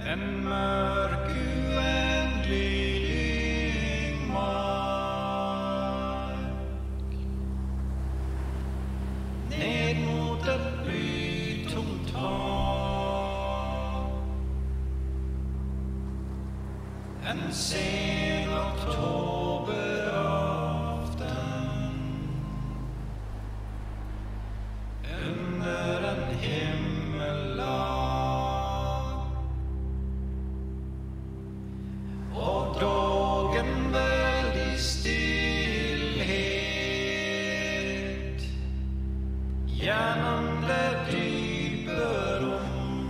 En mörk uendelig mark, ned mot et blytungt hav. En sen oktoberaften, under en himmellag, og dagen veldig stillhet, gjennom det dype rom,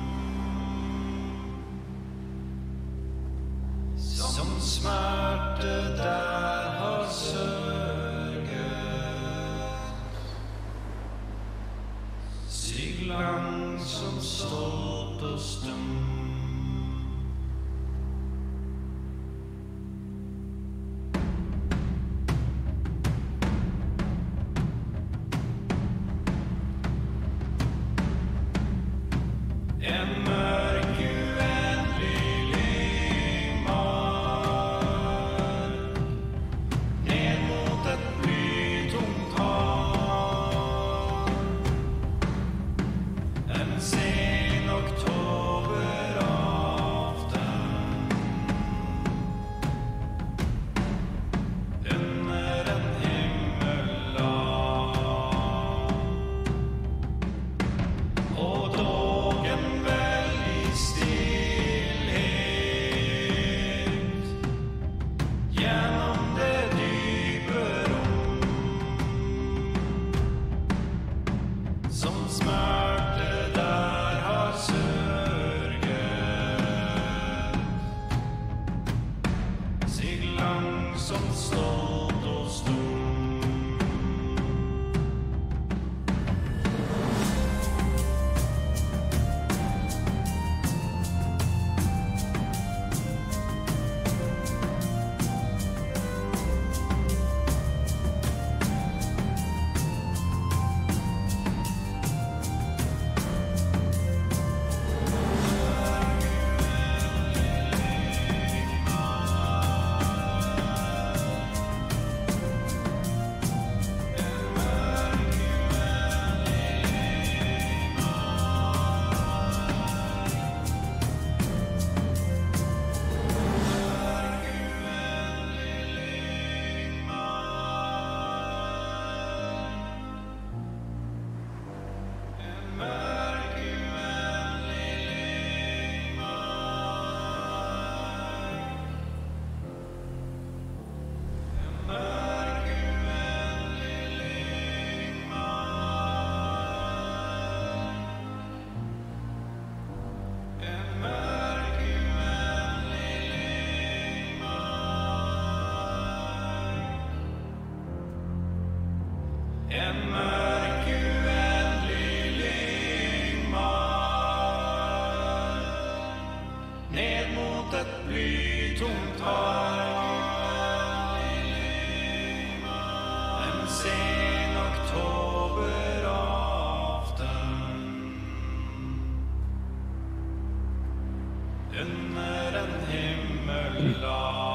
som smerte der har sørget, sig langsomt stolt og stum. En mørk uendelig mark, ned mot et blytungt hav. En sen oktoberaften, under en himmellag, og dagen veldig stillhet, gjennom det dype rom, som smerte der har sørget, sig langsomt stolt og stum. En mørk uendelig mark, ned mot et blytungt hav. En sen oktoberaften, under en himmellag.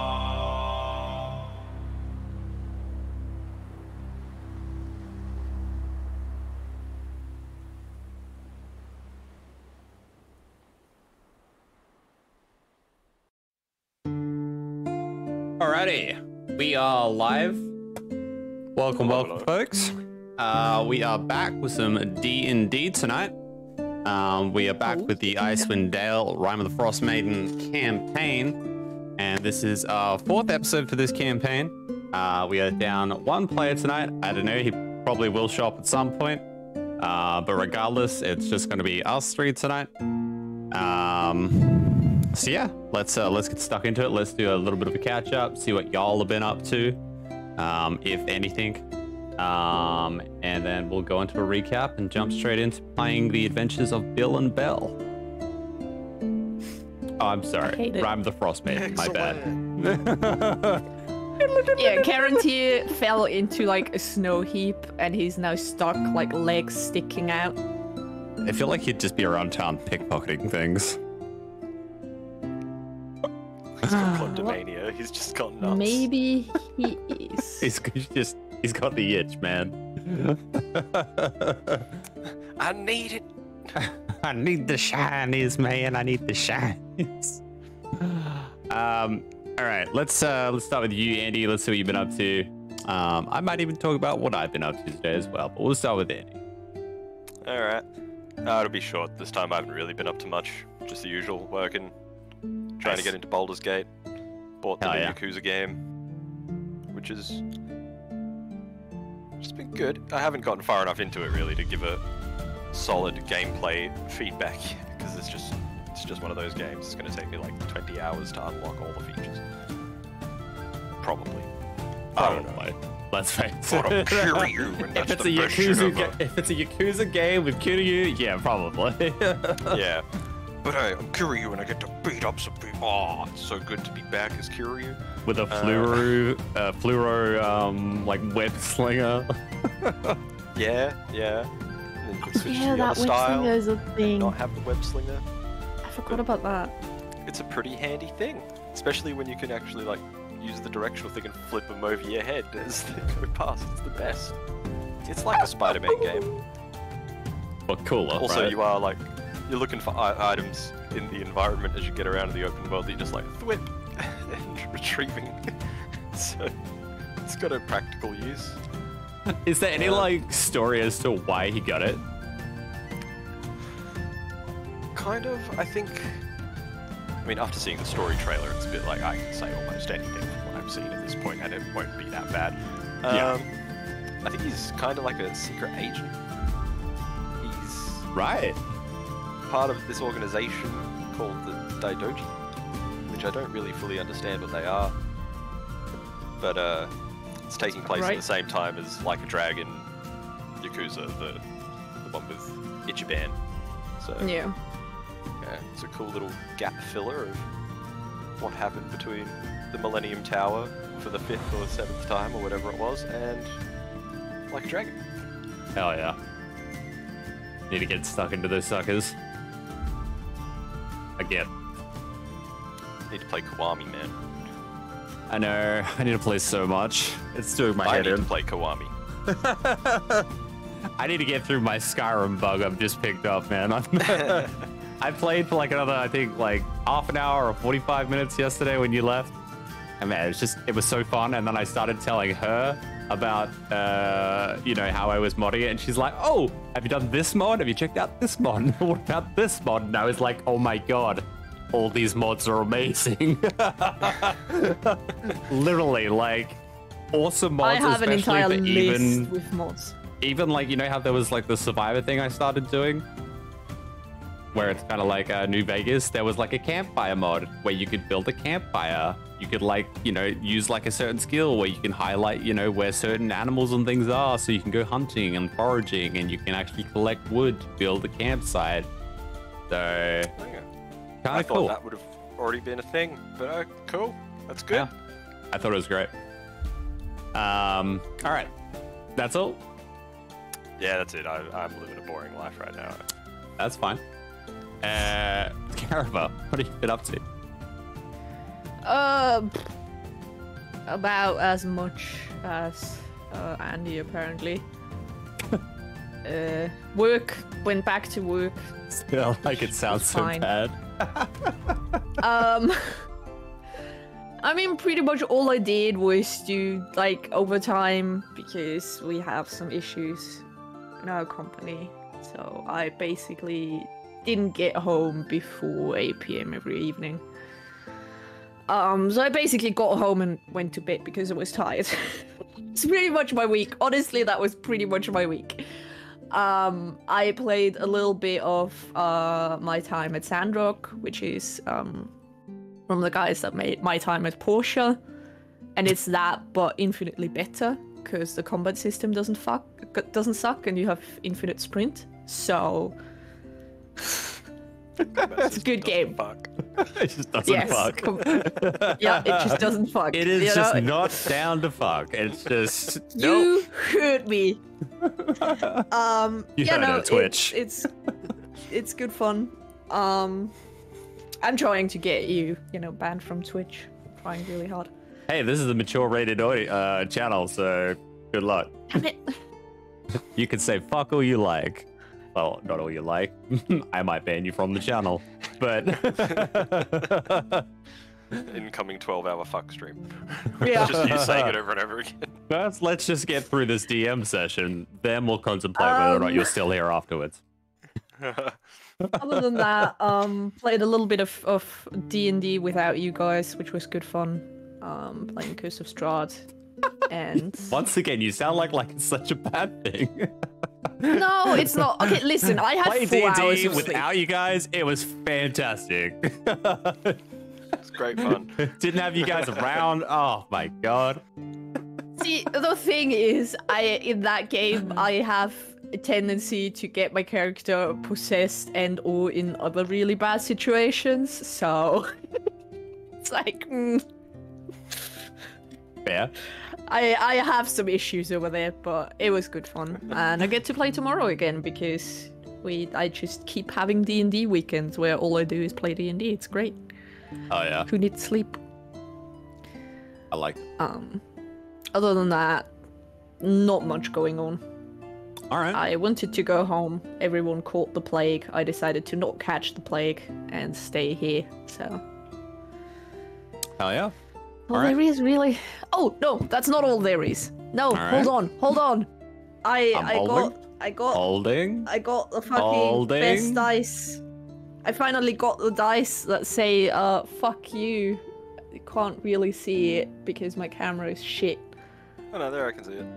Alrighty, we are live. Welcome, folks. We are back with some D&D tonight. We are back with the IceWind Dale Rime of the Frost Maiden campaign, and this is our 4th episode for this campaign. We are down 1 player tonight. I don't know, he probably will show up at some point, but regardless, it's just going to be us 3 tonight. So yeah, let's get stuck into it. Let's do a little bit of a catch up, see what y'all have been up to, if anything, and then we'll go into a recap and jump straight into playing the adventures of Bill and Belle. Oh, I'm sorry, Rime of the Frost Maiden. My bad. Yeah, Guarantee fell into like a snow heap and he's now stuck, like legs sticking out. I feel like he'd just be around town pickpocketing things. He's got kleptomania. He's just got nuts. Maybe he is. He's got the itch, man. I need it. I need the shinies, man. I need the shinies. All right, let's start with you, Andy. Let's see what you've been up to. I might even talk about what I've been up to today as well, but we'll start with Andy. All right. It'll be short. This time I haven't really been up to much. Just the usual, working, trying to get into Baldur's Gate. Bought the new Yakuza game, which is just been good. I haven't gotten far enough into it really to give a solid gameplay feedback because it's just one of those games. It's going to take me like 20 hours to unlock all the features. Probably. I don't know. Let's face But I'm it. Kiryu, and that's If it's the a best shit Yakuza, ever. if it's a Yakuza game with Kiryu, yeah, probably. Yeah. But hey, I'm Kiryu and I get to beat up some people. Oh, it's so good to be back as Kiryu. With a fluoro, like web slinger. Yeah. And then you can switch to Yeah, the that other web style. slinger is a And thing. not have the web slinger. I forgot about that. It's a pretty handy thing, especially when you can actually like use the directional thing and flip them over your head as they go past. It's the best. It's like a Spider-Man game. But cooler, Also, right? you are like you're looking for items in the environment as you get around in the open world that you just like thwip and retrieving. So it's got a practical use. Is there any like story as to why he got it? Kind of, I think. I mean, after seeing the story trailer, it's a bit like I can say almost anything from what I've seen at this point, and it won't be that bad. Yeah. I think he's kind of like a secret agent. He's Right. part of this organization called the Daidoji, which I don't really fully understand what they are. But it's taking place at the same time as Like a Dragon, Yakuza, the one with Ichiban. So Yeah. yeah, it's a cool little gap filler of what happened between the Millennium Tower for the 5th or 7th time or whatever it was, and Like a Dragon. Hell yeah. Need to get stuck into those suckers. Again. Need to play Kiwami, man. I know. I need to play so much. It's doing my I head need in. to play Kiwami. I need to get through my Skyrim bug I've just picked up, man. I played for like another, I think, like half an hour or 45 minutes yesterday when you left. And man, it was so fun. And then I started telling her about, you know, how I was modding it. And she's like, oh, have you done this mod? Have you checked out this mod? What about this mod? And I was like, oh my God, all these mods are amazing. Literally, like, awesome mods. I have an especially entire for list with mods. even like, you know how there was like the Survivor thing I started doing? Where it's kind of like New Vegas, there was like a campfire mod where you could build a campfire. You could like, you know, use like a certain skill where you can highlight, you know, where certain animals and things are. So you can go hunting and foraging and you can actually collect wood to build a campsite. So, I kind of thought cool. that would have already been a thing, but cool. That's good. Yeah, I thought it was great. All right, that's all. Yeah, that's it. I'm living a boring life right now. That's fine. Carava, what have you been up to? About as much as Andy apparently. Work. Went back to work. Still, like it sounds so fine. bad. I mean, pretty much all I did was do like overtime because we have some issues in our company. So I basically didn't get home before 8 p.m. every evening. So I basically got home and went to bed because I was tired. It's pretty much my week. Honestly, that was pretty much my week. I played a little bit of My Time at Sandrock, which is from the guys that made My Time at Porsche, and it's that but infinitely better because the combat system doesn't suck and you have infinite sprint. So it's a good game. Fuck. It just doesn't fuck. Yeah, it just doesn't fuck. It is you just know? not down to fuck. It's just You heard me. You yeah, heard no, it, Twitch. It's good fun. I'm trying to get you, banned from Twitch. I'm trying really hard. Hey, this is a mature rated audio, channel, so good luck. Damn it. You can say fuck all you like. Well, not all you like. I might ban you from the channel, but... Incoming 12-hour fuck stream. Yeah. Just you saying it over and over again. First, let's just get through this DM session. Then we'll contemplate whether or not you're still here afterwards. Other than that, played a little bit of D&D without you guys, which was good fun. Playing Curse of Strahd. And once again, you sound like it's such a bad thing. No, it's not. Okay, listen, I had Play 4 hours D&D of sleep. without you guys, it was fantastic. It's great fun. Didn't have you guys around. Oh my god. See, the thing is, in that game, I have a tendency to get my character possessed and or in other really bad situations, so it's like Fair. I have some issues over there, but it was good fun, and I get to play tomorrow again because I just keep having D&D weekends where all I do is play D&D. It's great. Oh yeah. Who needs sleep? I like it. Other than that, not much going on. All right. I wanted to go home. Everyone caught the plague. I decided to not catch the plague and stay here. So. Hell yeah. All there is really. Oh no, that's not all there is. No, hold on. I got holding. I got the fucking best dice. I finally got the dice that say fuck you. You can't really see it because my camera is shit. Oh no, there I can see it.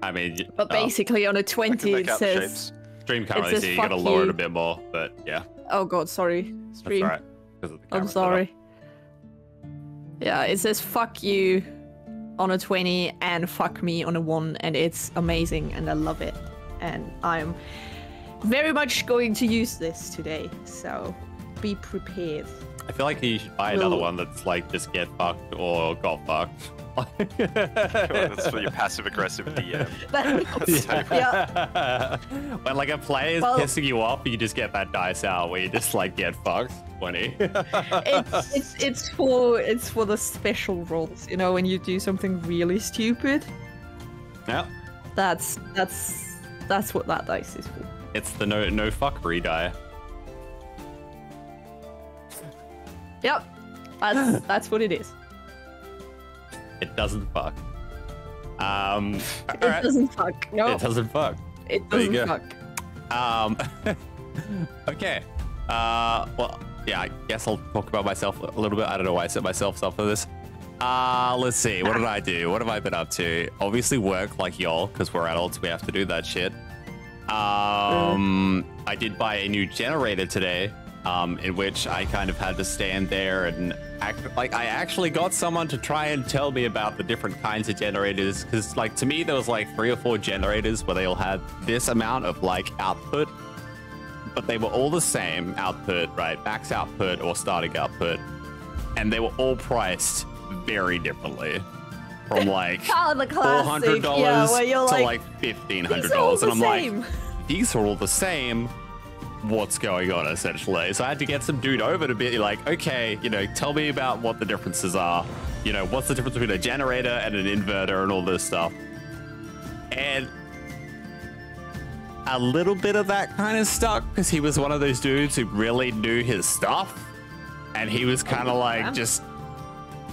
I mean, but basically on a 20 it says. Stream can't really see. You gotta lower it a bit more, but yeah. Oh god, sorry. Stream. That's all right. I'm sorry. Yeah, it says fuck you on a 20 and fuck me on a 1, and it's amazing and I love it. And I'm very much going to use this today, so be prepared. I feel like you should buy another one that's like just get fucked or got fucked. That's for your passive-aggressive DM. Yeah. When like a player is pissing you off, you just get that dice out where you just like get fucked. 20. it's for the special rolls, when you do something really stupid. Yeah. That's what that dice is for. It's the no fuckery die. Yep. That's what it is. It doesn't fuck. It doesn't fuck. No. It doesn't fuck. It doesn't fuck. Okay. Well, yeah, I guess I'll talk about myself a little bit. I don't know why I set myself up for this. Let's see. What did I do? What have I been up to? Obviously work like y'all, because we're adults. We have to do that shit. I did buy a new generator today, in which I kind of had to stand there and I actually got someone to try and tell me about the different kinds of generators, because like to me there was like 3 or 4 generators where they all had this amount of like output, but they were all the same output, right? Max output or starting output, and they were all priced very differently, from like $400 to like $1,500, and I'm like, these are all the same. What's going on, essentially? So I had to get some dude over to be like, okay, tell me about what the differences are. What's the difference between a generator and an inverter and all this stuff. And a little bit of that kind of stuck because he was one of those dudes who really knew his stuff, and he was kind of like just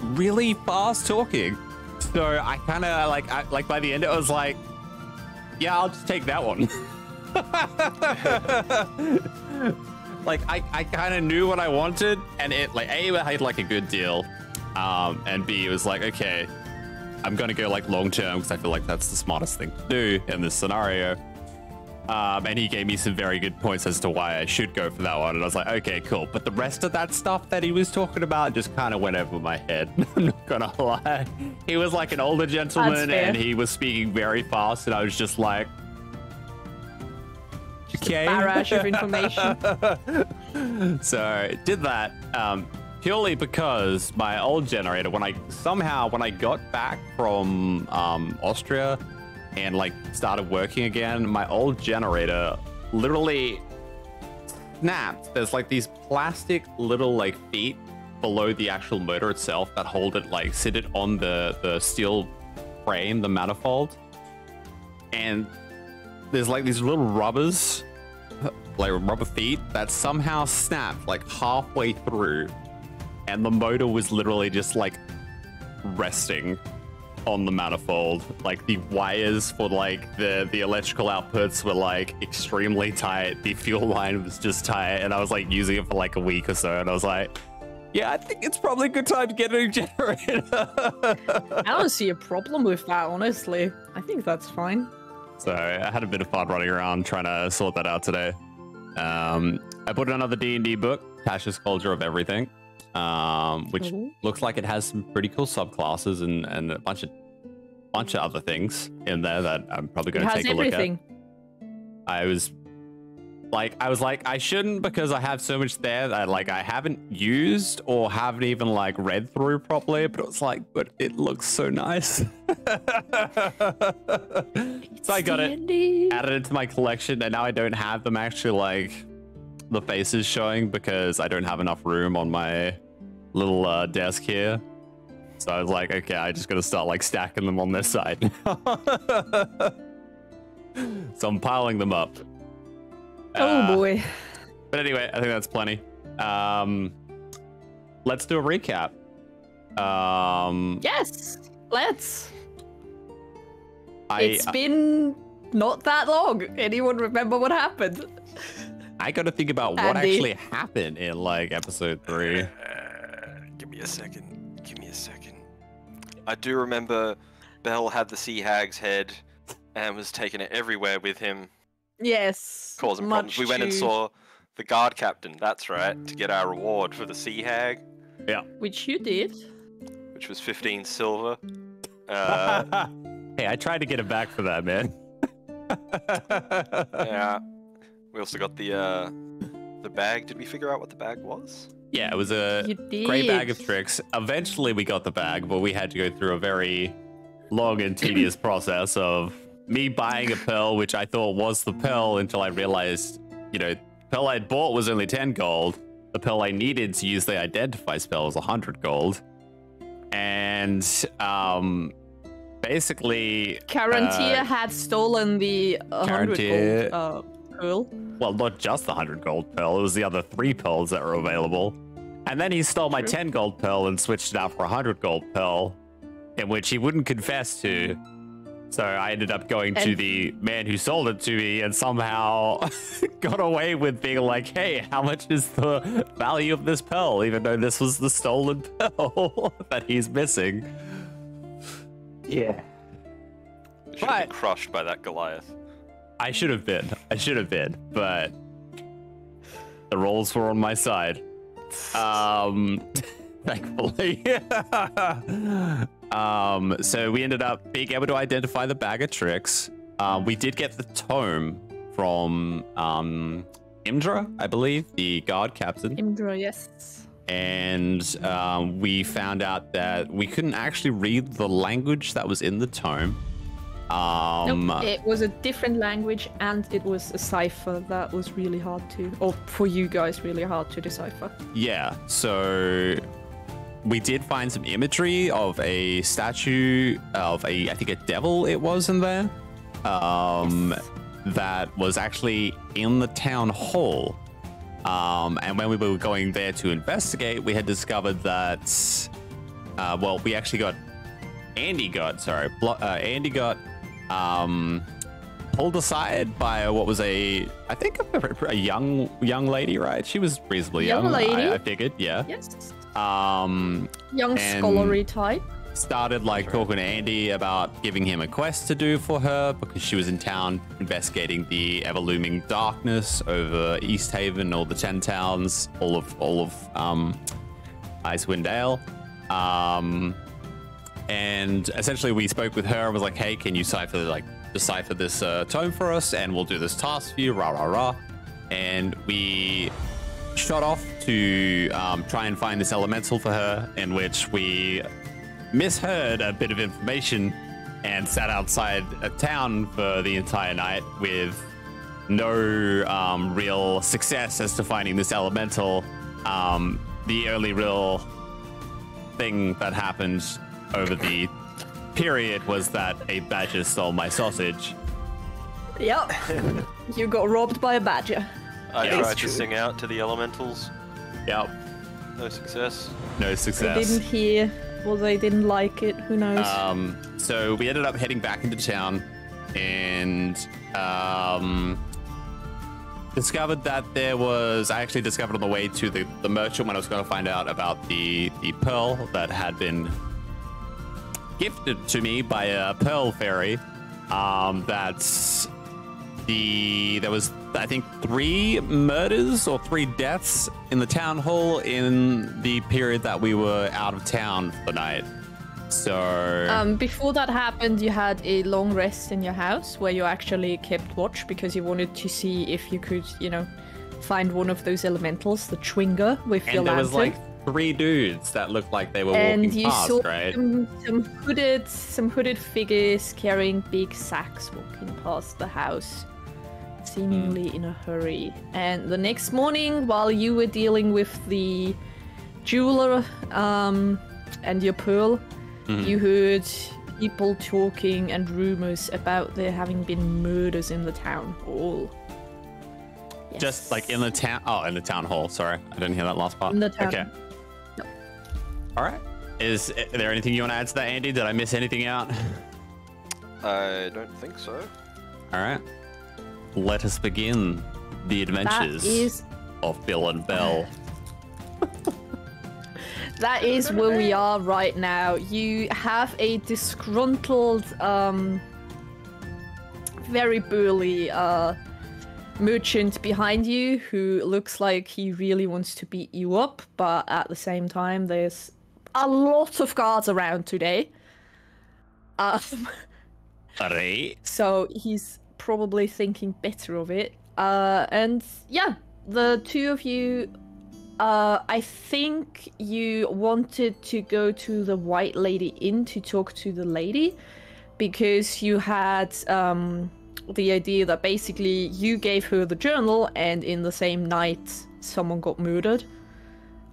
really fast talking. So I kind of like by the end it was like, yeah, I'll just take that one. Like I kind of knew what I wanted, and it like A, I had like a good deal, and B, it was like, okay, I'm gonna go like long term because I feel like that's the smartest thing to do in this scenario. And he gave me some very good points as to why I should go for that one, and I was like, okay, cool. But the rest of that stuff that he was talking about just kind of went over my head. I'm not gonna lie. He was like an older gentleman, and he was speaking very fast, and I was just like, okay. Barrage of information. So did that purely because my old generator, when I got back from Austria and like started working again, my old generator literally snapped, there's like these plastic little like feet below the actual motor itself that hold it, like sit it on the steel frame, the manifold. And there's like these little rubbers, like rubber feet that somehow snapped like halfway through. And the motor was literally just like resting on the manifold. Like the wires for like the electrical outputs were like extremely tight. The fuel line was just tight, and I was like using it for like a week or so, and I was like, yeah, I think it's probably a good time to get a new generator. I don't see a problem with that, honestly. I think that's fine. So I had a bit of fun running around trying to sort that out today. I put in another D&D book, Tasha's Culture of Everything, which looks like it has some pretty cool subclasses and a bunch of other things in there that I'm probably going to take a look at. I was like, I shouldn't, because I have so much there that like I haven't used or haven't even like read through properly, but it's like, but it looks so nice. So I got it, added it to my collection, and now I don't have them actually like the faces showing because I don't have enough room on my little desk here. So I was like, okay, I just gotta start like stacking them on this side. So I'm piling them up. Oh boy. But anyway, I think that's plenty. Let's do a recap. Yes, let's. It's been not that long. Anyone remember what happened? I gotta think about what actually happened in like episode 3. Give me a second. I do remember Bell had the sea hag's head and was taking it everywhere with him. Yes. Causing problems. We went and saw the guard captain, that's right, to get our reward for the sea hag. Yeah. Which you did. Which was 15 silver. Hey, I tried to get it back for that, man. Yeah. We also got the bag. Did we figure out what the bag was? Yeah, it was a great bag of tricks. Eventually we got the bag, but we had to go through a very long and tedious process of me buying a pearl, which I thought was the pearl, until I realized, you know, the pearl I'd bought was only 10 gold. The pearl I needed to use the identify spell was 100 gold. And basically Karantia had stolen the 100 gold pearl. Well, not just the 100 gold pearl, it was the other 3 pearls that were available. And then he stole my 10 gold pearl and switched it out for a 100 gold pearl, in which he wouldn't confess to. So I ended up going to the man who sold it to me and somehow got away with being like, hey, how much is the value of this pearl? Even though this was the stolen pearl that he's missing. Yeah. Should have been crushed by that Goliath. I should have been, but the rolls were on my side. Thankfully. So we ended up being able to identify the bag of tricks. We did get the tome from Imdra, I believe, the guard captain. Imdra, yes. And we found out that we couldn't actually read the language that was in the tome. Nope, it was a different language, and it was a cipher that was really hard to, or for you guys, really hard to decipher. Yeah, so we did find some imagery of a statue of I think a devil it was in there, that was actually in the town hall. And when we were going there to investigate, we had discovered that, well, we actually got, Andy got pulled aside by what was I think a young lady, right? She was reasonably young lady. I figured, yeah. Yes. Young scholarly type. Started like talking to Andy about giving him a quest to do for her because she was in town investigating the ever-looming darkness over Easthaven, all the 10 towns, all of IceWind Dale. And essentially we spoke with her and was like, hey, can you decipher this tome for us, and we'll do this task for you, rah rah rah. And we shot off to try and find this elemental for her, in which we misheard a bit of information and sat outside a town for the entire night with no real success as to finding this elemental. The only real thing that happened over the period was that a badger stole my sausage. Yep. You got robbed by a badger. I Yeah, tried to sing out to the elementals. Yep. No success. No They success. didn't hear, or they didn't like it. Who knows? So we ended up heading back into town and discovered that there was... I actually discovered on the way to the merchant when I was going to find out about the pearl that had been gifted to me by a pearl fairy. That's... There was, I think, 3 murders or 3 deaths in the town hall in the period that we were out of town for the night. So... Before that happened, you had a long rest in your house where you actually kept watch because you wanted to see if you could, find one of those elementals, the Chwinger, with your and there lantern. was like 3 dudes that looked like they were And walking you past, saw right? some hooded figures carrying big sacks walking past the house, seemingly in a hurry. And the next morning, while you were dealing with the jeweler and your pearl, you heard people talking and rumors about there having been murders in the town hall. Yes. Just like in the town... Oh, in the town hall. Sorry, I didn't hear that last part. In the town. Okay. Yep. All right. Is there anything you want to add to that, Andy? Did I miss anything out? I don't think so. All right. Let us begin the adventures of Bill and Belle. That is where we are right now. You have a disgruntled, very burly merchant behind you who looks like he really wants to beat you up, but at the same time, there's a lot of guards around today. Alright. So he's probably thinking better of it. And yeah, the two of you... I think you wanted to go to the White Lady Inn to talk to the lady because you had the idea that basically you gave her the journal and in the same night someone got murdered.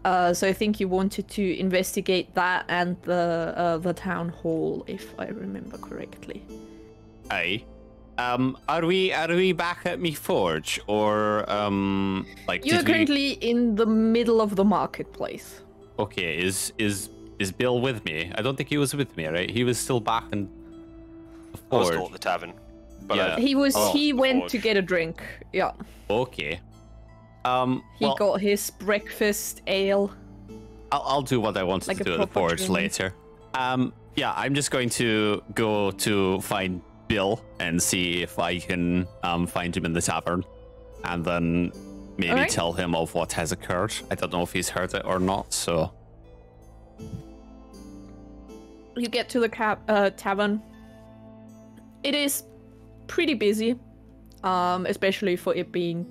So I think you wanted to investigate that and the town hall, if I remember correctly. Aye. Are we back at me forge or like You're currently in the middle of the marketplace. Okay, is Bill with me? I don't think he was with me, right? He was still back in the I was forge. still at the tavern. But Yeah. He went forge. to get a drink. Yeah. Okay. He Well, got his breakfast ale. I'll do what I wanted Like to a do at the proper forge gentleman. later. Yeah, I'm just going to go to find Bill and see if I can find him in the tavern, and then maybe Alright. tell him of what has occurred. I don't know if he's heard it or not, so... You get to the tavern. It is pretty busy, especially for it being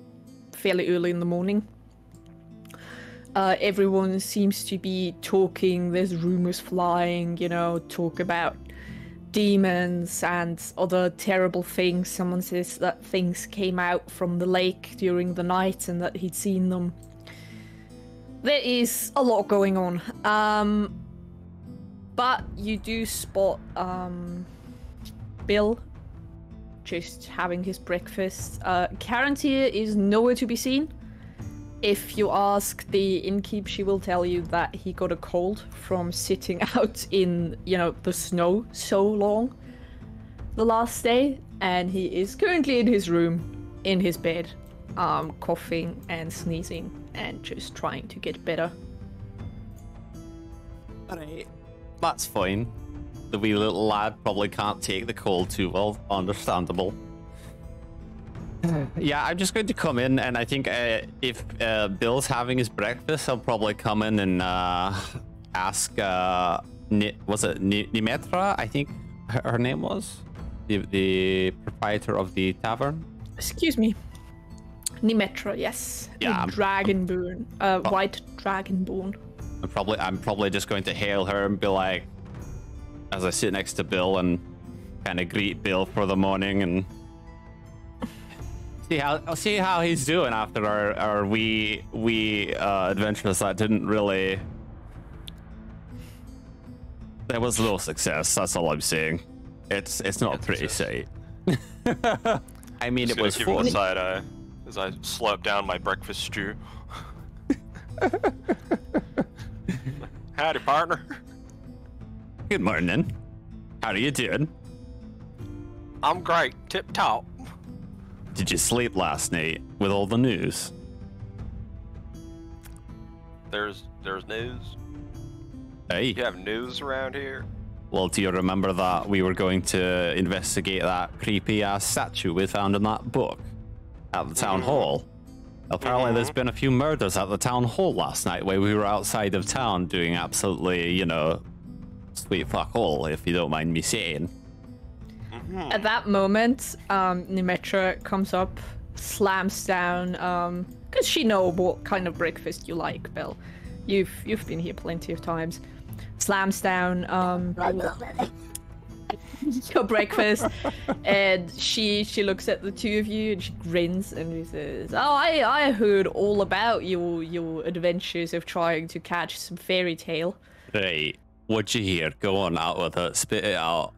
fairly early in the morning. Everyone seems to be talking. There's rumors flying, talk about demons and other terrible things. Someone says that things came out from the lake during the night and that he'd seen them. There is a lot going on. But you do spot Bill just having his breakfast. Karantir is nowhere to be seen. If you ask the innkeep, she will tell you that he got a cold from sitting out in, the snow so long the last day, and he is currently in his room, in his bed, coughing and sneezing and just trying to get better. Alright, that's fine. The wee little lad probably can't take the cold too well, understandable. Yeah, I'm just going to come in, and I think if Bill's having his breakfast, I'll probably come in and ask, was it Nimetra, I think her name was? The proprietor of the tavern? Excuse me. Nimetra, yes. Yeah, A dragonborn. White dragonborn. I'm probably just going to hail her and be like, as I sit next to Bill and kind of greet Bill for the morning and See how he's doing after our wee adventures that didn't really. There was no success. That's all I'm saying. It's not a pretty sight. I mean, it was fun. Side eye as I slurp down my breakfast stew. Howdy, partner. Good morning. How are you doing? I'm great. Tip top. Did you sleep last night with all the news? There's news. Hey. You have news around here? Well, do you remember that we were going to investigate that creepy-ass statue we found in that book at the town hall? Apparently, there's been a few murders at the town hall last night where we were outside of town doing absolutely, you know, sweet fuck all, if you don't mind me saying. At that moment, Nimetra comes up, slams down, because she knows what kind of breakfast you like, Bill. You've been here plenty of times. Slams down your breakfast, and she looks at the two of you and she grins and she says, "Oh, I heard all about your adventures of trying to catch some fairy tale." Right, what'd you hear? Go on, out with it, spit it out.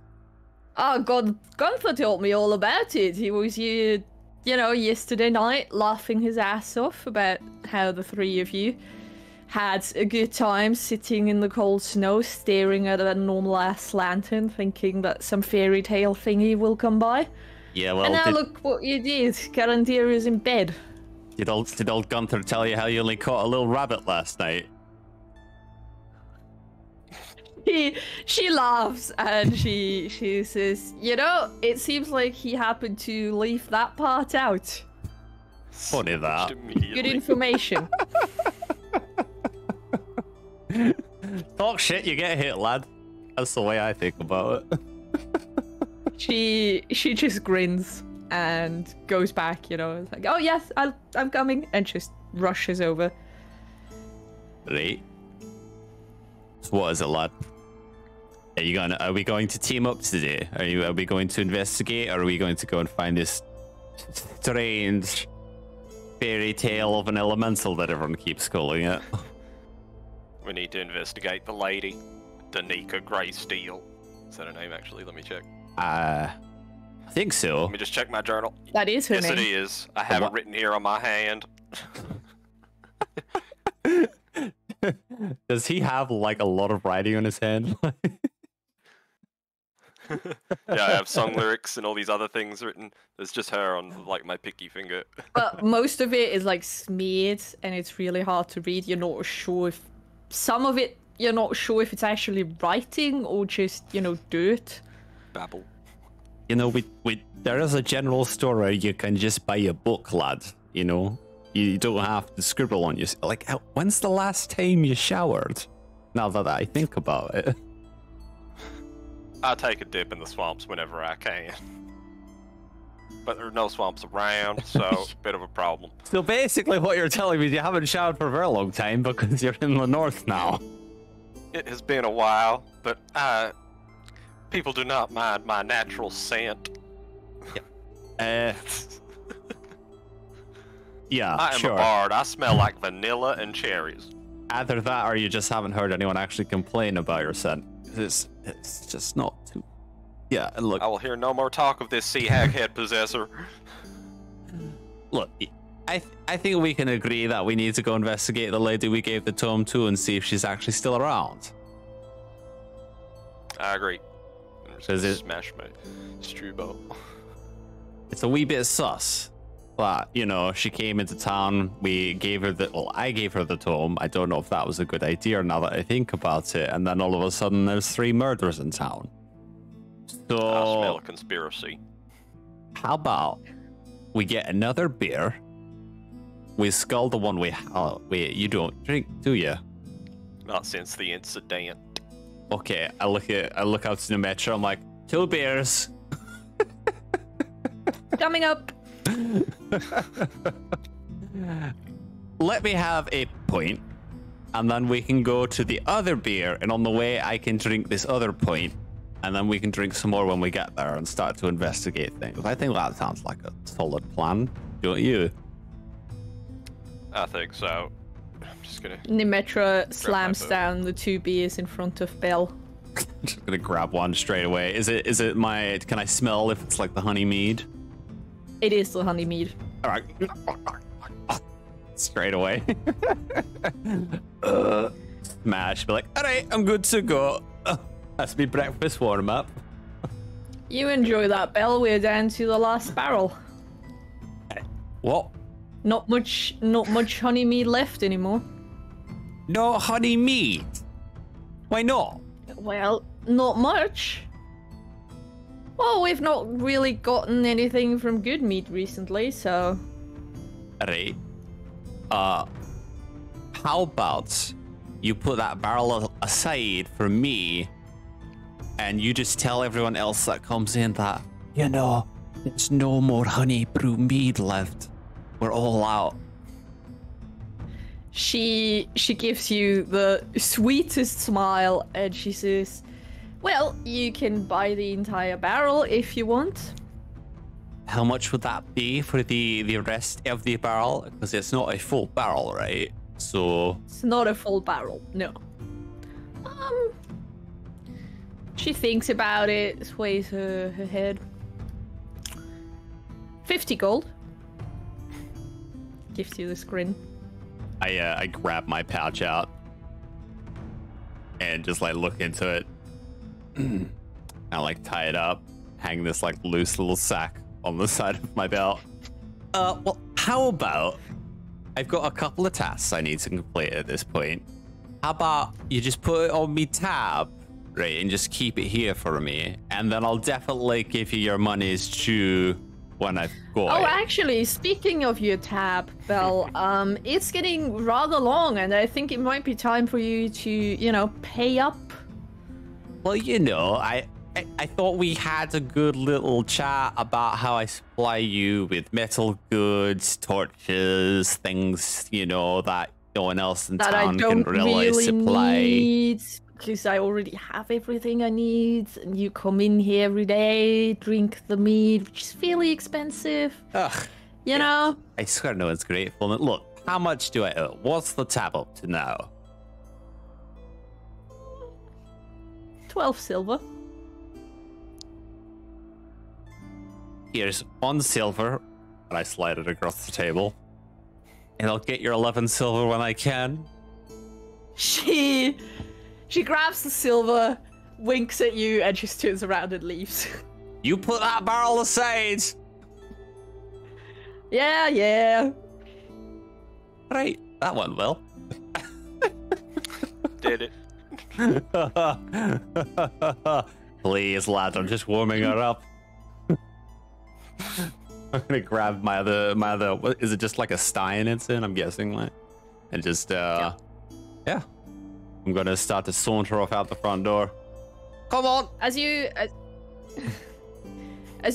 Oh, Gunther told me all about it. He was here, you know, yesterday night, laughing his ass off about how the three of you had a good time sitting in the cold snow, staring at a normal-ass lantern, thinking that some fairy tale thingy will come by. Yeah, well, and now look what you did. Garandir is in bed. Did old Gunther tell you how you only caught a little rabbit last night? She laughs and she says, "You know, it seems like he happened to leave that part out." Funny that. Good information. Talk shit, you get hit, lad. That's the way I think about it. She just grins and goes back, you know, it's like, "Oh yes, I'm coming," and just rushes over. Right. So what is it, lad? Are we going to team up today? Are we going to investigate, or are we going to go and find this strange fairy tale of an elemental that everyone keeps calling it? We need to investigate the lady, Danica Greysteel. Is that her name, actually? Let me check. I think so. Let me just check my journal. That is her yes, name. Yes, it is. I have it written here on my hand. Does he have, like, a lot of writing on his hand? Yeah, I have song lyrics and all these other things written. There's just her on, like, my picky finger. But most of it is, like, smeared, and it's really hard to read. You're not sure if... Some of it, you're not sure if it's actually writing or just, you know, dirt. Babble. You know, there is a general store where you can just buy a book, lad. You know? You don't have to scribble on your... Like, when's the last time you showered? Now that I think about it. I take a dip in the swamps whenever I can. But there are no swamps around, so bit of a problem. So basically what you're telling me is you haven't showered for a very long time because you're in the north now. It has been a while, but people do not mind my natural scent. Yeah, I am sure. a bard. I smell like vanilla and cherries. Either that or you just haven't heard anyone actually complain about your scent. It's just not too... Yeah, look... I will hear no more talk of this sea haghead possessor. Look, I think we can agree that we need to go investigate the lady we gave the tome to and see if she's actually still around. I agree. Does it... Smash my strubo. It's a wee bit sus. But, you know, she came into town, we gave her the... Well, I gave her the tome. I don't know if that was a good idea now that I think about it. And then all of a sudden there's 3 murders in town. So... I smell a conspiracy. How about we get another beer, we skull the one you don't drink, do you? Not since the incident. Okay, I look out to the metro, I'm like, 2 beers. Coming up. Let me have a point, and then we can go to the other beer, and on the way I can drink this other point, and then we can drink some more when we get there and start to investigate things. I think that sounds like a solid plan. don't you? I think so. I'm just gonna. Nemetra slams book. down the 2 beers in front of Belle. Just gonna grab one straight away. Is it my? Can I smell if it's like the honey mead? It is the honey mead. All right. Straight away. Smash. Be like, all right, I'm good to go. That's me breakfast warm up. You enjoy that, Belle. We're down to the last barrel. What? Not much honey mead left anymore. No honey mead. Why not? Well, not much. Well, we've not really gotten anything from good meat recently, so... Alright. How about you put that barrel aside for me, and you just tell everyone else that comes in that, you know, there's no more honey brew mead left. We're all out. She gives you the sweetest smile and she says, well, you can buy the entire barrel if you want. How much would that be for the rest of the barrel? Because it's not a full barrel, right? So... It's not a full barrel, no. She thinks about it, sways her head. 50 gold. Gives you this grin. I grab my pouch out and just like look into it. I like tie it up, hang this like loose little sack on the side of my belt. Well, how about I've got a couple of tasks I need to complete at this point. How about you just put it on me tab, right, and just keep it here for me, and then I'll definitely give you your money's due when I've got it. Oh, actually, speaking of your tab, Belle, it's getting rather long, and I think it might be time for you to, you know, pay up. Well, you know, I thought we had a good little chat about how I supply you with metal goods, torches, things, you know, that no one else in That town I don't can really supply. need, because I already have everything I need, and you come in here every day, drink the mead, which is fairly expensive. Ugh, You know? I swear no one's grateful. Look, how much do I owe? What's the tab up to now? 12 silver. Here's 1 silver, and I slide it across the table. And I'll get your 11 silver when I can. She grabs the silver, winks at you, and just turns around and leaves. You put that barrel aside! Yeah. Right, that went well. Did it. Please, lad, I'm just warming her up. I'm gonna grab my other, what, is it just like a stein it's in, I'm guessing, like, and just, yeah. I'm gonna start to saunter off out the front door. Come on! As you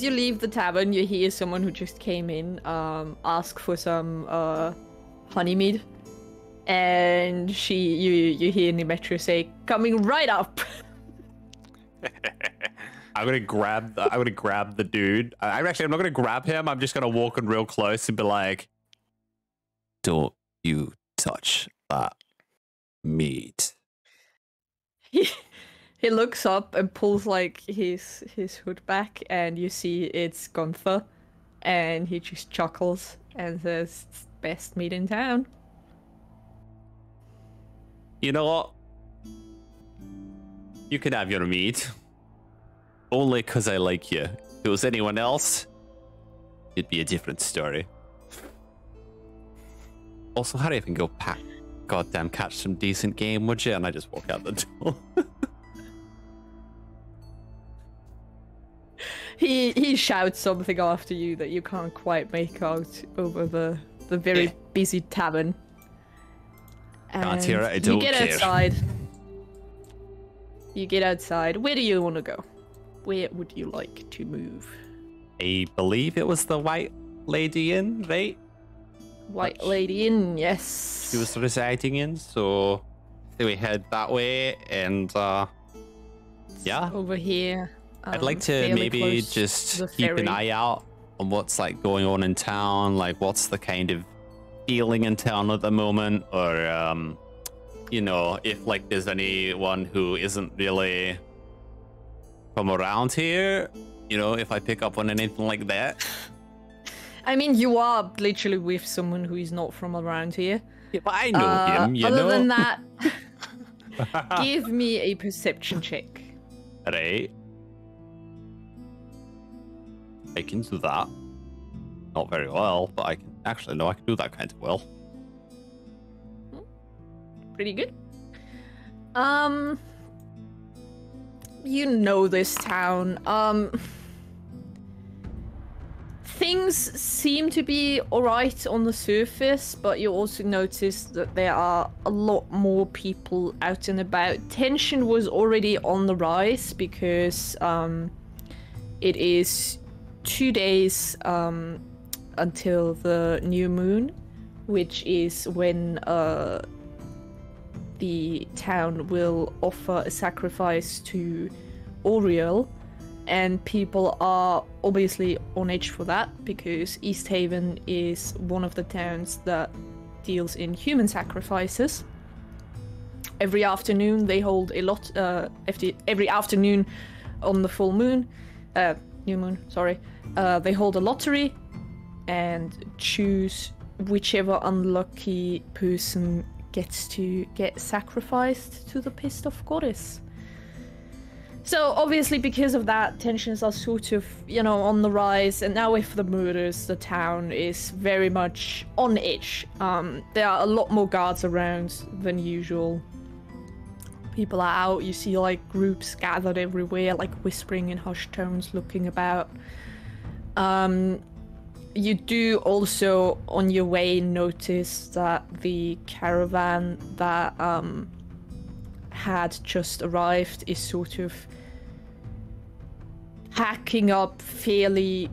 leave the tavern, you hear someone who just came in ask for some honey mead, and you hear Nemetra say, "Coming right up." I'm gonna grab the dude. I'm not gonna grab him. I'm just gonna walk in real close and be like, "Don't you touch that meat." He looks up and pulls like his hood back, and you see it's Gunther, and he just chuckles and says, "It's the best meat in town." You know what? You can have your meat. Only because I like you. If it was anyone else, it'd be a different story. Also, hurry up and go goddamn catch some decent game, would you? And I just walk out the door. He shouts something after you that you can't quite make out over the very busy tavern. Can't hear it, I don't care. You get outside. Where do you want to go? Where would you like to move? I believe it was the White Lady Inn, right? White Lady Inn, yes. She was residing in, so we head that way, and yeah. Over here. I'd like to maybe just keep an eye out on what's like going on in town? Like, what's the kind of feeling in town at the moment? Or, you know, if like there's anyone who isn't really from around here, you know, if I pick up on anything like that. I mean, you are literally with someone who is not from around here. Yeah, but I know him, you know? Other than that, give me a perception check. Right. I can do that. Not very well, but I can actually no, I can do that kind of well. Pretty good. You know this town. Things seem to be alright on the surface, but you also notice that there are a lot more people out and about. Tension was already on the rise because it is 2 days until the new moon, which is when the town will offer a sacrifice to Oriel. And people are obviously on edge for that because Easthaven is one of the towns that deals in human sacrifices. Every afternoon they hold a lot. Every afternoon on the full moon, new moon. Sorry, they hold a lottery and choose whichever unlucky person gets to get sacrificed to the pissed off goddess. So obviously because of that, tensions are sort of, you know, on the rise, and now with the murders, the town is very much on edge. There are a lot more guards around than usual. People are out, you see like groups gathered everywhere, like whispering in hushed tones, looking about. You do also, on your way, notice that the caravan that had just arrived is sort of hacking up fairly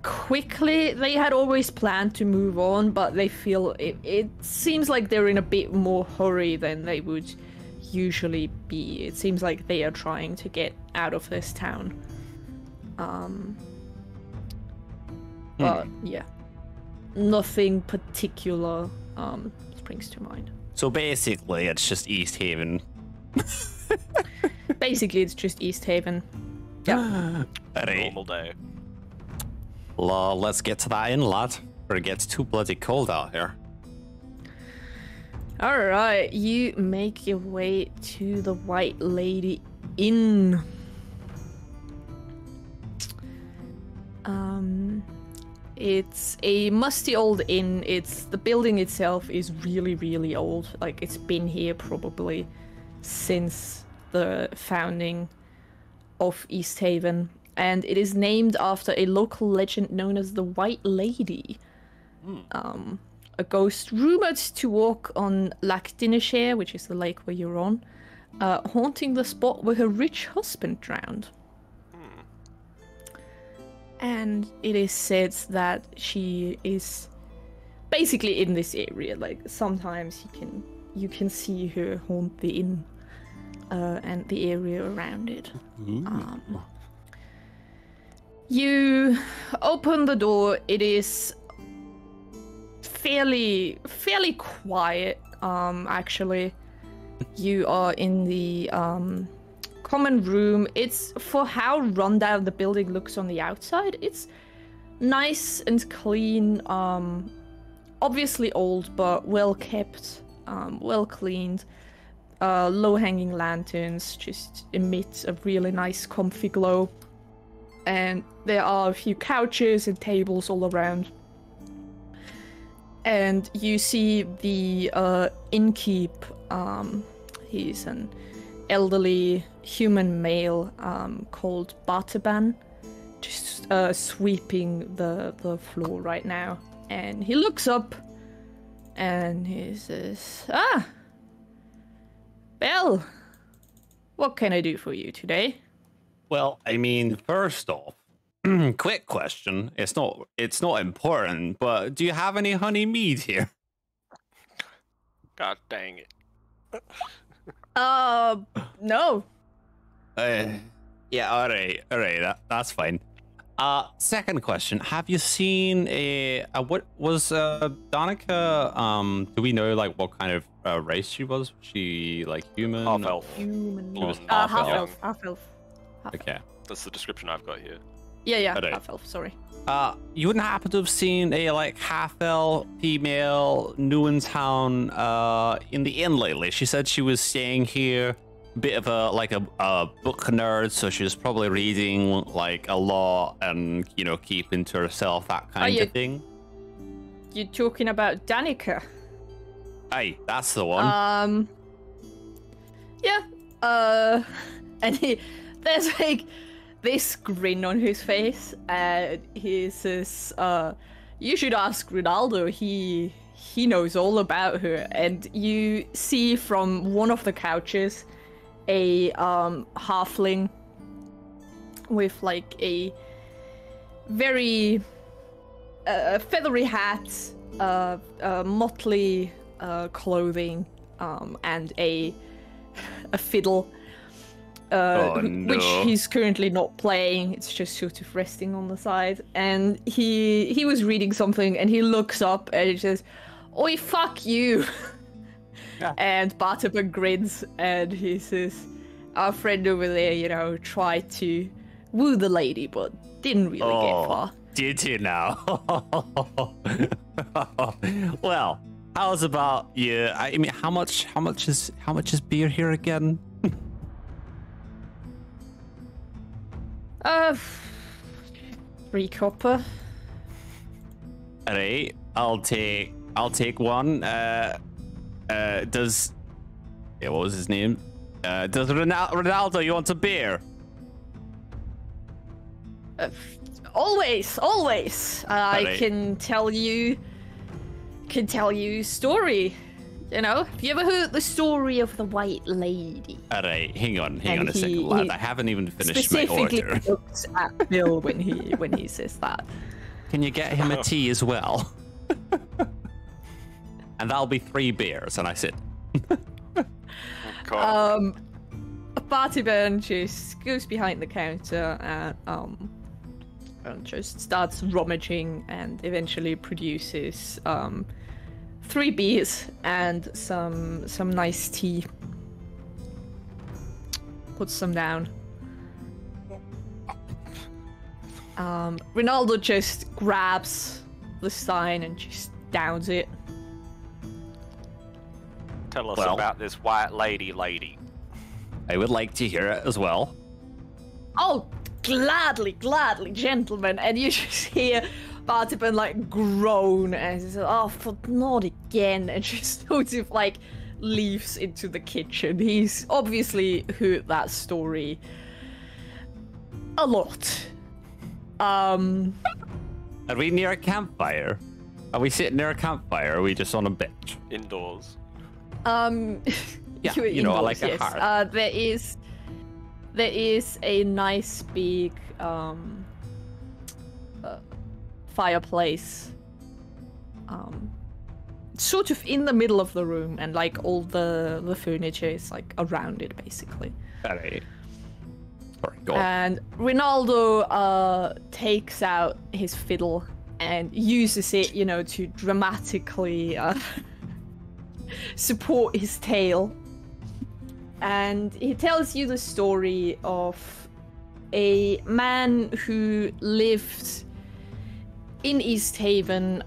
quickly. They had always planned to move on, but they feel it seems like they're in a bit more hurry than they would usually be. It seems like they are trying to get out of this town. But yeah, nothing particular springs to mind. So basically, it's just Easthaven. Basically, it's just Easthaven. Yeah. Normal day. Let's get to that inn, lad, or it gets too bloody cold out here. Alright, you make your way to the White Lady Inn. It's a musty old inn. The building itself is really, really old. Like, it's been here probably since the founding of Easthaven. And it is named after a local legend known as the White Lady. A ghost rumored to walk on Lac Dineshare, which is the lake where you're on, haunting the spot where her rich husband drowned. And it is said that she is basically in this area. Like, sometimes you can see her haunt the inn and the area around it. You open the door. It is fairly quiet. Actually, you are in the common room. It's, for how rundown the building looks on the outside, it's nice and clean. Obviously old, but well kept, well cleaned. Low-hanging lanterns just emit a really nice comfy glow. And there are a few couches and tables all around. And you see the innkeep. He's an elderly human male called Bartaban, just sweeping the floor right now. And he looks up and he says, Belle, what can I do for you today? Well, I mean, first off, quick question. It's not important, but do you have any honey mead here? God dang it. No. Yeah, all right, that's fine. Second question: have you seen what was Danica? Do we know like what kind of race she was? Was she like human? Half elf. Human. She was Half half elf. Half elf. Okay. That's the description I've got here. Yeah. Right. Half elf. Sorry. You wouldn't happen to have seen a like half-elf female Newentown in the inn lately? She said she was staying here, bit of a book nerd, so she was probably reading like a lot and keeping to herself, that kind of thing. You're talking about Danica? Hey, that's the one. Yeah. And there's like this grin on his face, and he says, you should ask Ronaldo, he knows all about her. And you see from one of the couches a halfling with like a very feathery hat, motley clothing, and a fiddle. Which he's currently not playing. It's just sort of resting on the side. And he was reading something, and he looks up and he says, "Oi, fuck you!" Yeah. And Bartaba grins, and he says, "Our friend over there, tried to woo the lady, but didn't really get far." Did you now? Well, how's about you? I mean, how much is beer here again? 3 copper. Alright, I'll take one. What was his name? Does Ronaldo, you want a beer? Always. I can tell you story. Have you ever heard the story of the White Lady? Alright, hang on a second, lad. I haven't even finished my order. Specifically looks at Bill when he says that. Can you get him a tea as well? And that'll be 3 beers, and I sit. Bartyburn just goes behind the counter and just starts rummaging, and eventually produces 3 beers and some nice tea. Puts them down. Ronaldo just grabs the stein and just downs it. Tell us about this white lady. I would like to hear it as well. Oh, gladly, gentlemen. And you just hear Bartman like groan and says, "Oh, not again," and just sort of like leaves into the kitchen. He's obviously heard that story a lot. Are we near a campfire? Are we sitting near a campfire? Or are we just on a bench? Indoors. Yeah, indoors, like a heart. There is a nice big fireplace, sort of in the middle of the room, and like all the furniture is like around it, basically. Alright. Sorry, go on. And Ronaldo takes out his fiddle and uses it, to dramatically support his tale. And he tells you the story of a man who lived in Easthaven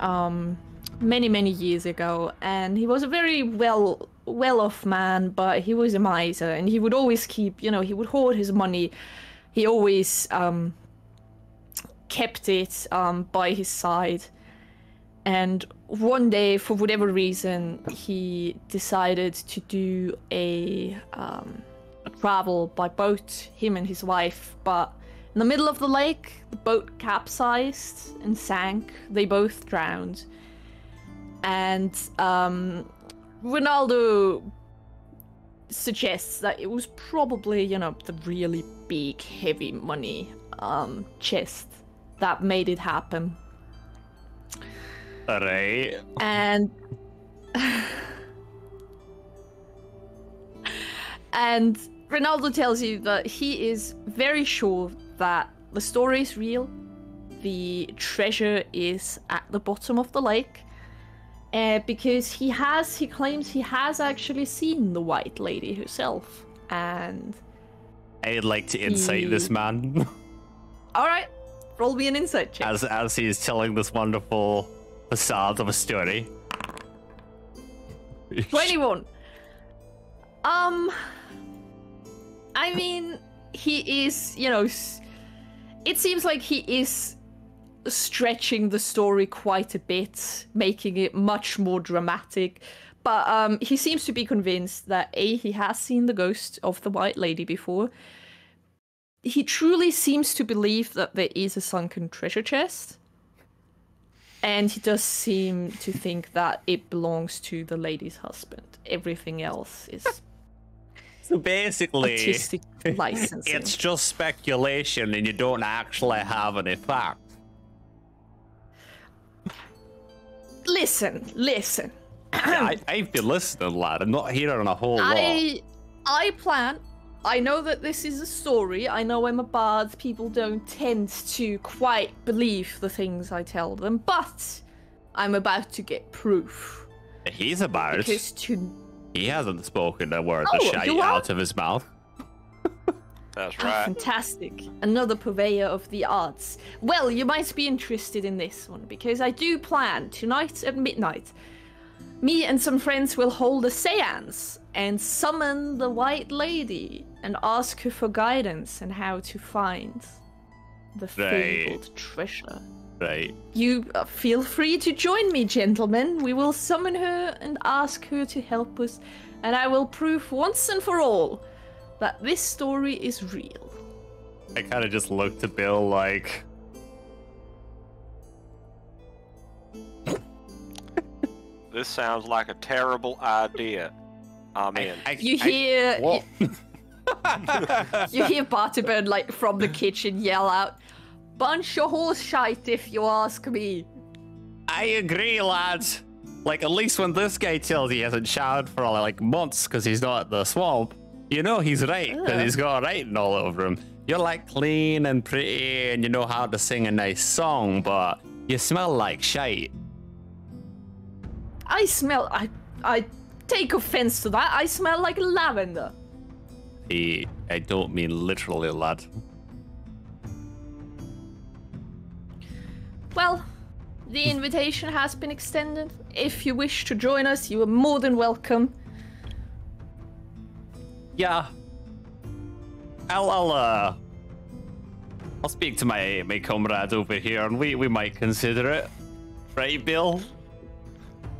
many years ago, and he was a very well-off man, but he was a miser, and he would always keep, he would hoard his money. He always kept it by his side. And one day, for whatever reason, he decided to do a travel by boat, him and his wife, but in the middle of the lake, the boat capsized and sank. They both drowned. And Ronaldo suggests that it was probably, the really big, heavy money chest that made it happen. Alright. And Ronaldo tells you that he is very sure that the story is real, the treasure is at the bottom of the lake. Because he claims he has actually seen the White Lady herself, and I'd like to insight this man. All right, roll me an insight check. As he's telling this wonderful facade of a story. 21. I mean, he is, you know, it seems like he is stretching the story quite a bit, making it much more dramatic. But he seems to be convinced that A, he has seen the ghost of the White Lady before. He truly seems to believe that there is a sunken treasure chest. And he does seem to think that it belongs to the lady's husband. Everything else is so basically artistic licensing. It's just speculation and you don't actually have any facts. Listen. Yeah, I've been listening, lad. I'm not hearing a whole lot. I know that this is a story. I know I'm a bard. People don't tend to quite believe the things I tell them, but I'm about to get proof. He's a bard. He hasn't spoken a word of shite out of his mouth. That's right. Fantastic. Another purveyor of the arts. Well, you might be interested in this one, because I do plan tonight at midnight. Me and some friends will hold a seance and summon the White Lady and ask her for guidance on how to find the fabled treasure. Right. You feel free to join me, gentlemen. We will summon her and ask her to help us, and I will prove once and for all that this story is real. I kind of just looked to Bill like... This sounds like a terrible idea. I'm in. You hear Bartibird, like, from the kitchen yell out, "Bunch of horse shite, if you ask me." I agree, lads. Like, at least when this guy tells you he hasn't showered for like months because he's not at the swamp, you know he's right, because he's got writing all over him. You're like clean and pretty and you know how to sing a nice song, but you smell like shite. I take offense to that. I smell like lavender. I don't mean literally, lad. Well, the invitation has been extended. If you wish to join us, you are more than welcome. Yeah. I'll speak to my comrade over here and we might consider it. Right, Bill?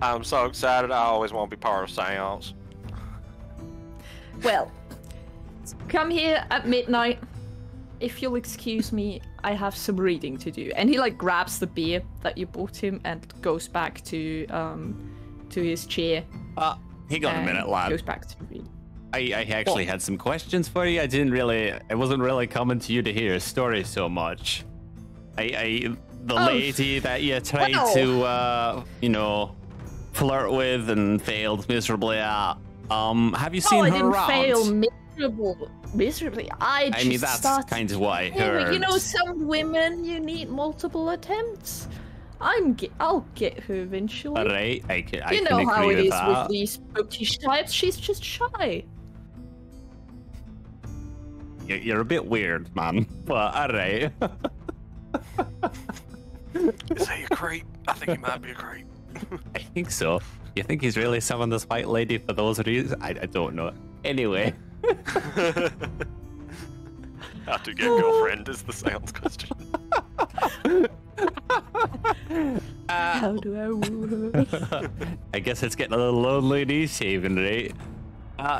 I'm so excited. I always want to be part of seance. Well, come here at midnight. If you'll excuse me, I have some reading to do. And he like grabs the beer that you bought him and goes back to his chair. Hang on a minute, lad. Goes back to read. I actually had some questions for you. I wasn't really coming to you to hear a story so much. The lady that you tried to, flirt with and failed miserably at. Have you seen her around? I didn't fail miserably. I mean, that's kind of what I heard. You know, some women, you need multiple attempts. I'll get her eventually. All right, I can You know agree how it with is that. with these bookish types. She's just shy. You're a bit weird, man. But all right. Is he a creep? I think he might be a creep. I think so. You think he's really summoned this white lady for those reasons? I don't know. Anyway. How to get girlfriend is the seance question. How do I woo her? I guess it's getting a little lonely in Easthaven, right?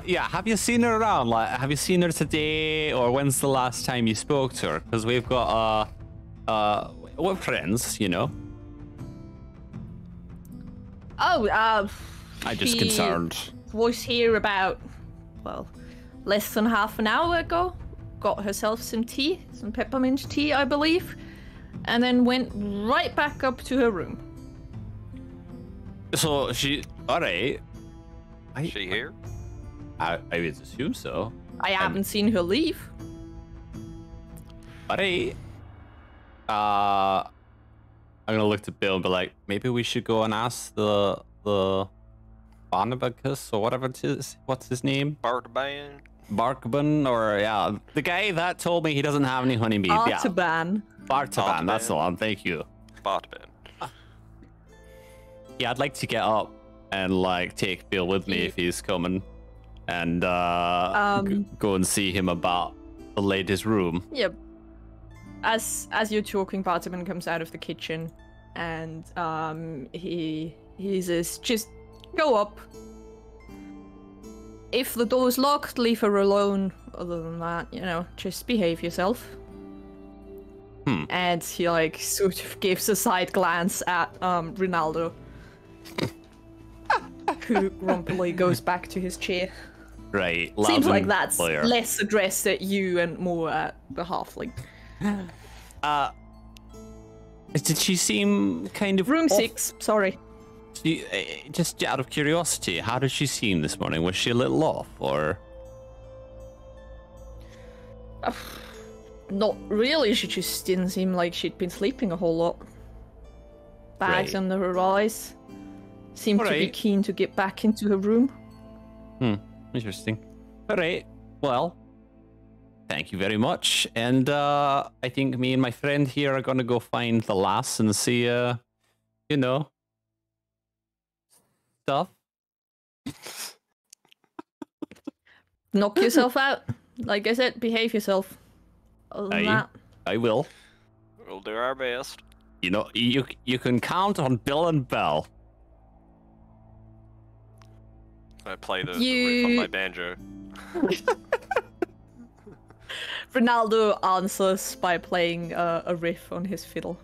Yeah, have you seen her around? Like, have you seen her today, or when's the last time you spoke to her? Because we've got, we're friends, you know? I'm just concerned. Was here about, well, less than half an hour ago. Got herself some tea, some peppermint tea, I believe, and then went right back up to her room. So alright. Is she here? I would assume so. I haven't seen her leave. Alright. gonna look to Bill and be like, maybe we should go and ask the Barnabas or whatever it is. What's his name? Bartaban. Barkban, or yeah, the guy that told me he doesn't have any honeybees. Artaban. Yeah. Bartaban, that's the one. Thank you. Bartaban. Yeah, I'd like to get up and like take Bill with me if he's coming, and go and see him about the latest room. Yep. As you're talking, Bartaban comes out of the kitchen, and he says, "Just go up. If the door's locked, leave her alone. Other than that, just behave yourself." And he like sort of gives a side glance at Ronaldo, who grumpily goes back to his chair. Right. Seems like that's less addressed at you and more at the halfling. Did she seem kind of Room off? 6, sorry. Just out of curiosity, how did she seem this morning? Was she a little off, or? Not really, she just didn't seem like she'd been sleeping a whole lot. Bags under her eyes. Seemed to be keen to get back into her room. Interesting. Alright, well, thank you very much. And I think me and my friend here are gonna go find the lass and see, stuff. Knock yourself out. Like I said, behave yourself. Other than that, I will. We'll do our best. You can count on Bill and Belle. I play the riff on my banjo. Ronaldo answers by playing a riff on his fiddle.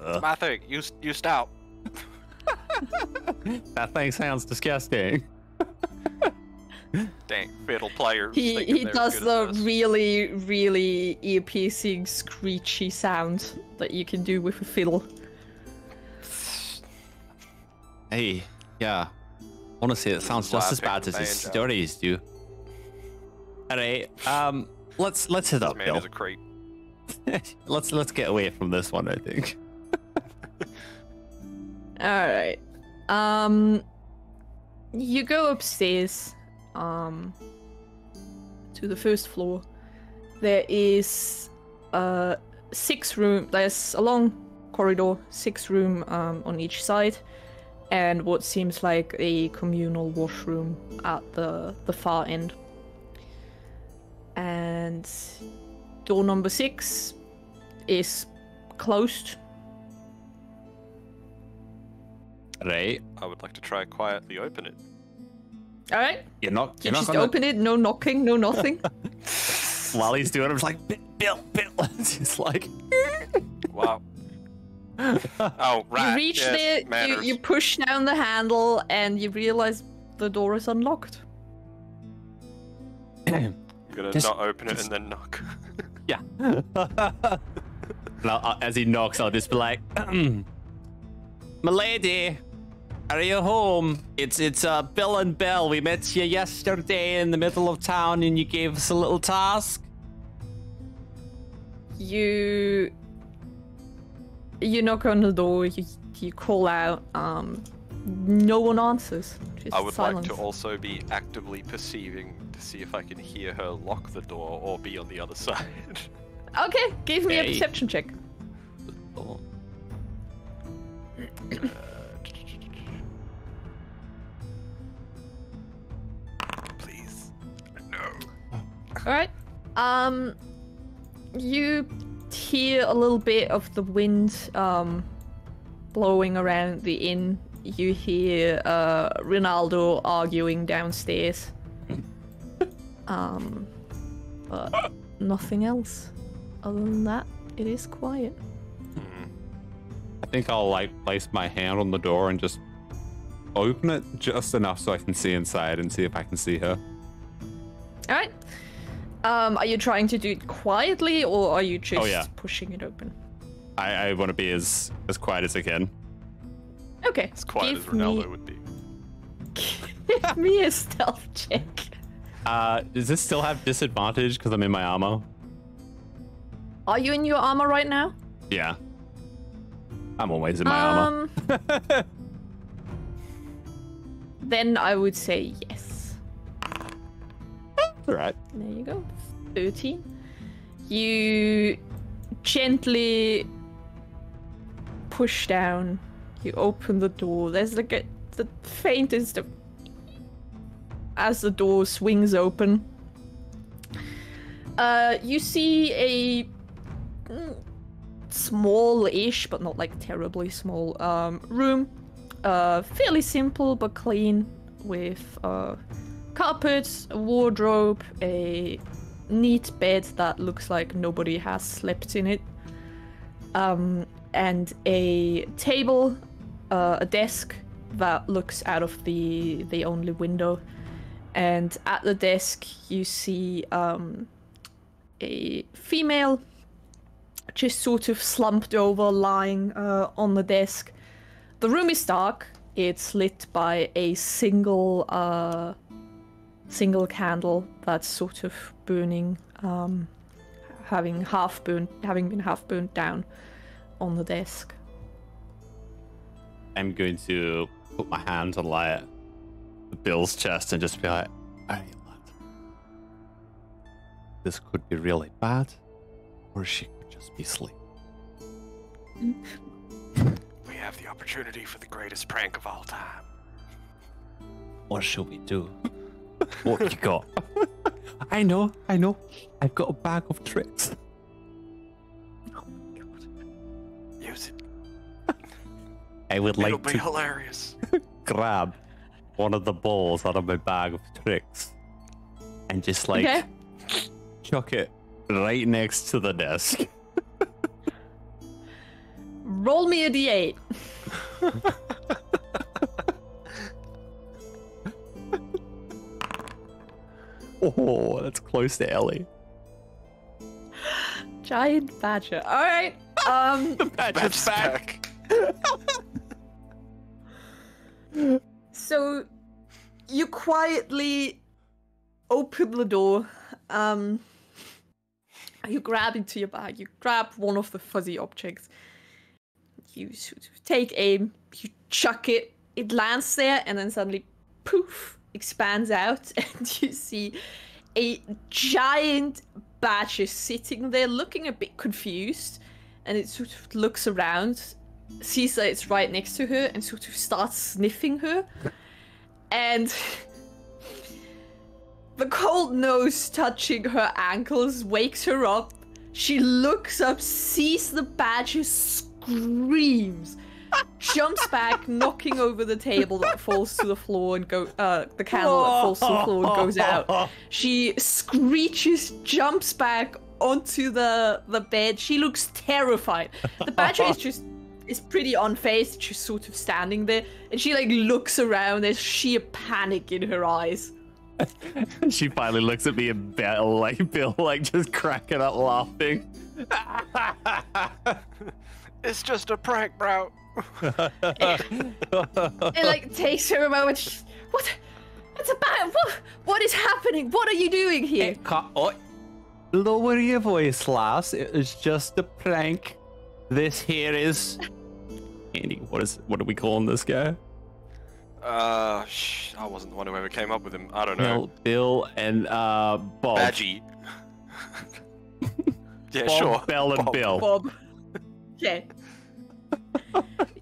It's my thing. You stop. That thing sounds disgusting. Dang, fiddle player. He does the really, really ear-piercing, screechy sound that you can do with a fiddle. Hey, yeah. Honestly, it sounds just as bad as his stories do. Alright, let's hit up, Bill. Man is a creep. let's get away from this one, I think. Alright. You go upstairs, to the first floor. There is there's a long corridor, 6 rooms on each side, and what seems like a communal washroom at the far end. And door number 6 is closed. Right. I would like to try quietly open it. All right. You're not just gonna open it. No knocking. No nothing. While he's doing it, I'm just like, Bill. It's like, wow. Oh, right. You reach yes, there. You push down the handle, and you realize the door is unlocked. You're gonna not open it and then knock. Yeah. Now, as he knocks, I'll just be like, "Milady, are you home? It's Bill and Belle. We met you yesterday in the middle of town, and you gave us a little task." You knock on the door. You call out. No one answers. Just I would silence. like to also be actively perceiving to see if I can hear her lock the door or be on the other side. Okay, give me a perception check. Oh. Please. No. All right. You hear a little bit of the wind blowing around the inn. You hear Ronaldo arguing downstairs. But nothing else. Other than that, it is quiet. I think I'll like place my hand on the door and just open it just enough so I can see inside and see if I can see her. All right. Are you trying to do it quietly, or are you just pushing it open? I want to be as quiet as I can. Okay. As quiet as Ronaldo would be. Give me a stealth check. Does this still have disadvantage because I'm in my armor? Are you in your armor right now? Yeah. I'm always in my armor. Then I would say yes. All right. There you go. 13. You gently push down. You open the door. There's like the faintest of... As the door swings open, you see a small-ish, but not like terribly small, room. Fairly simple but clean, with carpets, a wardrobe, a neat bed that looks like nobody has slept in it, and a table, a desk that looks out of the only window. And at the desk, you see a female just sort of slumped over, lying on the desk. The room is dark. It's lit by a single candle that's sort of burning, having been half burned down on the desk. I'm going to put my hand on like Bill's chest and just be like, "Hey, lad, this could be really bad, or she could just be asleep." We have the opportunity for the greatest prank of all time. What should we do? What you got? I know. I've got a bag of tricks. Oh my god. Use it. I would It'll like be to hilarious. grab one of the balls out of my bag of tricks and just like chuck it right next to the desk. Roll me a d8. Oh, that's close to Ellie. Giant badger. All right. The badger's back. So you quietly open the door. You grab into your bag. You grab one of the fuzzy objects. You sort of take aim. You chuck it. It lands there, and then suddenly, poof, expands out, and you see a giant badger sitting there, looking a bit confused, and it sort of looks around, sees that it's right next to her, and sort of starts sniffing her. And the cold nose touching her ankles wakes her up. She looks up, sees the badger, screams, jumps back, knocking over the table that falls to the floor and the candle that falls to the floor and goes out. She screeches, jumps back onto the bed. She looks terrified. The badger is pretty unfazed, just sort of standing there, and she like looks around. There's sheer panic in her eyes. She finally looks at me and Bill like just cracking up laughing. It's just a prank, bro. It like takes her a moment. What? It's about what is happening? What are you doing here? Lower your voice, lass. It is just a prank. This here is Andy. What are we calling this guy? I wasn't the one who ever came up with him. I don't know. Bill and Bob. Badgie. Yeah, Bob, sure. Bell and Bob. Bill. Bob. Okay.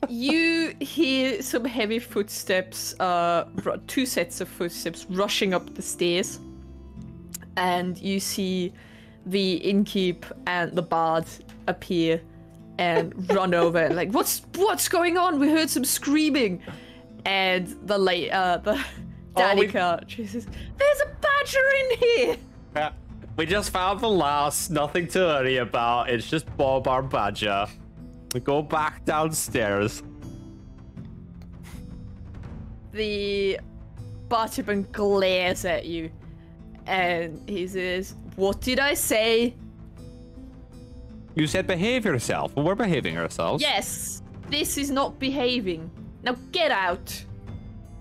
You hear some heavy footsteps, two sets of footsteps rushing up the stairs, and you see the innkeep and the bard appear and run over and like, what's going on? We heard some screaming, and the Danica says, "There's a badger in here." Yeah, we just found the lass. Nothing to worry about. It's just Bob, our badger. We go back downstairs. The bartender glares at you, and he says, "What did I say?" You said behave yourself. Well, we're behaving ourselves. Yes, this is not behaving. Now get out.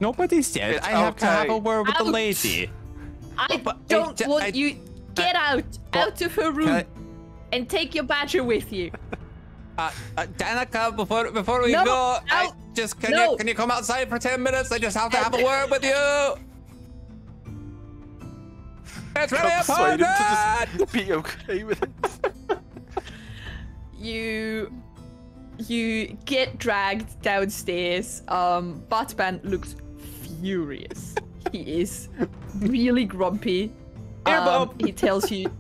Nobody said It's I have to have a okay. word with the Out. lady. I don't want you. Get out of her room, and take your badger with you. Danica, before we No, go, no, can you come outside for 10 minutes? I just have to have a word with you. It's really Persuade him important. to just be okay with it. You get dragged downstairs. Batman looks furious. He is really grumpy. He tells you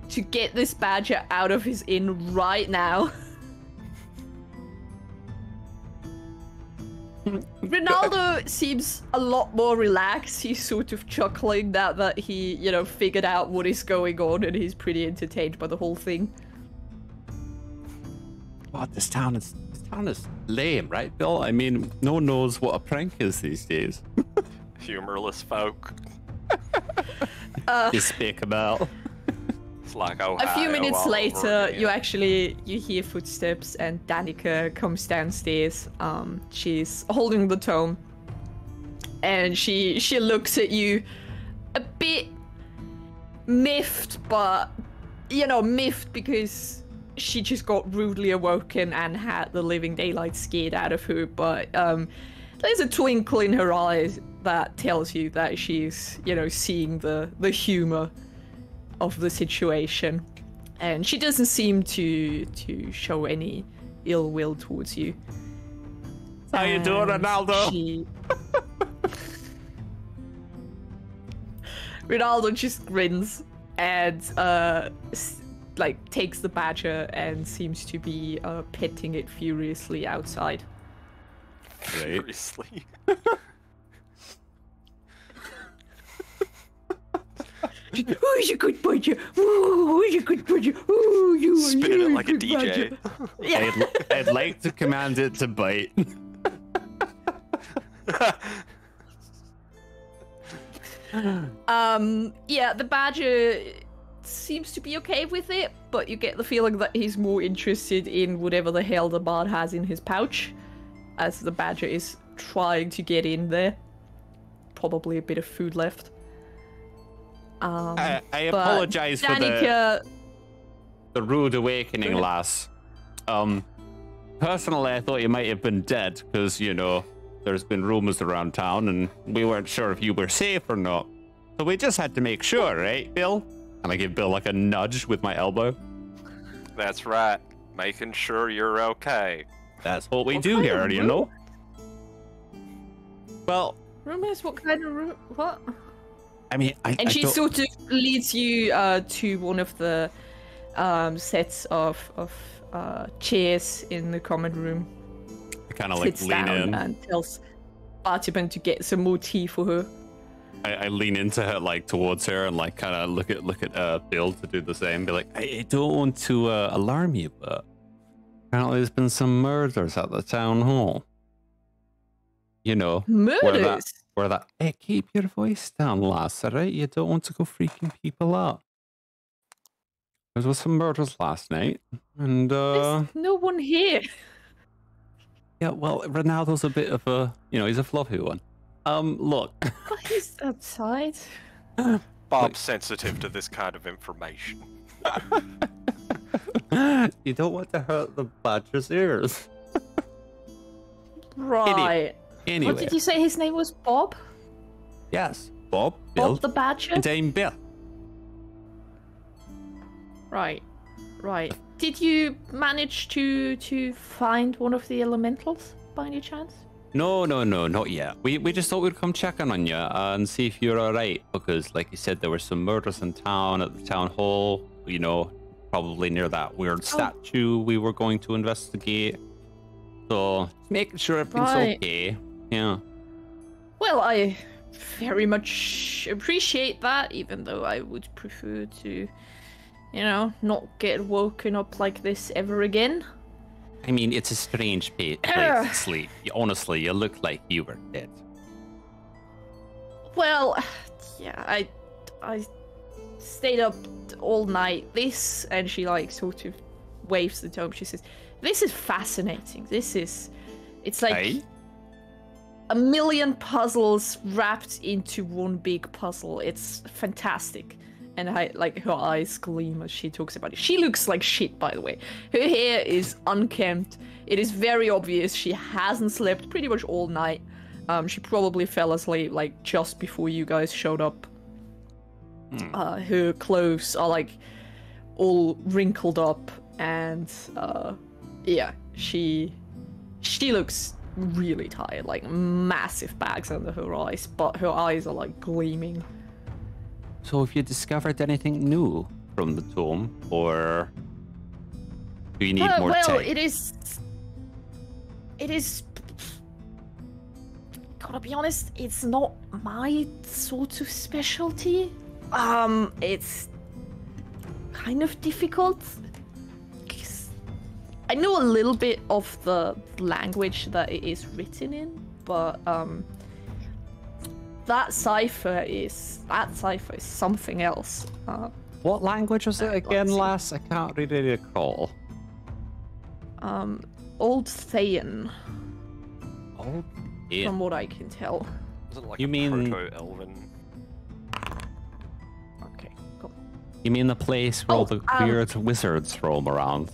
to get this badger out of his inn right now. Ronaldo seems a lot more relaxed. He's sort of chuckling now that he, figured out what is going on, and he's pretty entertained by the whole thing. God, this town is lame, right, Bill? I mean, no one knows what a prank is these days. Humorless folk. You speak about. It's like A few minutes later, you hear footsteps, and Danica comes downstairs. She's holding the tome, and she looks at you a bit miffed, but miffed because she just got rudely awoken and had the living daylight scared out of her. But there's a twinkle in her eyes that tells you that she's seeing the humor of the situation, and she doesn't seem to show any ill will towards you. How you doing, Ronaldo? Ronaldo just grins and takes the badger and seems to be petting it furiously outside. Furiously. Who's a good badger? Who's a good badger? Oh, spinning it like a DJ. Yeah. I'd like to command it to bite. Yeah, the badger seems to be okay with it, but you get the feeling that he's more interested in whatever the hell the bard has in his pouch, as the badger is trying to get in there. Probably a bit of food left. I apologize for the rude awakening, lass. Personally, I thought you might have been dead because, there's been rumors around town and we weren't sure if you were safe or not. So we just had to make sure, right, Bill? And I give Bill like a nudge with my elbow. That's right. Making sure you're okay. That's what we do here, you know? Well... Rumors? What kind of rumor? What? I mean, she sort of leads you to one of the sets of chairs in the common room. I kind of like lean in and tells Archibald to get some more tea for her. I lean into her, towards her, and kind of look at Bill to do the same. Be like, I don't want to alarm you, but apparently there's been some murders at the town hall. Murders. Where that, hey, keep your voice down, lass, alright? You don't want to go freaking people out. There was some murders last night, and There's no one here. Yeah, well, Ronaldo's a bit of a, he's a fluffy one. Look. But he's outside. Bob's sensitive to this kind of information. You don't want to hurt the badger's ears. Right. Anyway. What did you say his name was? Bob? Yes, Bob. Bill, Bob the badger? and I'm Bill. Right. Did you manage to find one of the elementals by any chance? No, not yet. We just thought we'd come checking on you and see if you're alright, because like you said, there were some murders in town at the town hall, probably near that weird statue we were going to investigate. So, just making sure everything's okay. Yeah. Well, I very much appreciate that, even though I would prefer to, not get woken up like this ever again. I mean, it's a strange place to sleep. Honestly, you look like you were dead. Well, yeah, I stayed up all night. And she sort of waves the tome. She says, "This is fascinating. It's like Hey? a million puzzles wrapped into one big puzzle. It's fantastic." and her eyes gleam as she talks about it. She looks like shit, by the way. Her hair is unkempt. It is very obvious she hasn't slept pretty much all night. She probably fell asleep like just before you guys showed up. Her clothes are like all wrinkled up, and yeah, she looks really tired, like massive bags under her eyes, but her eyes are like gleaming. So have you discovered anything new from the tome, or do you need more well, tape? it is gotta be honest, it's not my sort of specialty. It's kind of difficult. I know a little bit of the language that it is written in, but that cipher is something else. What language was it again, lass? I can't really recall. Old Thayan. Oh, yeah. From what I can tell. Isn't it like You a mean- proto-elven? Okay, cool. You mean the place where all the Oh, weird wizards roam around?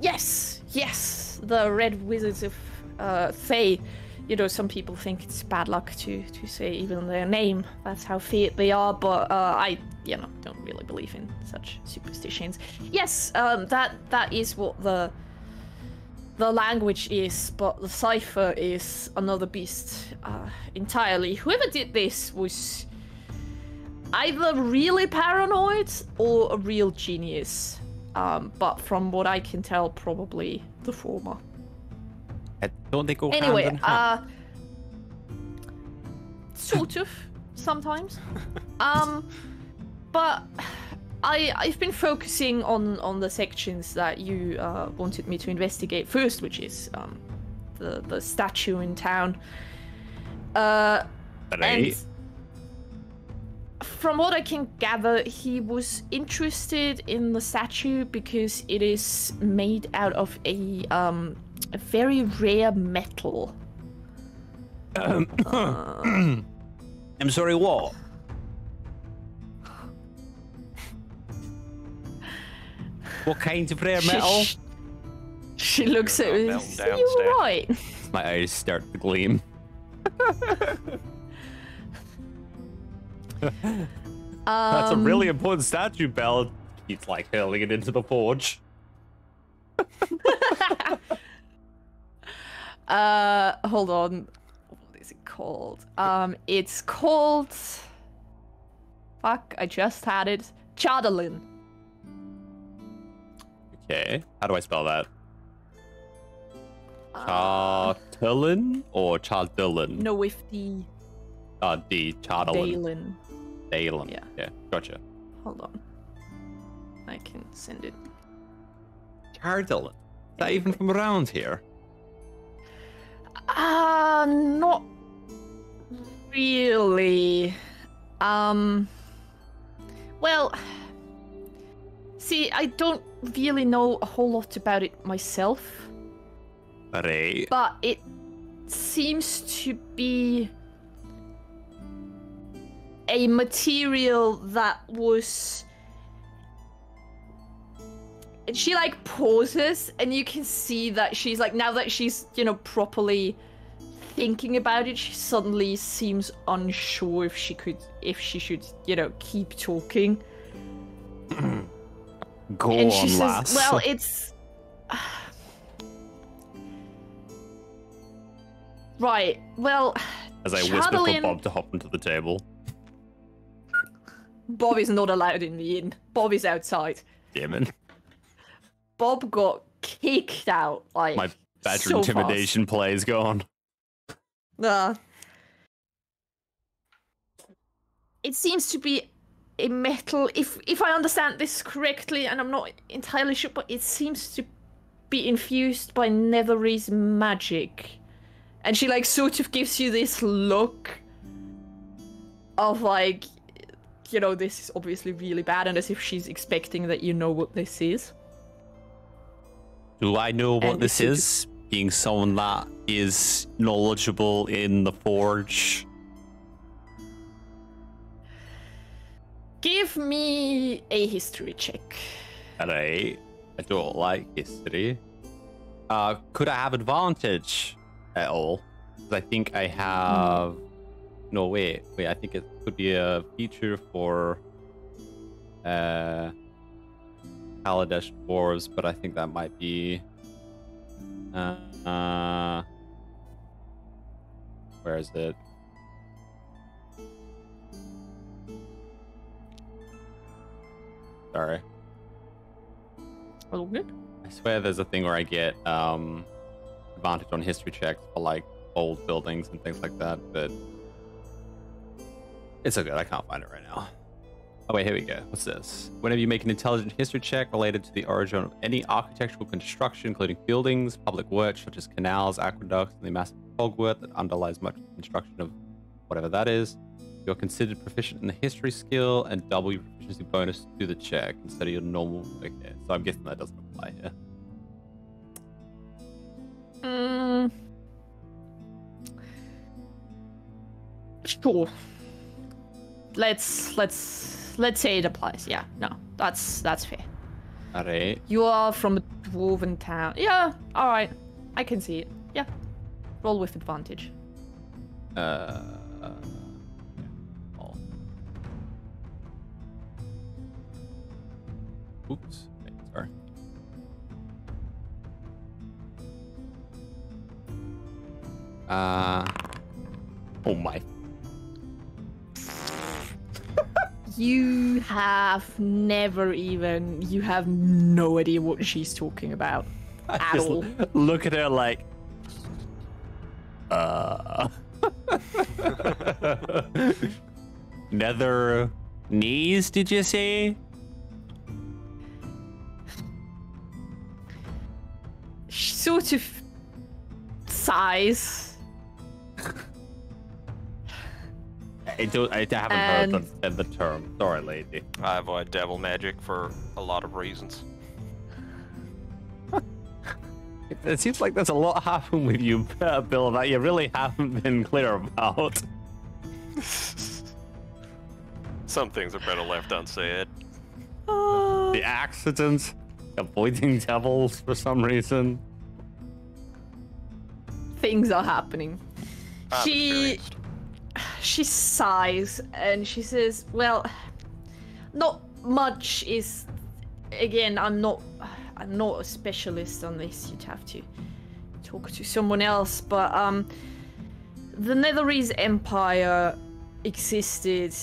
Yes, the Red Wizards of Thay. You know, some people think it's bad luck to say even their name. That's how feared they are, but I, don't really believe in such superstitions. Yes, that is what the language is, but the cipher is another beast entirely. Whoever did this was either really paranoid or a real genius. But from what I can tell, probably the former. Don't they go Anyway, hand in hand? Sort of, sometimes. But I've been focusing on the sections that you wanted me to investigate first, which is the statue in town. And from what I can gather, he was interested in the statue because it is made out of a very rare metal. I'm sorry, what? What kind of rare metal? She looks at me. Melting down You stack. right? My eyes start to gleam. That's a really important statue, Belle. He's like hurling it into the forge. Hold on. What is it called? It's called... Fuck, I just had it. Chardalin. Okay, how do I spell that? Chartulin or Chardulin? No, with the D, Chardalin. Dalen. Dalen. Yeah, gotcha. Hold on. I can send it. Chardalin. Is that even from around here? Not really. Well, see, I don't really know a whole lot about it myself. Right. But it seems to be a material that was... And she like pauses, and you can see that she's like, now that she's, properly thinking about it, she suddenly seems unsure if she should, keep talking. Go And on, she says, lass. well, it's... Right, well... As I whisper for Chardalin- Bob to hop into the table. Bob is not allowed in the inn. Bob is outside. Damn it. Bob got kicked out, like, My badger so intimidation play is gone. fast. It seems to be a metal, if I understand this correctly, and I'm not entirely sure, but it seems to be infused by Netherese magic. And she, like, sort of gives you this look of, like, this is obviously really bad, and as if she's expecting that you know what this is. Do I know what And this if you is? Being someone that is knowledgeable in the forge. Give me a history check. Alright. I don't like history. Could I have advantage at all? Because I think I have... No, wait. I think it could be a feature for Kaladesh dwarves, but I think that might be... where is it? Sorry. All good. I swear there's a thing where I get advantage on history checks for like old buildings and things like that, but it's so good. I can't find it right now. Oh wait, here we go. What's this? Whenever you make an intelligent history check related to the origin of any architectural construction, including buildings, public works such as canals, aqueducts, and the massive fogwork that underlies much of the construction of whatever that is, you're considered proficient in the history skill and double your proficiency bonus to the check instead of your normal. Okay, so I'm guessing that doesn't apply here. Sure. Let's say it applies. Yeah, no, that's fair. Alright. You are from a dwarven town. Yeah, all right. I can see it. Yeah. Roll with advantage. Oops. Wait, sorry. Oh my. You have never even. You have no idea what she's talking about at Just all. Look at her like. Nether knees, did you say? She sort of sighs. I haven't heard the term. Sorry, lady. I avoid devil magic for a lot of reasons. It seems like there's a lot happened with you, Bill, that you really haven't been clear about. Some things are better left unsaid. The accident, avoiding devils for some reason. Things are happening. I'm experienced. She sighs and she says, well, not much is, again, I'm not a specialist on this. You'd have to talk to someone else, but the Netherese Empire existed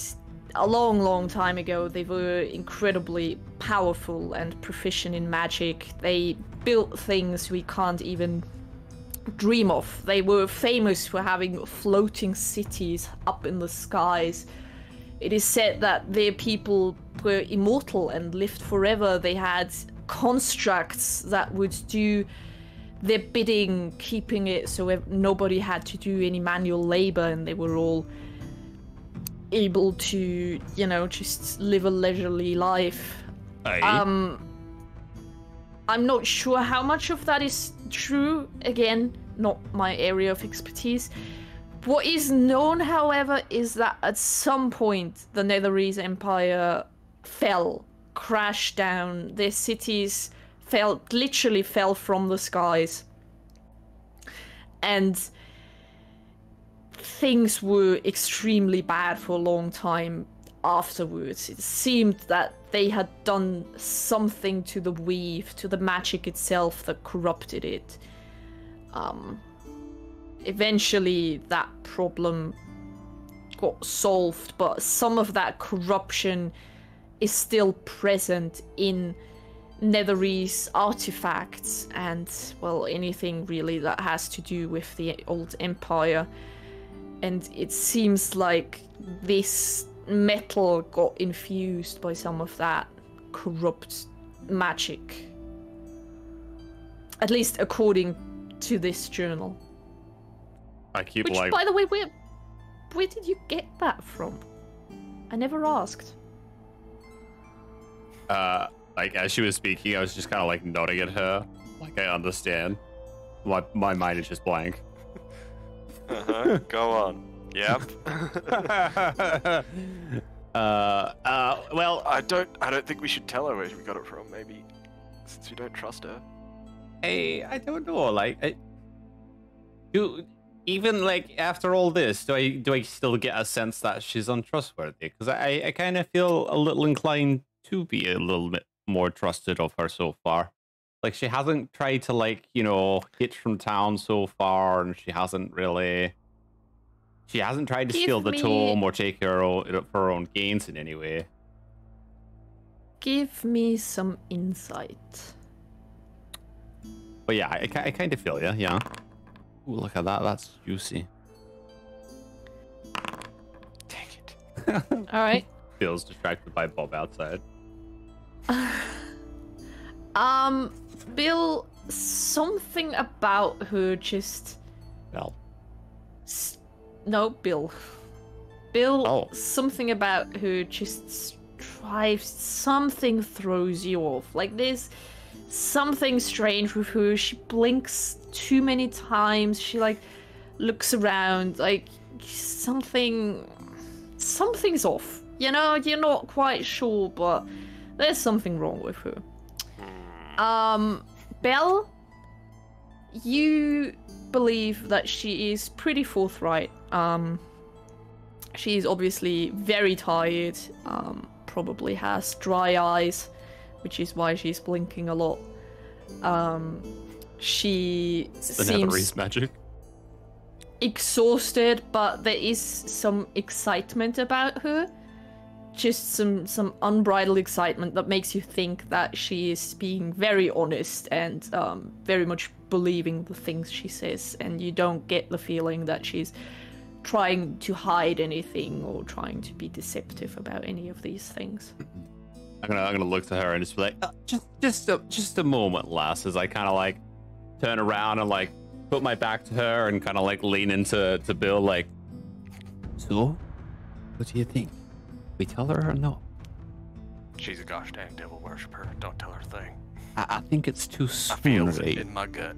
a long time ago. They were incredibly powerful and proficient in magic. They built things we can't even dream of. They were famous for having floating cities up in the skies. It is said that their people were immortal and lived forever. They had constructs that would do their bidding, keeping it so nobody had to do any manual labor, and they were all able to, just live a leisurely life. Aye. I'm not sure how much of that is true. Again, not my area of expertise. What is known, however, is that at some point the Netherese Empire fell, crashed down. Their cities literally fell from the skies. And things were extremely bad for a long time afterwards. It seemed that they had done something to the weave, to the magic itself, that corrupted it. Eventually that problem got solved, but some of that corruption is still present in Netherese artifacts and, well, anything really that has to do with the old empire. And it seems like this metal got infused by some of that corrupt magic. At least according to this journal. I keep Which, by the way, where did you get that from? I never asked. Like, as she was speaking, I was just kind of like nodding at her. Like, I understand. My mind is just blank. Go on. Yep. Well, I don't think we should tell her where we got it from. Maybe since you don't trust her. I don't know. Like, even like after all this, do I still get a sense that she's untrustworthy? Because I kind of feel a little inclined to be a little bit more trusted of her so far. Like, she hasn't tried to, like, you know, hitch from town so far, and she hasn't tried to steal the tome or take her for her own gains in any way. Give me some insight. But yeah, I kind of feel you, yeah. Ooh, look at that, that's juicy. Dang it. All right. Feels distracted by Bob outside. Bill, something about her just... Well. No, Bill. Bill, Oh. something about her just drives... Something throws you off. Like, there's something strange with her. She blinks too many times. She, like, looks around. Like, something's off. You know, you're not quite sure, but there's something wrong with her. Belle, you believe that she is pretty forthright. She is obviously very tired, probably has dry eyes, which is why she's blinking a lot. She seems magic. exhausted, but there is some excitement about her. Just some unbridled excitement that makes you think that she is being very honest and very much believing the things she says, and you don't get the feeling that she's trying to hide anything or trying to be deceptive about any of these things. I'm gonna look to her and just be like, just a moment, lass, as I kind of like turn around and like put my back to her and kind of like lean into Bill, like, so what do you think? We tell her or no? She's a gosh dang devil worshiper. Don't tell her a thing. I think it's too soon, I feel right? it in my gut.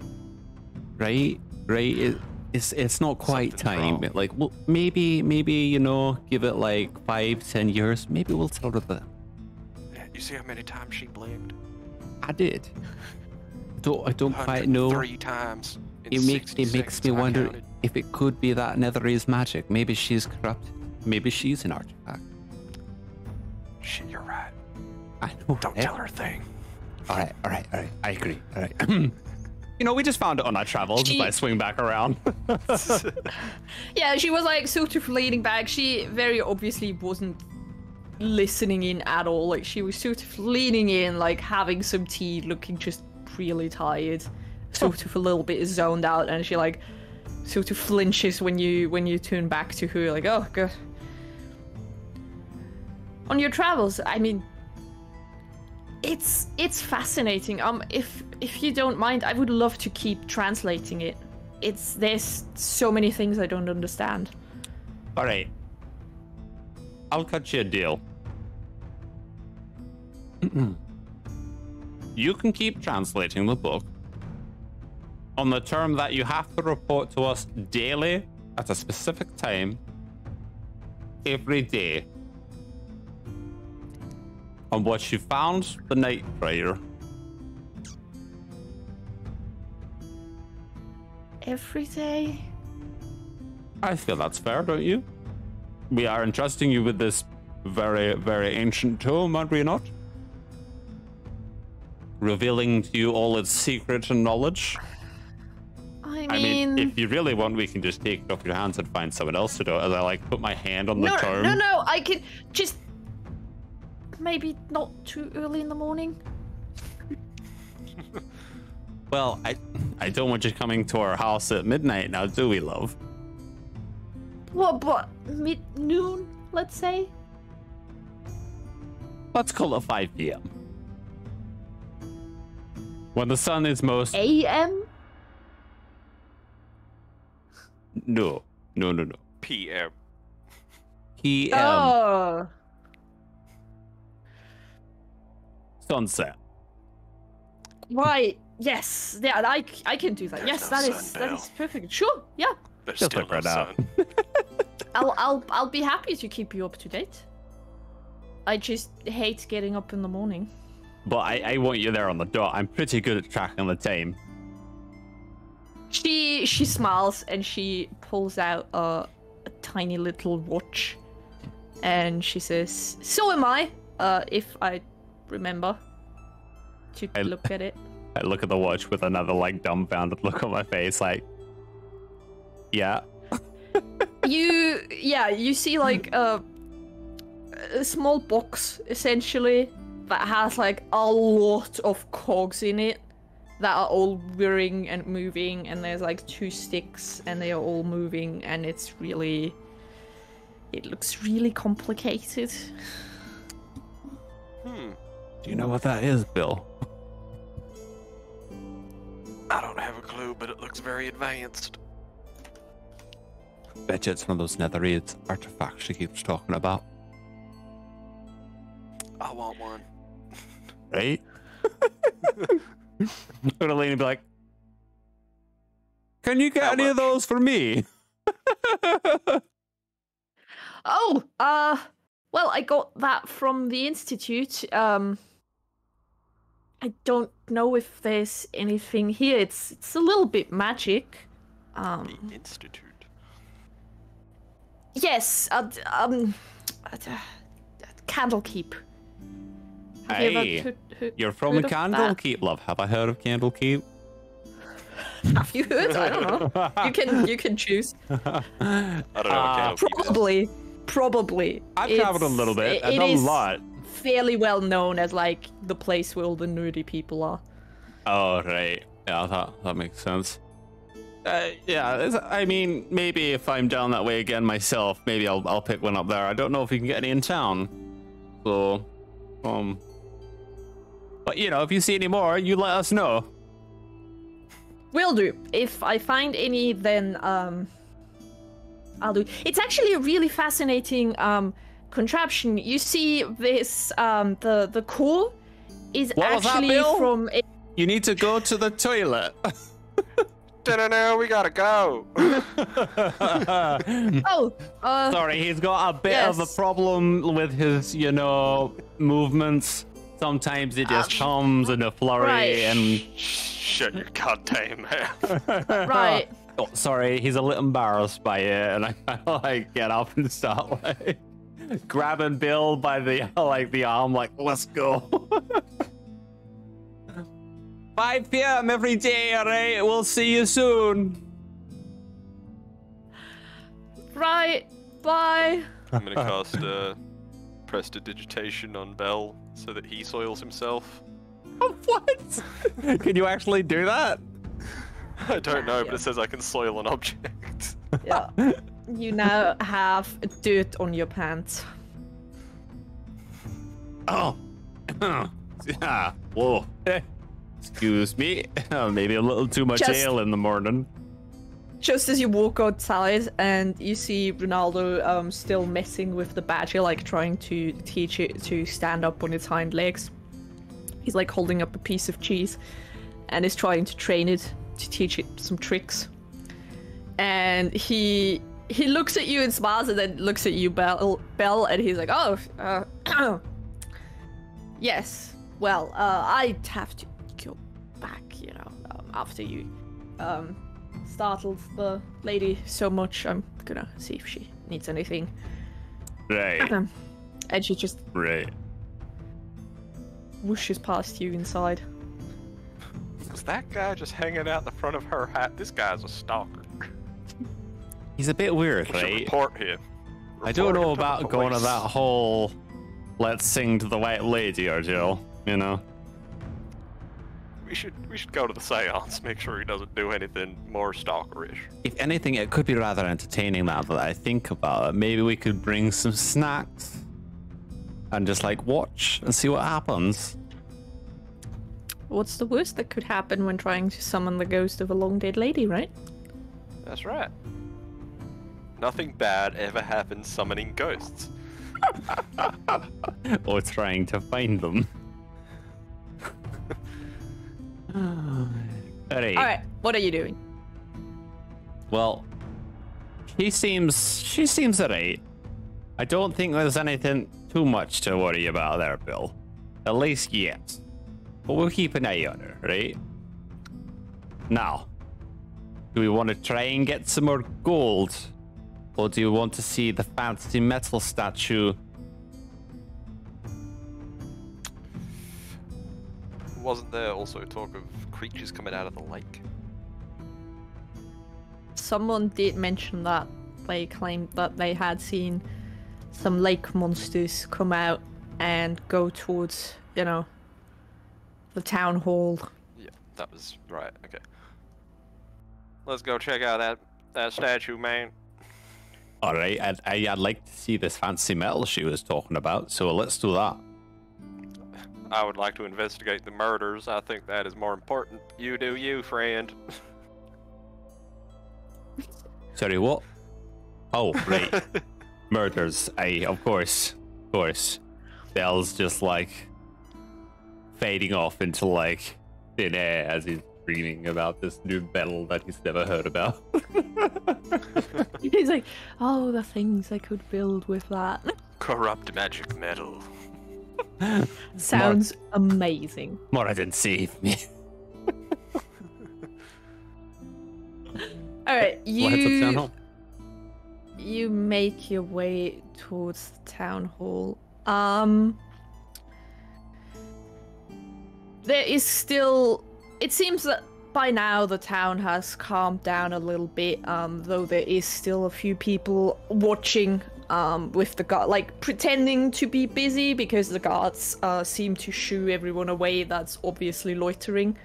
Right? It's not quite Something's time. wrong. Like, well, maybe you know, give it like 5-10 years. Maybe we'll tell her that. Yeah, you see how many times she blinked? I did. I don't quite know. 3 times. It makes me wonder if it could be that Netherese magic. Maybe she's corrupt. Maybe she's an artifact. Shit, you're right. I know. Don't tell her a thing. All right. I agree. All right. You know, we just found it on our travels. If I swing back around. Yeah, she was like sort of leaning back. She very obviously wasn't listening in at all. Like, she was sort of leaning in, like having some tea, looking just really tired, sort of a little bit zoned out, and she like sort of flinches when you turn back to her, like, oh god. On your travels, I mean, it's fascinating. If you don't mind, I would love to keep translating it. There's so many things I don't understand. All right. I'll cut you a deal. You can keep translating the book on the term that you have to report to us daily at a specific time every day on what you found the night prior. Every day? I feel that's fair, don't you? We are entrusting you with this very, very ancient tome, are we not? Revealing to you all its secret and knowledge. I I mean, if you really want, we can just take it off your hands and find someone else to do it. As I like put my hand on the tome. No, I could just maybe not too early in the morning. Well, I don't want you coming to our house at midnight now, do we, love? What, mid-noon, let's say? Let's call it 5 p.m. When the sun is most... A.M.? No. PM. PM. Oh. Sunset. Right. Yes. Yeah, I can do that. There's Yes, no that sun, is perfect. Sure. Yeah. There's Just still figure no it out. sun. I'll be happy to keep you up to date. I just hate getting up in the morning. But I want you there on the dot. I'm pretty good at tracking the time. She smiles and she pulls out a tiny little watch, and she says, "So am I. If I remember to look at it." I look at the watch with another like dumbfounded look on my face, like, yeah. You see like a small box essentially that has like a lot of cogs in it that are all whirring and moving, and there's like 2 sticks and they are all moving, and it looks really complicated. Do you know what that is, Bill? I don't have a clue, but it looks very advanced. Bet you it's one of those netherite artifacts she keeps talking about. I want one. Right? I'm gonna lean and be like, "Can you get any of those for me?" Oh, well, I got that from the Institute. I don't know if there's anything here. It's a little bit magic. The Institute. Yes, Candlekeep. Hey, you're from a Candlekeep, love. Have I heard of Candlekeep? Have you heard? I don't know. You can choose. I don't know what Candlekeep is. Probably. I've traveled a little bit. I've done a lot. Fairly well known as like the place where all the nerdy people are. Oh right, yeah, that makes sense. Yeah, I mean, maybe if I'm down that way again myself, maybe I'll pick one up there. I don't know if you can get any in town, so but you know, if you see any more, you let us know. Will do. If I find any, then I'll do. It's actually a really fascinating contraption. You see this the core is what actually was that, Bill? from You need to go to the toilet. No, we gotta go. Sorry, he's got a bit of a problem with his, movements. Sometimes it just comes in a flurry and shut your goddamn mouth. Right. Oh, sorry, he's a little embarrassed by it, and I like get up and start like grabbing Bill by the arm, like, let's go. 5 p.m. every day, alright? We'll see you soon. Right. Bye. I'm gonna cast prestidigitation on Bell so that he soils himself. What? Can you actually do that? I don't know, but it says I can soil an object. Yeah. You now have dirt on your pants. Oh. Yeah. Whoa. Excuse me. Maybe a little too much ale in the morning. Just as you walk outside and you see Ronaldo still messing with the badger, like trying to teach it to stand up on its hind legs. He's like holding up a piece of cheese and is trying to train it to teach it some tricks. And he looks at you and smiles, and then looks at you, Bell, and he's like, "Oh, yes. Well, I'd have to go back, after you startled the lady so much. I'm gonna see if she needs anything." Right. And she just whooshes past you inside. Was that guy just hanging out the front of her hat? This guy's a stalker. He's a bit weird, What's your right? report here? I don't know Report to about the going to police. that whole let's sing to the white lady ordeal, We should go to the seance, make sure he doesn't do anything more stalkerish. If anything, it could be rather entertaining now that I think about it. Maybe we could bring some snacks and just like watch and see what happens. What's the worst that could happen when trying to summon the ghost of a long dead lady, right? That's right. Nothing bad ever happens summoning ghosts. Or trying to find them. Alright, what are you doing? Well, she seems alright. I don't think there's anything too much to worry about there, Bill. At least yet. But we'll keep an eye on her, right? Now, do we want to try and get some more gold? Or do you want to see the fancy metal statue? Wasn't there also talk of creatures coming out of the lake? Someone did mention that. They claimed that they had seen some lake monsters come out and go towards, you know, the town hall. Yeah, that was right. Okay. Let's go check out that statue, man. All right, I'd like to see this fancy metal she was talking about, so let's do that. I would like to investigate the murders. I think that is more important. You do you, friend. Sorry, what? Oh, right. Murders. Of course. Bell's just like fading off into like thin air as he's reading about this new metal that he's never heard about. He's like, oh, the things I could build with that. Corrupt magic metal. Sounds amazing. Moradin, save me. Alright, you make your way towards the town hall. There is still... It seems that by now the town has calmed down a little bit, though there is still a few people watching with the guard, like pretending to be busy because the guards seem to shoo everyone away that's obviously loitering.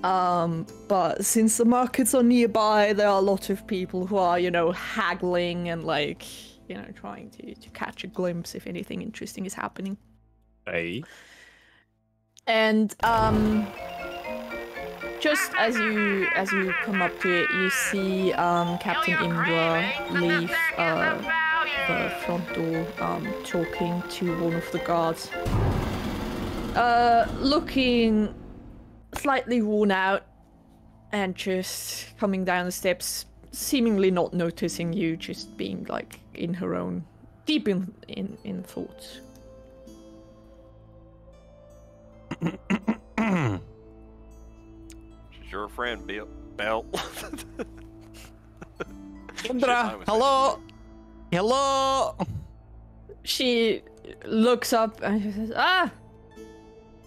But since the markets are nearby, there are a lot of people who are, you know, haggling and like, you know, trying to catch a glimpse if anything interesting is happening. Hey. And just as you come up to it, you see Captain Indra leave the front door, talking to one of the guards, looking slightly worn out and just coming down the steps, seemingly not noticing you, just being like in her own, deep in thoughts. She's your friend, Bell. Indra, hello. Hello. She looks up and she says, "Ah,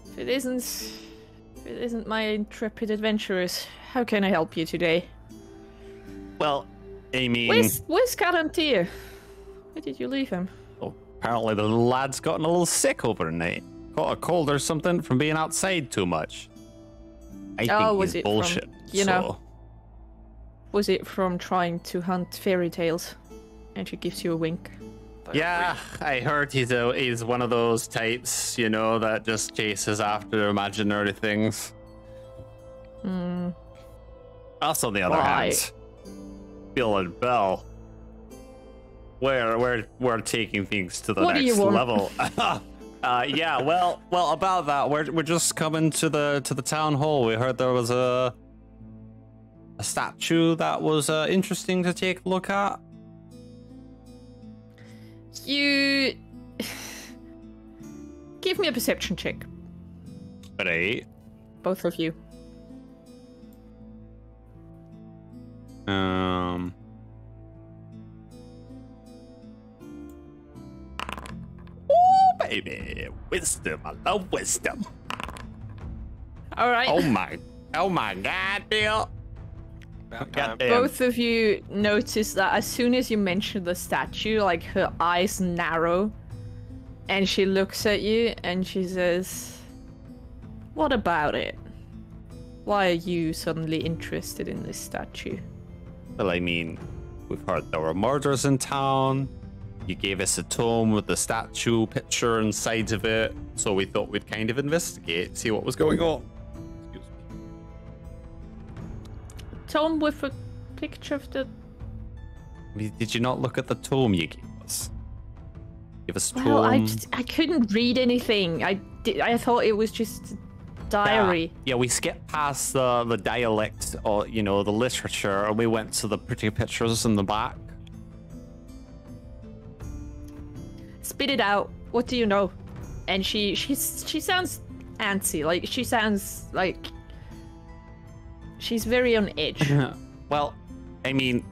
if it isn't my intrepid adventurers, how can I help you today?" Well, I mean... Where's Garantia? Where did you leave him? Oh, apparently the lad's gotten a little sick overnight. Caught a cold or something from being outside too much. I think was he's it bullshit. from, you know, was it from trying to hunt fairy tales? And she gives you a wink. Yeah, I heard he's one of those types, you know, that just chases after imaginary things. Us, on the other hand, Bill and Bell, we're taking things to the next level. Yeah, well, about that, we're just coming to the town hall. We heard there was a statue that was interesting to take a look at. You give me a perception check. Right. Both of you. Oh, baby, wisdom. I love wisdom. All right. Oh my God, Bill. Both of you notice that as soon as you mention the statue, like her eyes narrow, and she looks at you and she says, "What about it? Why are you suddenly interested in this statue?" Well, I mean, we've heard there were murders in town. You gave us a tome with the statue picture inside of it, so we thought we'd kind of investigate, see what was going on. Tome with a picture of the... Did you not look at the tome you gave us? Give us tome. Well, I couldn't read anything. I thought it was just a diary. Yeah, we skipped past the dialect or, you know, the literature, and we went to the pretty pictures in the back. spit it out. What do you know? And she sounds antsy. Like, she sounds like she's very on edge. Well, I mean,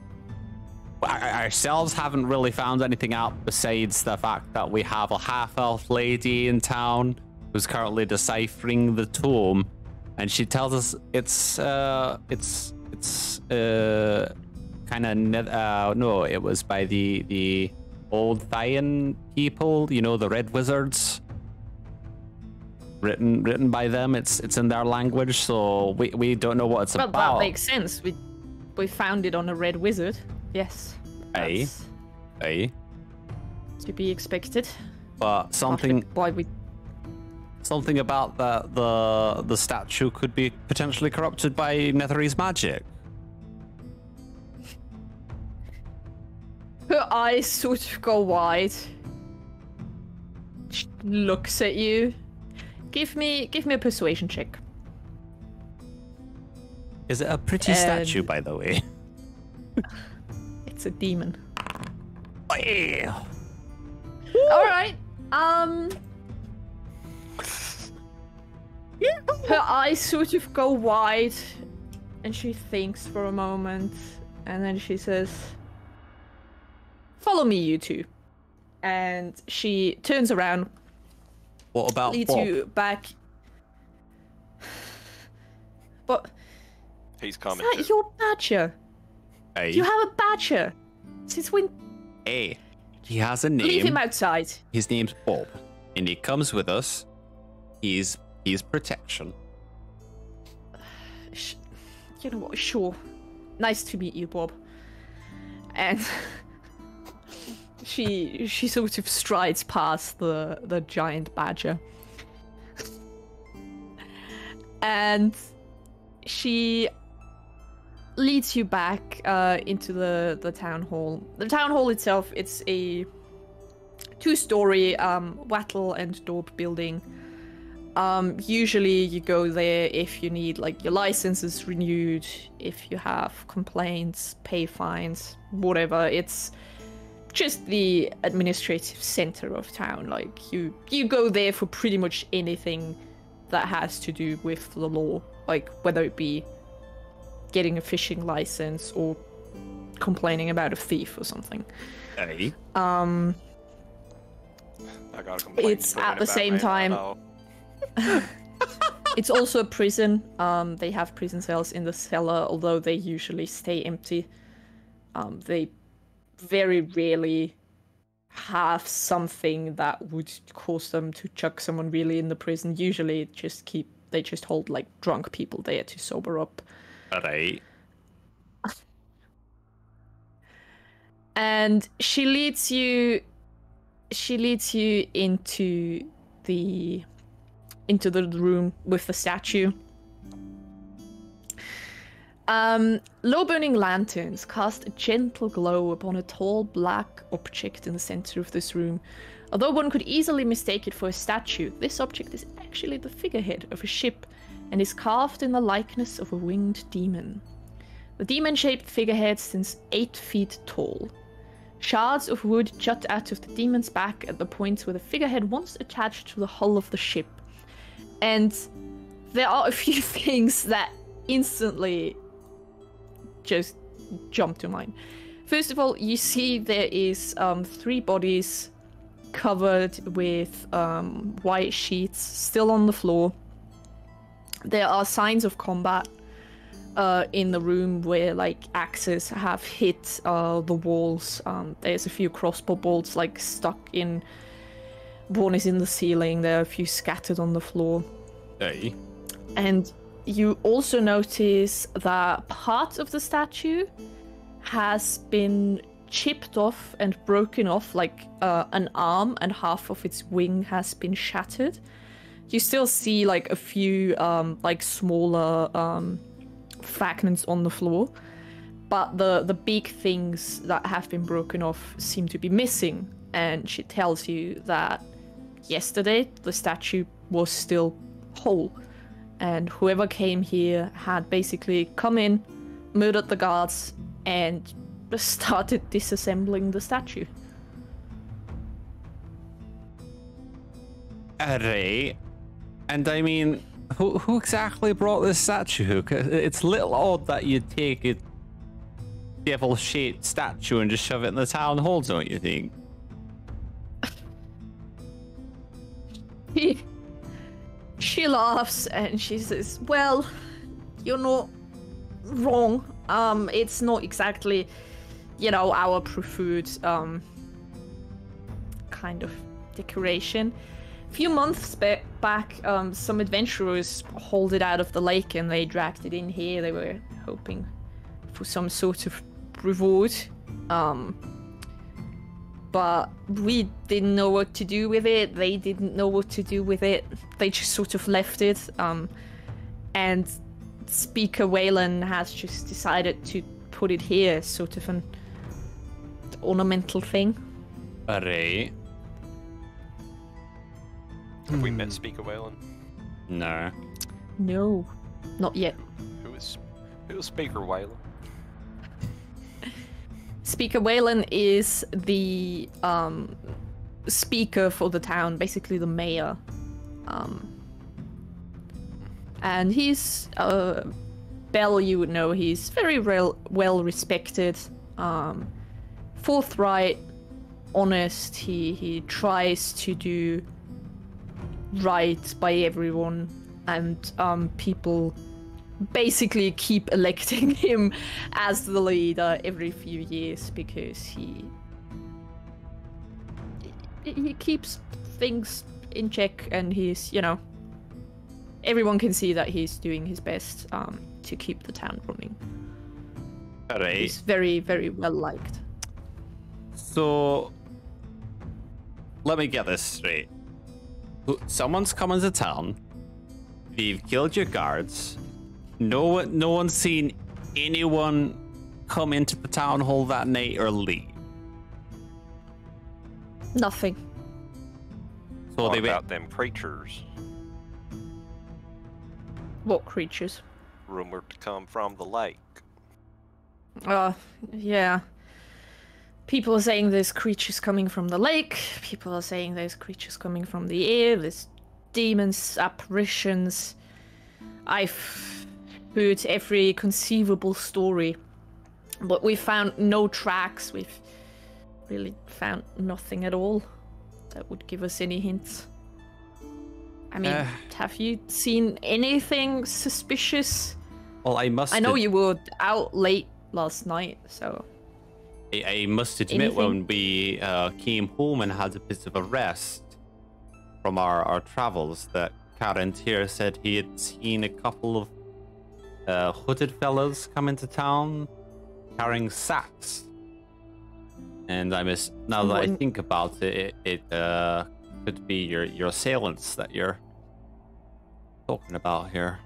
ourselves haven't really found anything out besides the fact that we have a half-elf lady in town who's currently deciphering the tome, and she tells us it's kind of no, it was by the old Thayan people, you know, the Red Wizards. Written by them. It's in their language, so we don't know what it's about. Well, that makes sense. We found it on a Red Wizard. Yes. Aye. To be expected. But something about the statue could be potentially corrupted by Netherese magic. Her eyes sort of go wide. She looks at you. Give me a persuasion check. Is it a pretty statue, by the way? It's a demon. Oh, yeah. All right. Her eyes sort of go wide, and she thinks for a moment, and then she says, "Follow me, you two." And she turns around. What about leads Bob? you back. But He's coming. is that your badger? Hey. You have a badger. Since when? Hey. He has a name. Leave him outside. His name's Bob, and he comes with us. He's protection. You know what? Sure. Nice to meet you, Bob. And she sort of strides past the giant badger, and she leads you back into the town hall. The town hall itself, it's a 2-story wattle and daub building. Usually you go there if you need like your license is renewed, if you have complaints, pay fines, whatever. It's just the administrative center of town. Like you go there for pretty much anything that has to do with the law, like whether it be getting a fishing license or complaining about a thief or something. Hey. I gotta complain It's to at the same Batman, time. oh, It's also a prison. They have prison cells in the cellar, although they usually stay empty. They very rarely have something that would cause them to chuck someone really in the prison. Usually they just hold like drunk people there to sober up. Alright. And she leads you into the room with the statue. Low burning lanterns cast a gentle glow upon a tall black object in the center of this room. Although one could easily mistake it for a statue, this object is actually the figurehead of a ship and is carved in the likeness of a winged demon. The demon-shaped figurehead stands 8 feet tall. Shards of wood jut out of the demon's back at the points where the figurehead once attached to the hull of the ship. And there are a few things that instantly just jump to mind. First of all, you see there is 3 bodies covered with white sheets still on the floor. There are signs of combat in the room where like axes have hit the walls. There's a few crossbow bolts like stuck in. One is in the ceiling. There are a few scattered on the floor. Hey. And you also notice that part of the statue has been chipped off and broken off, like an arm and half of its wing has been shattered. You still see like a few like smaller fragments on the floor, but the big things that have been broken off seem to be missing. And she tells you that yesterday the statue was still whole, and whoever came here had basically come in, murdered the guards, and started disassembling the statue. Alright. And I mean, who exactly brought this statue? 'Cause it's a little odd that you take a devil-shaped statue and just shove it in the town hall, don't you think? She laughs and she says, well, you're not wrong. It's not exactly, you know, our preferred kind of decoration. A few months back, some adventurers hauled it out of the lake and they dragged it in here. They were hoping for some sort of reward. But we didn't know what to do with it. They didn't know what to do with it. They just sort of left it. And Speaker Waylon has just decided to put it here, sort of an ornamental thing. Alright. Have we met Speaker Waylon? No. No, not yet. Who is Speaker Waylon? Speaker Waylon is the speaker for the town, basically the mayor. And he's Belle, you would know, he's very well respected, forthright, honest. He tries to do right by everyone, and people basically keep electing him as the leader every few years because he keeps things in check, and he's, you know, everyone can see that he's doing his best to keep the town running. Alright. He's very, very well liked. So, let me get this straight. Someone's coming to town. They've killed your guards. No one's seen anyone come into the town hall that night or leave. Nothing. So What about them creatures What creatures? rumored to come from the lake? Yeah. People are saying there's creatures coming from the lake. People are saying there's creatures coming from the air. There's demons, apparitions. I've heard every conceivable story. But we found no tracks. We've really found nothing at all that would give us any hints. I mean, have you seen anything suspicious? Well, I know you were out late last night, so... I must admit, when we came home and had a bit of a rest from our travels, that Karen here said he had seen a couple of hooded fellas come into town carrying sacks. And now that I think about it, it could be your assailants that you're talking about here.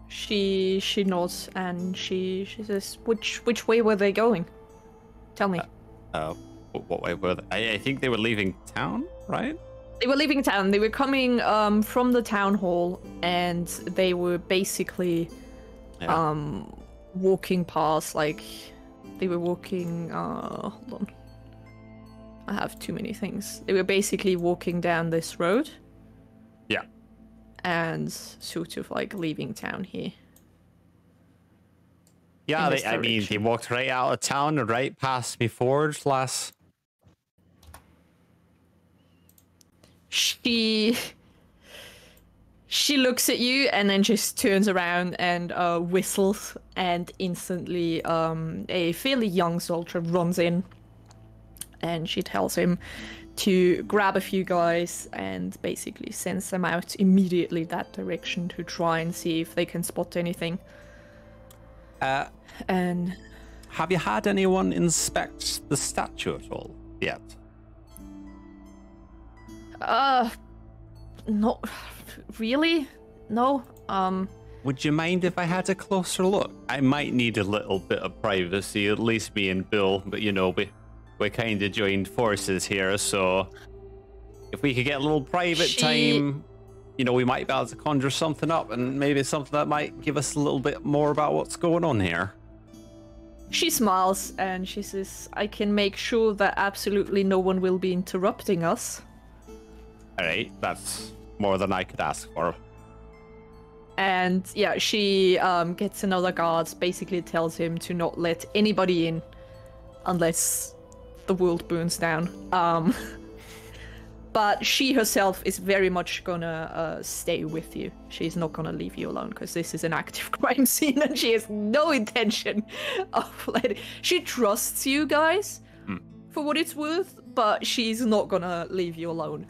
She nods and she says, which way were they going? Tell me. What way were they? I think they were leaving town, right? They were leaving town. They were coming from the town hall, and they were basically walking past, like, they were walking, hold on. I have too many things. They were basically walking down this road. Yeah. And sort of like leaving town here. Yeah, I mean, they walked right out of town and right past me forge last. She looks at you and then just turns around and whistles, and instantly a fairly young soldier runs in, and she tells him to grab a few guys and basically sends them out immediately that direction to try and see if they can spot anything. And have you had anyone inspect the statue at all yet? Not really. No. Would you mind if I had a closer look? I might need a little bit of privacy, at least me and Bill, but you know, we kind of joined forces here, so if we could get a little private time, you know, we might be able to conjure something up, and maybe something that might give us a little bit more about what's going on here. She smiles and she says, I can make sure that absolutely no one will be interrupting us. All right, that's more than I could ask for. And yeah, she gets another guard, basically tells him to not let anybody in unless the world burns down. But she herself is very much gonna stay with you. She's not gonna leave you alone because this is an active crime scene and she has no intention of letting... She trusts you guys for what it's worth, but she's not gonna leave you alone.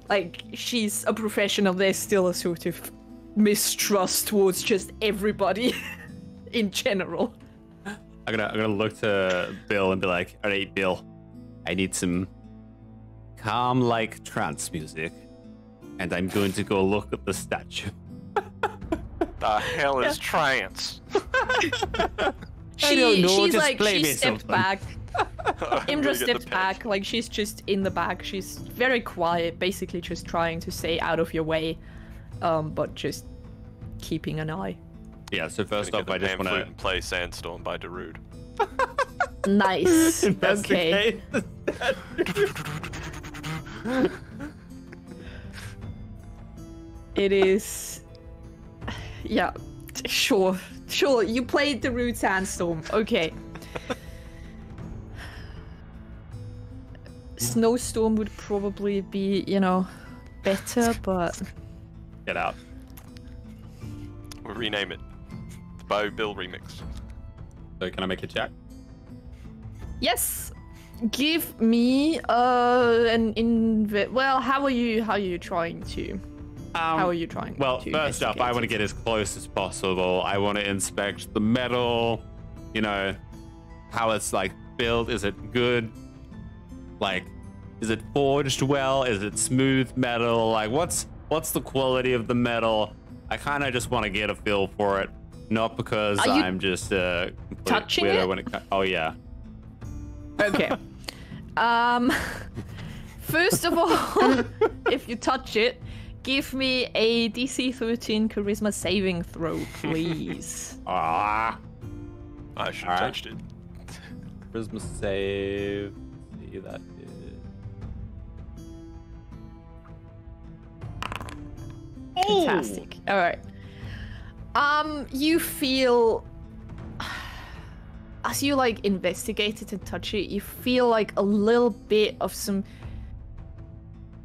Like, she's a professional, there's still a sort of mistrust towards just everybody in general. I'm gonna look to Bill and be like, all right, Bill, I need some calm like trance music, and I'm going to go look at the statue. The hell is trance? She's like, she stepped back. Indra stepped back, like she's just in the back. She's very quiet, basically just trying to stay out of your way, but just keeping an eye. Yeah, so first off, I just want to play Sandstorm by Darude. Nice. Okay. It is... Yeah, sure. You played the Root Sandstorm. Okay. Snowstorm would probably be, you know, better, but... Get out. We'll rename it. Bo Bill Remix. So can I make a check? Yes! Give me well, how are you trying to... how are you trying well, to first off, I want to get as close as possible. I want to inspect the metal, you know, how it's like built. Is it good? Like, is it forged well? Is it smooth metal? Like, what's the quality of the metal? I kind of just want to get a feel for it, not because I'm just touching weirdo it? when it. Oh yeah. Okay. First of all, if you touch it, give me a DC 13 charisma saving throw, please. Ah. I should have touched it. Charisma save. See that is. Fantastic. All right. You feel, as you like investigate it and touch it, you feel like a little bit of some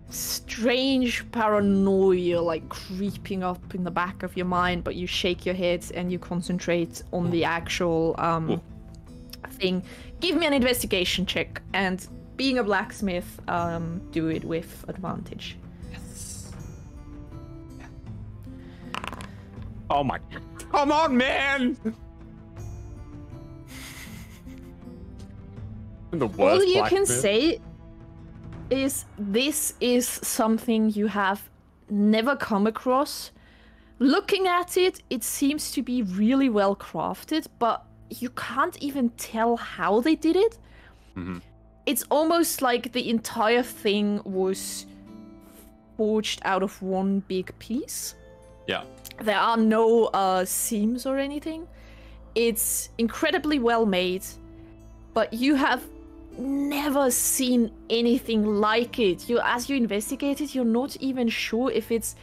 strange paranoia like creeping up in the back of your mind, but you shake your head and you concentrate on the actual thing. Give me an investigation check, and being a blacksmith, do it with advantage. Yes. Oh my! Come on, man! I'm the worst All you blacksmith. can say is this is something you have never come across. Looking at it, it seems to be really well crafted, but you can't even tell how they did it. Mm-hmm. It's almost like the entire thing was forged out of one big piece. Yeah. There are no seams or anything. It's incredibly well made, but you have never seen anything like it. As you investigate it, you're not even sure if it's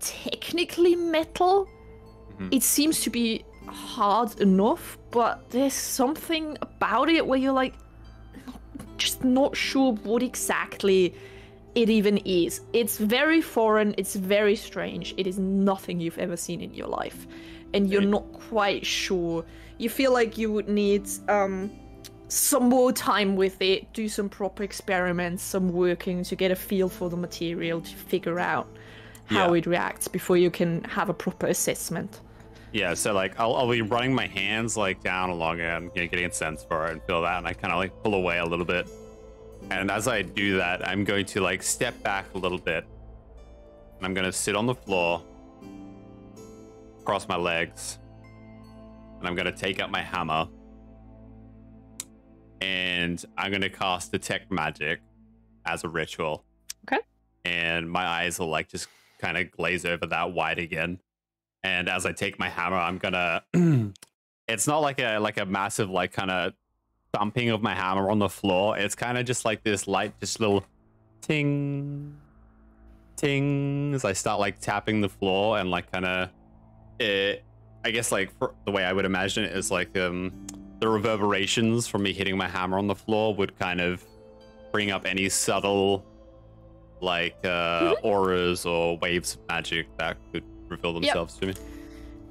technically metal. Mm-hmm. It seems to be hard enough, but there's something about it where you're like, just not sure what exactly it even is. It's very foreign, it's very strange. It is nothing you've ever seen in your life, and you're not quite sure. You feel like you would need some more time with it, do some proper experiments, some working to get a feel for the material, to figure out how it reacts before you can have a proper assessment. Yeah, so like I'll be running my hands like down along it and getting a sense for it and feel that, and I kind of like pull away a little bit. And as I do that, I'm going to like step back a little bit, and I'm going to sit on the floor, cross my legs, and I'm going to take out my hammer, and I'm going to cast Detect Magic as a ritual. Okay. And my eyes will like just kind of glaze over that white again. And as I take my hammer, I'm gonna it's not like a massive like kind of thumping of my hammer on the floor. It's kind of just like this light, just little ting, tings. I start like tapping the floor and like kind of I guess like for the way I would imagine it is like the reverberations from me hitting my hammer on the floor would kind of bring up any subtle like auras or waves of magic that could reveal themselves to me.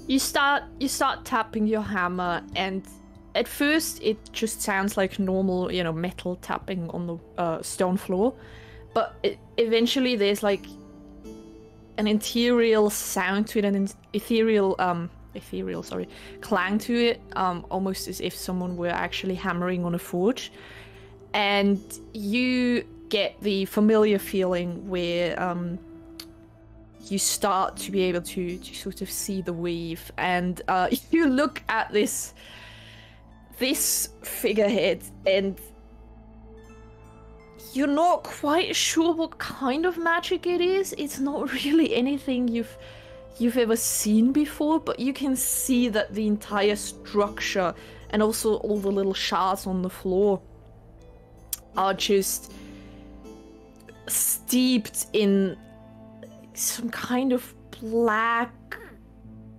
You start tapping your hammer, and at first it just sounds like normal, you know, metal tapping on the stone floor, but eventually there's like an ethereal sound to it, an ethereal clang to it, almost as if someone were actually hammering on a forge. And you get the familiar feeling where you start to be able to sort of see the weave, and you look at this figurehead, and you're not quite sure what kind of magic it is. It's not really anything you've ever seen before, but you can see that the entire structure and also all the little shards on the floor are just steeped in some kind of black,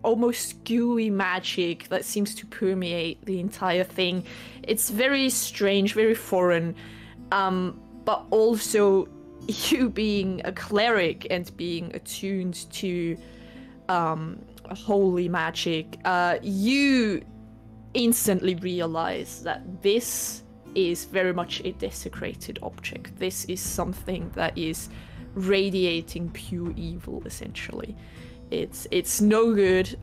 almost gooey magic that seems to permeate the entire thing. It's very strange, very foreign, but also you being a cleric and being attuned to holy magic, you instantly realize that this is very much a desecrated object. This is something that is radiating pure evil, essentially. It's no good.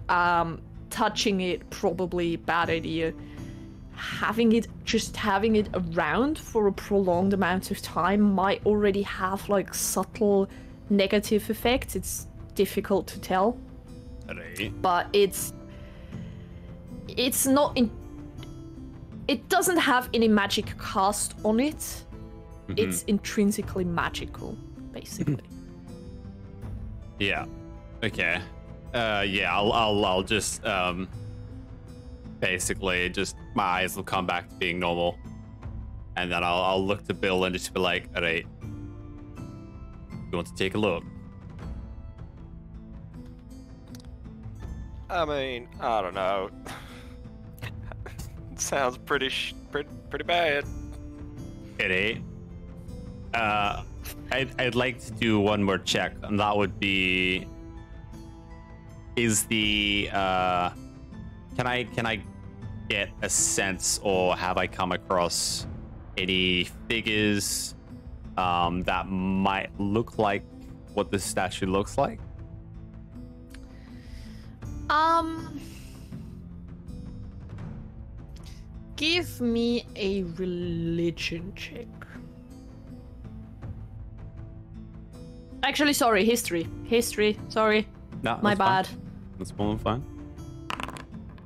Touching it, probably bad idea. Having it around for a prolonged amount of time might already have like subtle negative effects. It's difficult to tell. But it's not in. It doesn't have any magic cast on it. Mm-hmm. It's intrinsically magical, basically. Yeah. Okay. Yeah. I'll just basically just my eyes will come back to being normal, and then I'll look to Bill and just be like, "All right, you want to take a look?" I mean, I don't know. Sounds pretty bad. It ain't. I'd like to do one more check, and that would be: is the can I get a sense, or have I come across any figures that might look like what this statue looks like? Give me a religion check. Actually, sorry, history. Sorry. No, my bad. Fine. That's more than fine.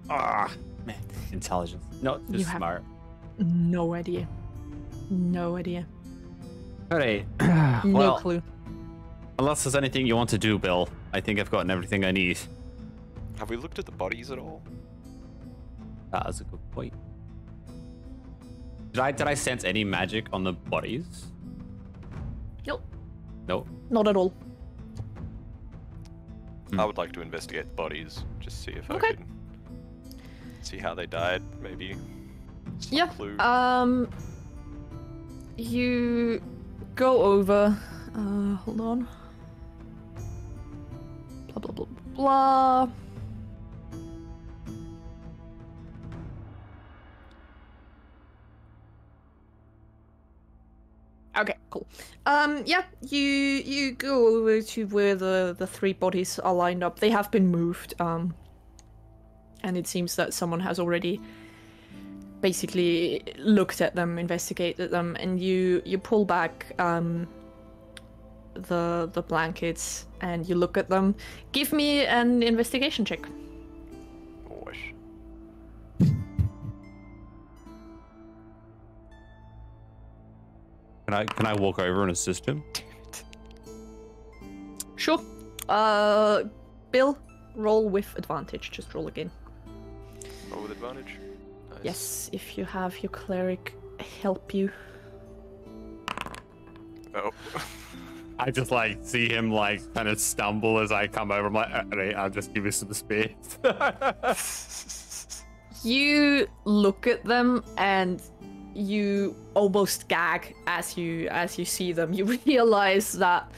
Ah, man, intelligence. No, just smart. No idea. All right. No clue. Unless there's anything you want to do, Bill, I think I've gotten everything I need. Have we looked at the bodies at all? That is a good point. Did I sense any magic on the bodies? Nope. Nope. Not at all. I would like to investigate the bodies, just see if I can see how they died, maybe. Yeah. Clue. You go over. Hold on. Blah blah blah blah. Okay, cool. Yeah, you go over to where the three bodies are lined up. They have been moved, and it seems that someone has already basically looked at them, investigated them, and you pull back the blankets and you look at them. Give me an investigation check. Can I walk over and assist him? Sure. Bill, roll with advantage. Just roll again. Roll with advantage? Nice. Yes, if you have your cleric help you. Oh. I just like see him like kind of stumble as I come over. I'm like, alright, I'll just give you some space. You look at them and you almost gag as you see them. You realize that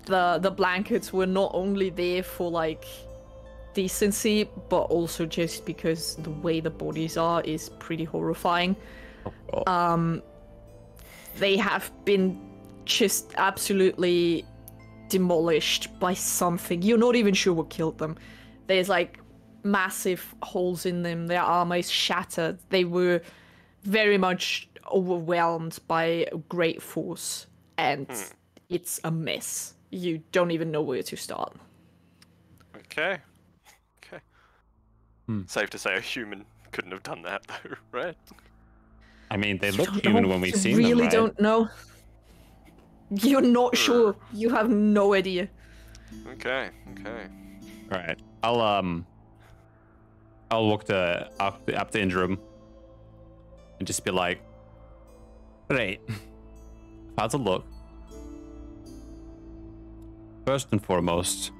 the blankets were not only there for like decency, but also just because the way the bodies are is pretty horrifying. They have been just absolutely demolished by something. You're not even sure what killed them. There's like massive holes in them. Their armor is shattered. They were very much overwhelmed by great force, and it's a mess. You don't even know where to start. Okay. Safe to say a human couldn't have done that, though, right? I mean, they look human when we see them, right? You really don't know. You're not sure. You have no idea. Okay. Alright. I'll walk up the end room and just be like, right, I've had a look. First and foremost,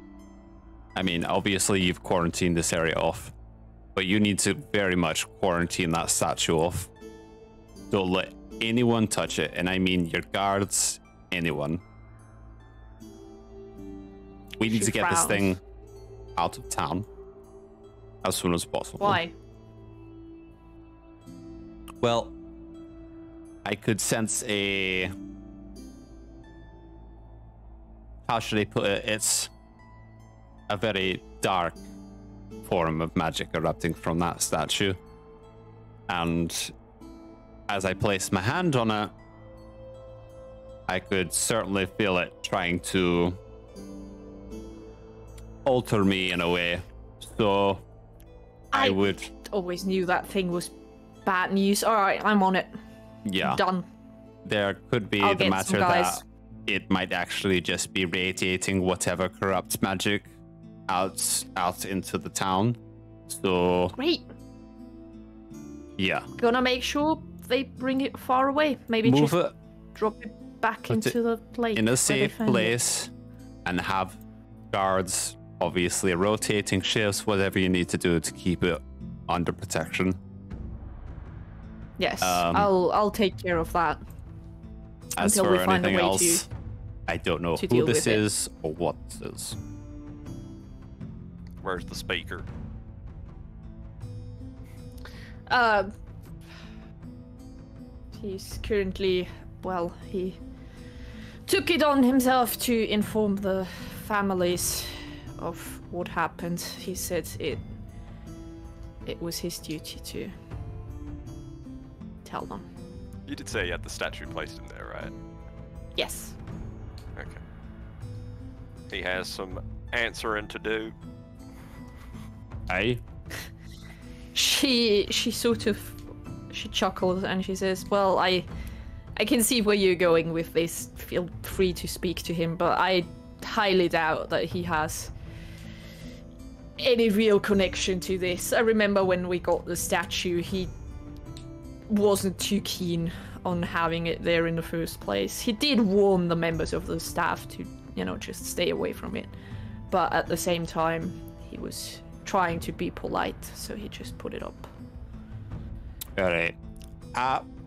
I mean, obviously you've quarantined this area off, but you need to very much quarantine that statue off. Don't let anyone touch it, and I mean your guards, anyone. We need to get this thing out of town as soon as possible. Why? Well, I could sense a... How should I put it? It's a very dark form of magic erupting from that statue. And as I place my hand on it, I could certainly feel it trying to alter me in a way. So I would... always knew that thing was bad news. Alright, I'm on it. Yeah. Done. There could be the matter that it might actually just be radiating whatever corrupt magic out into the town. So great. Yeah. Gonna make sure they bring it far away. Maybe move just it, drop it back into the place. In a safe place and have guards, obviously rotating shifts, whatever you need to do to keep it under protection. Yes, I'll take care of that. As until for we find anything a way else, I don't know who this is or what this is. Where's the speaker? He's currently, well, he took it on himself to inform the families of what happened. He said it was his duty to tell them. You did say you had the statue placed in there, right? Yes. Okay. He has some answering to do. Aye. She chuckles and she says, well, I can see where you're going with this. Feel free to speak to him, but I highly doubt that he has any real connection to this. I remember when we got the statue, he wasn't too keen on having it there in the first place. He did warn the members of the staff to, just stay away from it. But at the same time, he was trying to be polite, so he just put it up. Alright.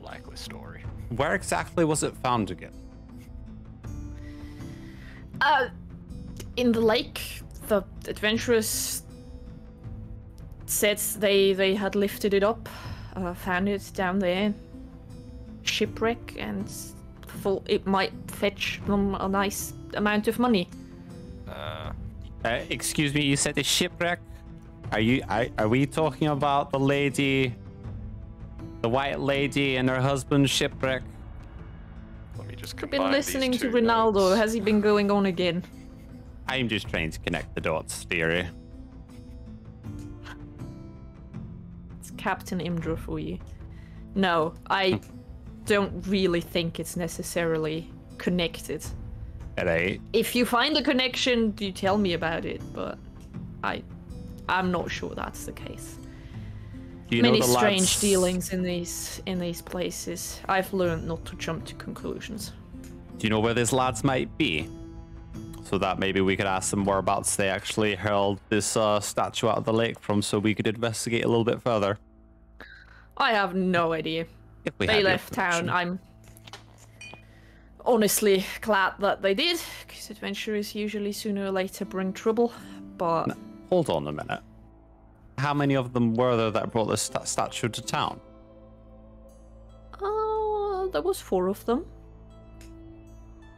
Likely story. Where exactly was it found again? In the lake. The adventurers said they had lifted it up, found it down there, shipwreck, and thought it might fetch them a nice amount of money. Excuse me, you said a shipwreck? Are we talking about the lady, the white lady and her husband's shipwreck? Let me just I've combine been listening these to two Ronaldo. notes. Has he been going on again? I'm just trying to connect the dots, dearie. It's Captain Imdra for you. No, I don't really think it's necessarily connected. Alright. If you find a connection, do tell me about it, but I'm not sure that's the case. Do you Many know the strange lads... dealings in these places. I've learned not to jump to conclusions. Do you know where these lads might be? So that maybe we could ask them whereabouts they actually hurled this statue out of the lake from, so we could investigate a little bit further. I have no idea. If we They had the left town. information. I'm honestly glad that they did, because adventurers usually sooner or later bring trouble. But Hold on a minute. How many of them were there that brought this statue to town? there was 4 of them.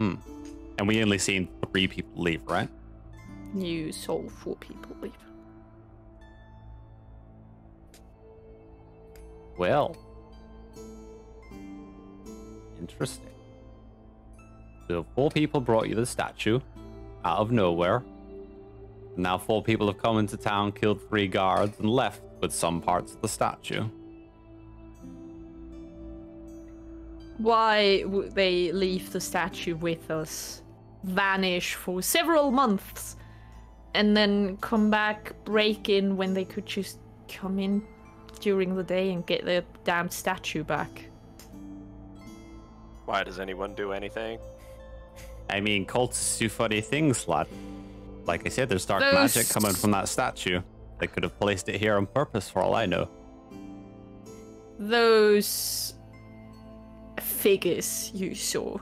And we only seen 3 people leave, right? You saw 4 people leave. Well. Interesting. So 4 people brought you the statue out of nowhere. Now 4 people have come into town, killed 3 guards, and left with some parts of the statue. Why would they leave the statue with us, vanish for several months, and then come back, break in when they could just come in during the day and get their damn statue back? Why does anyone do anything? I mean, cultists do funny things, lad. Like I said, there's dark magic coming from that statue. They could have placed it here on purpose, for all I know. Those figures you saw,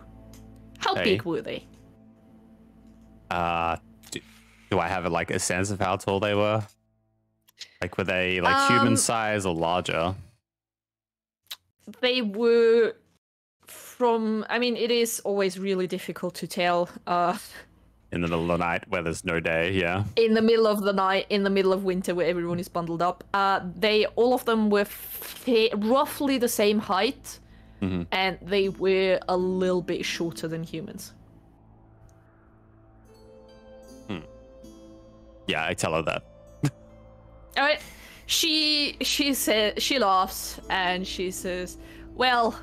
how Hey. big were they? Do I have like a sense of how tall they were? Like, were they like human size or larger? They were from, I mean, it is always really difficult to tell In the middle of the night where there's no day, yeah. in the middle of the night, in the middle of winter where everyone is bundled up. All of them were roughly the same height, and they were a little bit shorter than humans. Yeah, I tell her that. All right. She says, she laughs and she says, "Well,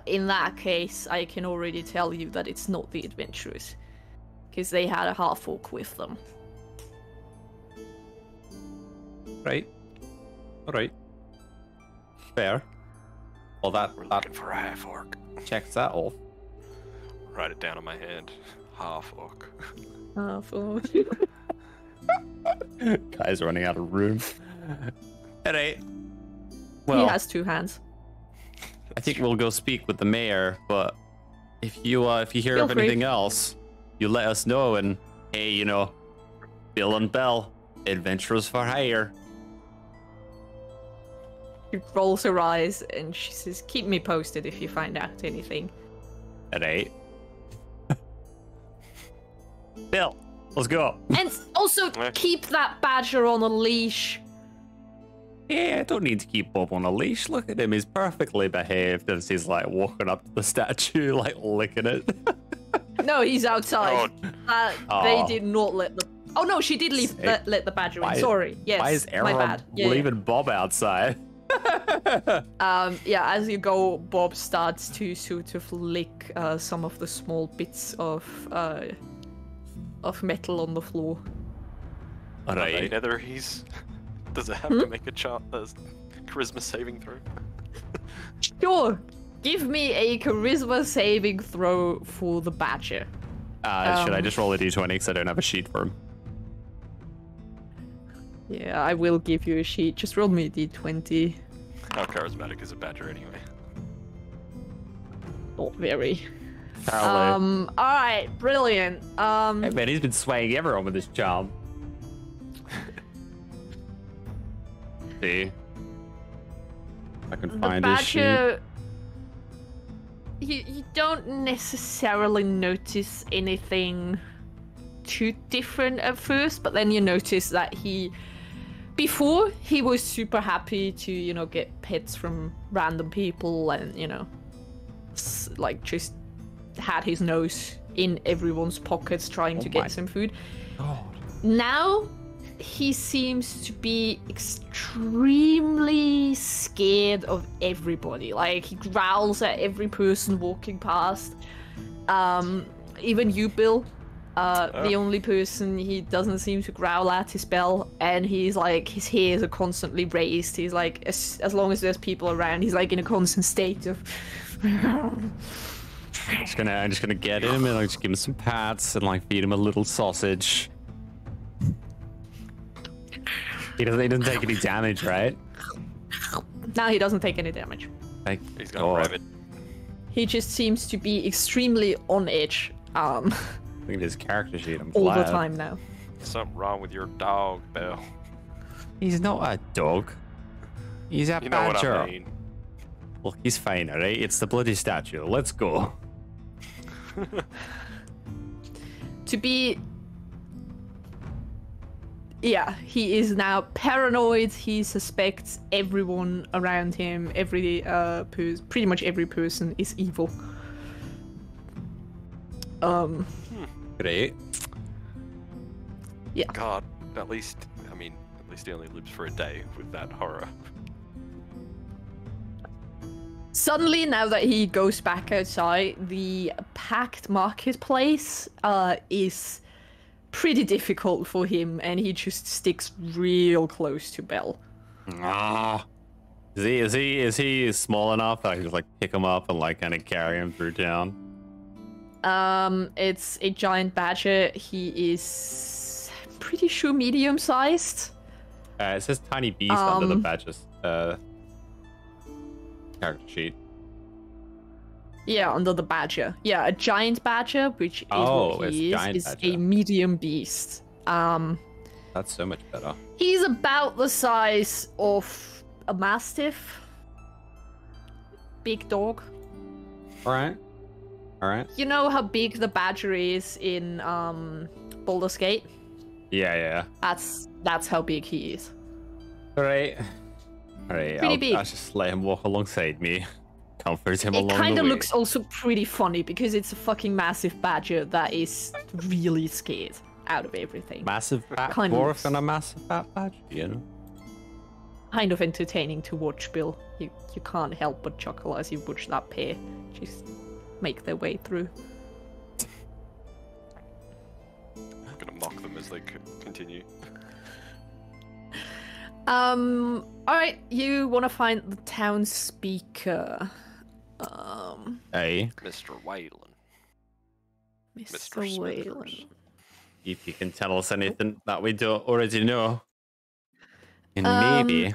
in that case, I can already tell you that it's not the adventurers, because they had a half-orc with them." Right. Alright. Fair. Well, We're looking for a half orc. checks that off. Write it down on my hand. Half orc. Half-orc. Guy's running out of room. Alright. He Well, has 2 hands. I think we'll go speak with the mayor, but if you hear Feel of free. anything else, you let us know, and hey, you know, Bill and Bell, adventurers for hire. She rolls her eyes and she says, "Keep me posted if you find out anything." Alright. Bill, let's go. And also, keep that badger on a leash. Yeah, I don't need to keep Bob on a leash. Look at him, he's perfectly behaved as he's like walking up to the statue, like licking it. No, he's outside. They Oh. did not let the... Oh no, she did leave let the badger in. Sorry. Yes, Why is my everyone bad. Yeah, leaving Bob outside? yeah, as you go, Bob starts to sort of lick some of the small bits of metal on the floor. Alright. Nether, he's. Does it have to make a charisma saving throw? Sure. Give me a charisma saving throw for the badger. Should I just roll a d20 because I don't have a sheet for him? Yeah, I will give you a sheet. Just roll me a d20. How charismatic is a badger anyway? Not very. Apparently. Alright, brilliant. Hey, man, he's been swaying everyone with his charm. See? I can The find his sheet. badger... You don't necessarily notice anything too different at first, but then you notice that before he was super happy to, you know, get pets from random people and, you know, like just had his nose in everyone's pockets trying to get some food. God. Now he seems to be extremely scared of everybody. Like, he growls at every person walking past. Even you, Bill. The only person he doesn't seem to growl at is Bell, and he's like, his hairs are constantly raised. He's like, as long as there's people around, he's like in a constant state of I'm just gonna get him and like just give him some pats and like feed him a little sausage. He doesn't take any damage, right? No, he doesn't take any damage. He's gone rabid. He just seems to be extremely on edge. Look at his character sheet. I'm all glad. the time now. Something wrong with your dog, Belle. He's not a dog. He's a You know badger. what I mean. Well, he's fine, alright? It's the bloody statue. Let's go. To be... Yeah, he is now paranoid. He suspects everyone around him. Pretty much every person is evil. Great. Yeah. God, at least he only lives for a day with that horror. Suddenly, now that he goes back outside, the packed marketplace is pretty difficult for him, and he just sticks real close to Belle. Ah. Is he small enough that I can just like pick him up and like kind of carry him through town? It's a giant badger. He is pretty sure medium-sized. It says tiny beast under the badger's character sheet. Yeah, under the badger. Yeah, a giant badger, which is what he is badger. a medium beast. That's so much better. He's about the size of a mastiff. Big dog. Alright. You know how big the badger is in Baldur's Gate? Yeah. That's how big he is. Alright, Pretty big. I'll just let him walk alongside me. Comfort him along the way. It kind of looks also pretty funny because it's a fucking massive badger that is really scared out of everything. Massive fat Kind of dwarf looks- and a massive fat badger, you know? Kind of entertaining to watch, Bill. You can't help but chuckle as you watch that pair just make their way through. I'm gonna mock them as they continue. Alright, you want to find the town speaker. Hey, Mr. Whalen. Mr. Whalen. Smithers. if you can tell us anything that we don't already know. And maybe,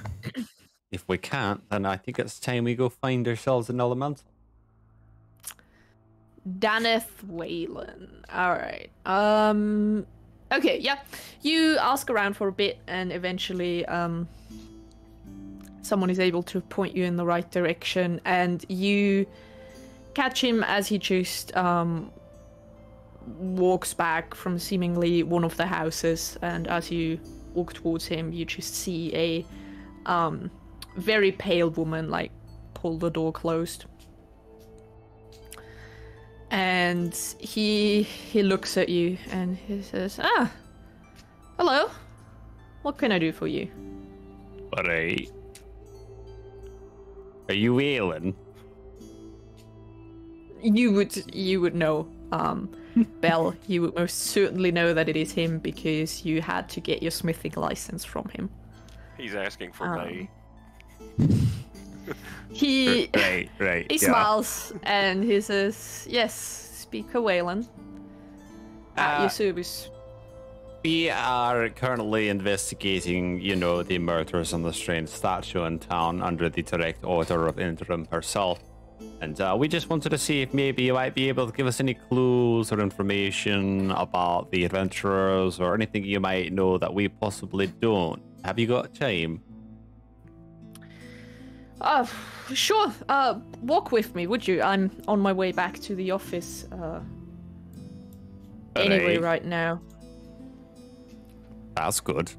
if we can't, then I think it's time we go find ourselves an elemental. Daneth Whalen. Alright. Okay, yeah. You ask around for a bit and eventually someone is able to point you in the right direction, and you catch him as he just walks back from seemingly one of the houses, and as you walk towards him, you just see a very pale woman like pull the door closed. And he looks at you and he says, hello. What can I do for you? Alright. Are you Whalen? You would know, Belle. You would most certainly know that it is him because you had to get your smithing license from him. He's asking for me. He Right. he smiles and he says, "Yes, Speaker Whalen. At your service." We are currently investigating, the murders on the strange statue in town under the direct order of Interim herself. And we just wanted to see if maybe you might be able to give us any clues or information about the adventurers or anything you might know that we possibly don't. Have you got time? Sure. Walk with me, would you? I'm on my way back to the office. Anyway, right now. That's good.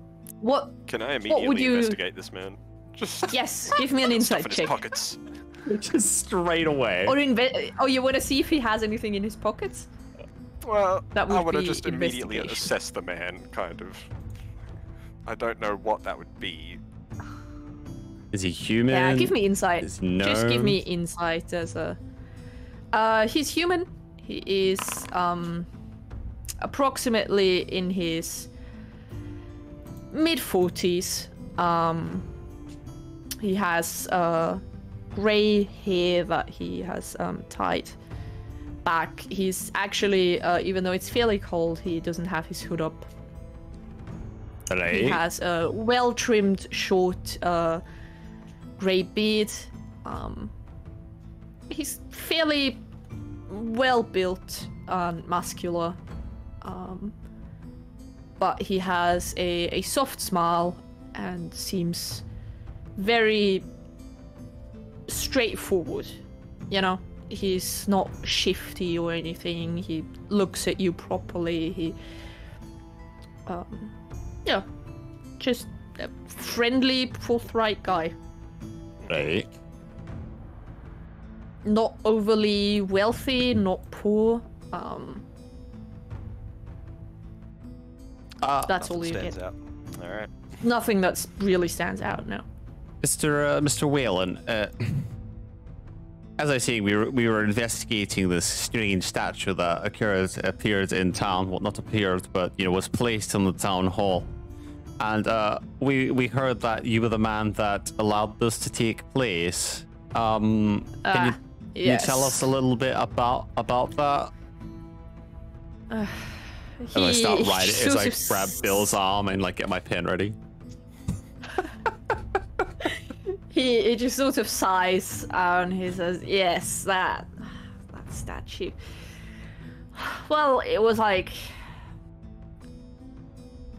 What? Can I immediately investigate this man? Just Yes, give me an stuff insight in his check. pockets. Just straight away. Or you want to see if he has anything in his pockets? Well, That would I would have be just immediately investigation. assessed the man, kind of. I don't know what that would be. Is he human? Yeah, give me insight. Is Just give me gnomes? insight as a... he's human. He is approximately in his mid-40s. He has grey hair that he has tied back. He's actually, even though it's fairly cold, he doesn't have his hood up. Right. He has a well-trimmed, short, grey beard. He's fairly well-built and muscular. But he has a soft smile and seems very straightforward. You know, he's not shifty or anything. He looks at you properly. He, yeah, just a friendly, forthright guy. Right. Not overly wealthy, not poor. That's all you Stands get. out. All right. Nothing that really stands out, no. Mr. Whalen, as I say, we were investigating this strange statue that appeared in town. Well, not appeared, but was placed in the town hall. And we heard that you were the man that allowed this to take place. Can you tell us a little bit about that? And I start writing as I grab Bill's arm and like get my pen ready. He just sort of sighs and he says, "Yes, that statue. Well, it was like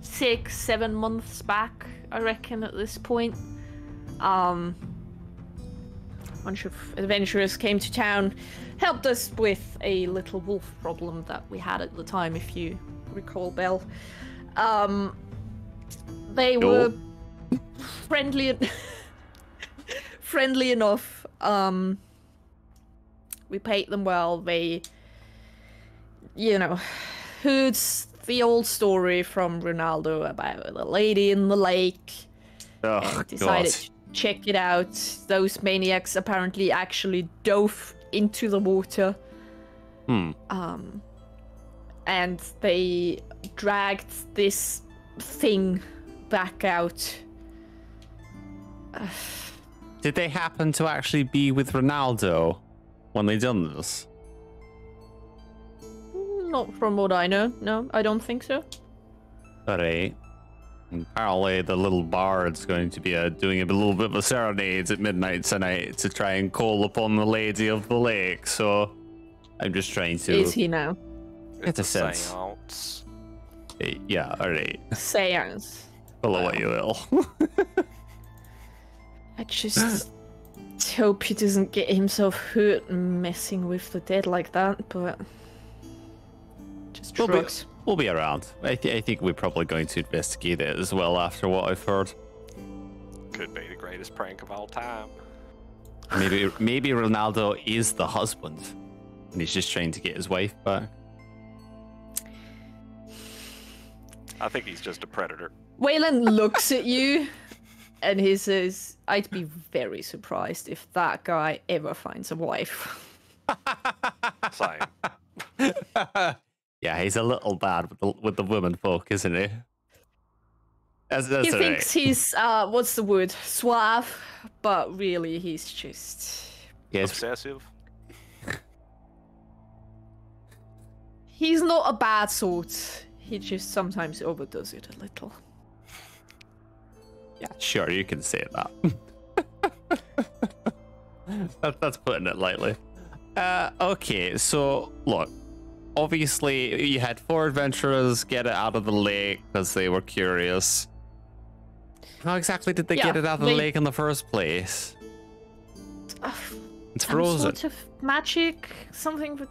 6-7 months back, I reckon, at this point. A bunch of adventurers came to town, helped us with a little wolf problem that we had at the time, if you recall, Belle. They were friendly enough. We paid them well. They, heard the old story from Ronaldo about the lady in the lake. And decided to check it out. Those maniacs apparently actually dove into the water. And they dragged this thing back out. Did they happen to actually be with Ronaldo when they done this? Not from what I know. No, I don't think so. Alright. Apparently the little bard's going to be doing a little bit of a serenade at midnight tonight to try and call upon the lady of the lake, so I'm just trying to... Is he now? Get a sense. Seance. Yeah, alright. Seance. Follow what you will. I just hope he doesn't get himself hurt messing with the dead like that, but... Just shrugs. We'll be around. I think we're probably going to investigate it as well after what I've heard. Could be the greatest prank of all time. Maybe Ronaldo is the husband, and he's just trying to get his wife back. I think he's just a predator. Waylon looks at you, and he says, "I'd be very surprised if that guy ever finds a wife." Same. Yeah, he's a little bad with the women folk, isn't he? He thinks he's, what's the word? Suave, but really he's just... Obsessive? He's not a bad sort. He just sometimes overdoes it a little. Yeah, sure, you can say that. That's putting it lightly. Okay, so, look. Obviously, you had 4 adventurers get it out of the lake because they were curious. How exactly did they get it out of the lake in the first place? It's frozen. Some sort of magic, something with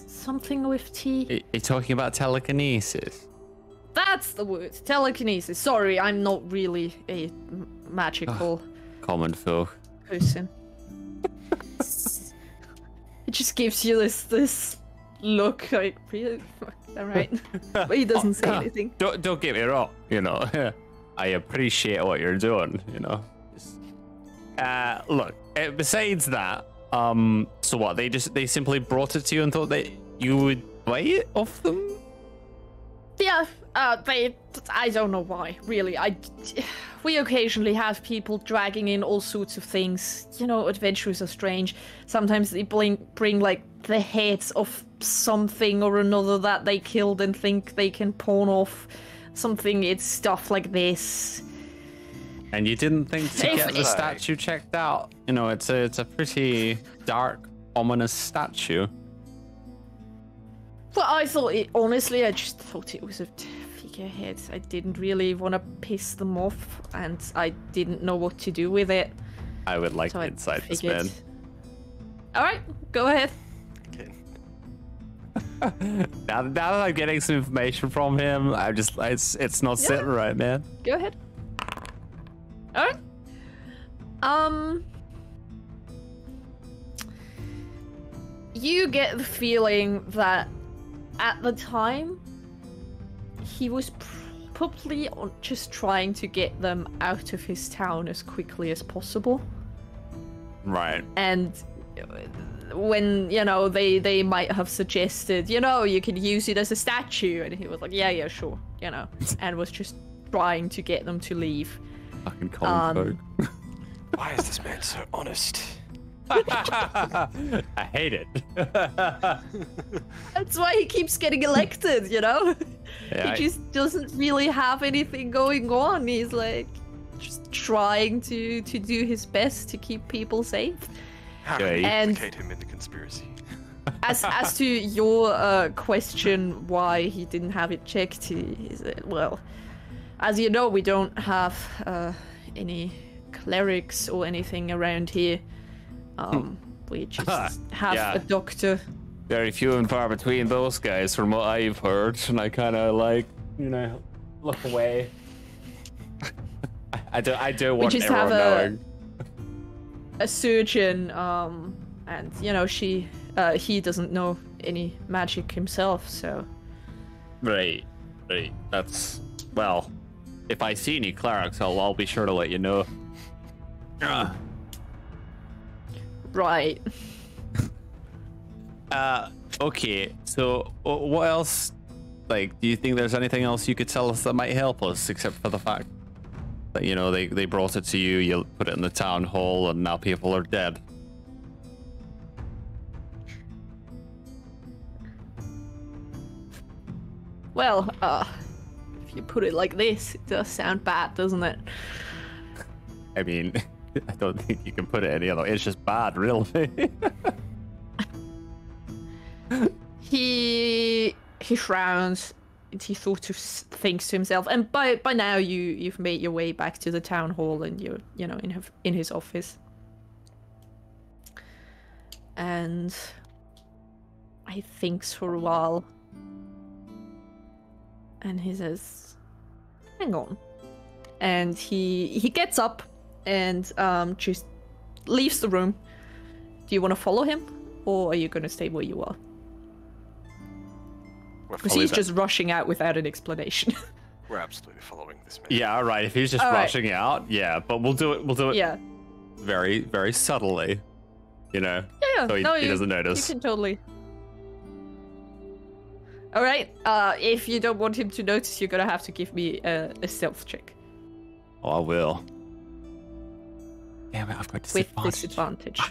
something with T. Are you talking about telekinesis? That's the word, telekinesis. Sorry, I'm not really a magical common folk person. It just gives you this look like, really? All right. But he doesn't say anything. Don't get me wrong, I appreciate what you're doing, Look, besides that, so what, they simply brought it to you and thought that you would buy it off them? Yeah, I don't know why, really. we occasionally have people dragging in all sorts of things. You know, adventurers are strange. Sometimes they bring like the heads of something or another that they killed and think they can pawn off. Something, it's stuff like this. And you didn't think to get the statue checked out? You know, it's a pretty dark, ominous statue. Well, I thought it, honestly, I just thought it was a figurehead. I didn't really want to piss them off, and I didn't know what to do with it. I would like to inside this man. Alright, go ahead. Okay. now that I'm getting some information from him, I'm just, it's not sitting right, man. Go ahead. Alright. You get the feeling that at the time, he was probably just trying to get them out of his town as quickly as possible. Right. And when, you know, they might have suggested, you know, you could use it as a statue, and he was like, yeah, sure, you know, and was just trying to get them to leave. Fucking common folk. Why is this man so honest? I hate it. That's why he keeps getting elected, you know? Yeah, he just doesn't really have anything going on. He's like just trying to do his best to keep people safe. How can you implicate him in the conspiracy? As to your question why he didn't have it checked, he said, well, as you know, we don't have any clerics or anything around here. We just have a doctor. Very few and far between those guys from what I've heard, and I kind of like, you know, look away. I don't want everyone knowing. A surgeon, and you know, he doesn't know any magic himself, so. Right. That's, well, if I see any clerics, I'll be sure to let you know. Right. Okay, so what else, like, do you think there's anything else you could tell us that might help us, except for the fact that, you know, they brought it to you, you put it in the town hall, and now people are dead? Well, if you put it like this, it does sound bad, doesn't it? I mean, I don't think you can put it any other way. It's just bad, really. He frowns, and he sort of thinks to himself. And by now, you've made your way back to the town hall, and you're, you know, in his office. And he thinks for a while, and he says, "Hang on," and he gets up and just leaves the room. Do you want to follow him, or are you going to stay where you are? Because he's just rushing out without an explanation. We're absolutely following this man. Yeah, all right. If he's just rushing out, yeah, but we'll do it. Yeah. Very, very subtly, you know. Yeah. So he doesn't notice. You can totally. All right. If you don't want him to notice, you're gonna have to give me a stealth check. Oh, I will. Damn it! I've got disadvantage. With disadvantage.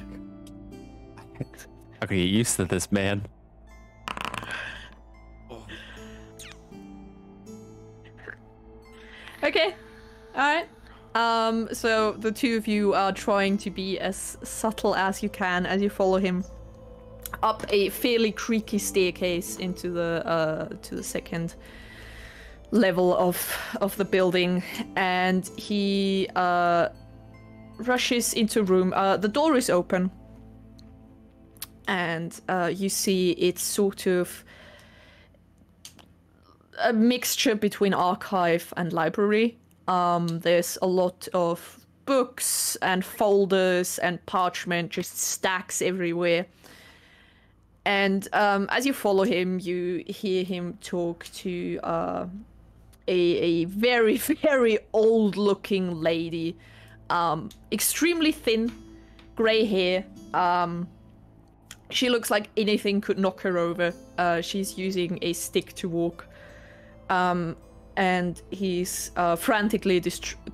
I can get used to this, man. Okay. Alright. So the two of you are trying to be as subtle as you can as you follow him up a fairly creaky staircase into the to the second level of the building, and he rushes into a room. The door is open, and you see it's sort of a mixture between archive and library. There's a lot of books and folders and parchment, just stacks everywhere. And as you follow him, you hear him talk to a very, very old-looking lady. Extremely thin, grey hair. She looks like anything could knock her over. She's using a stick to walk. and he's frantically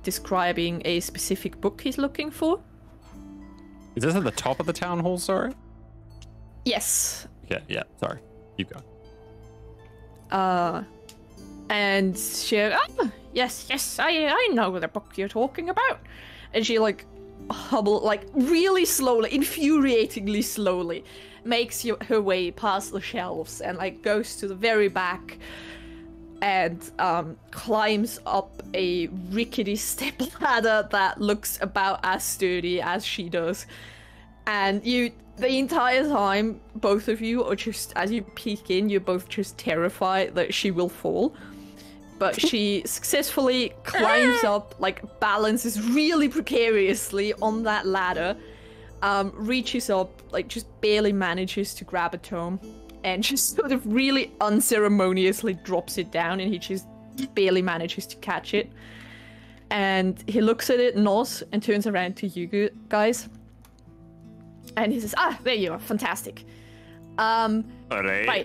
describing a specific book he's looking for. Is this at the top of the town hall, sorry? Yes. Okay, yeah, sorry. Keep going. And she, yes, I know the book you're talking about. And she like hobble, like really slowly, infuriatingly slowly, makes her way past the shelves and like goes to the very back and climbs up a rickety step ladder that looks about as sturdy as she does. And the entire time, both of you are just, as you peek in, you're both just terrified that she will fall. But she successfully climbs up, like balances really precariously on that ladder, reaches up, like just barely manages to grab a tome, and just sort of really unceremoniously drops it down, and he just barely manages to catch it. And he looks at it, nods, and turns around to you guys. And he says, there you are, fantastic. Right, I'm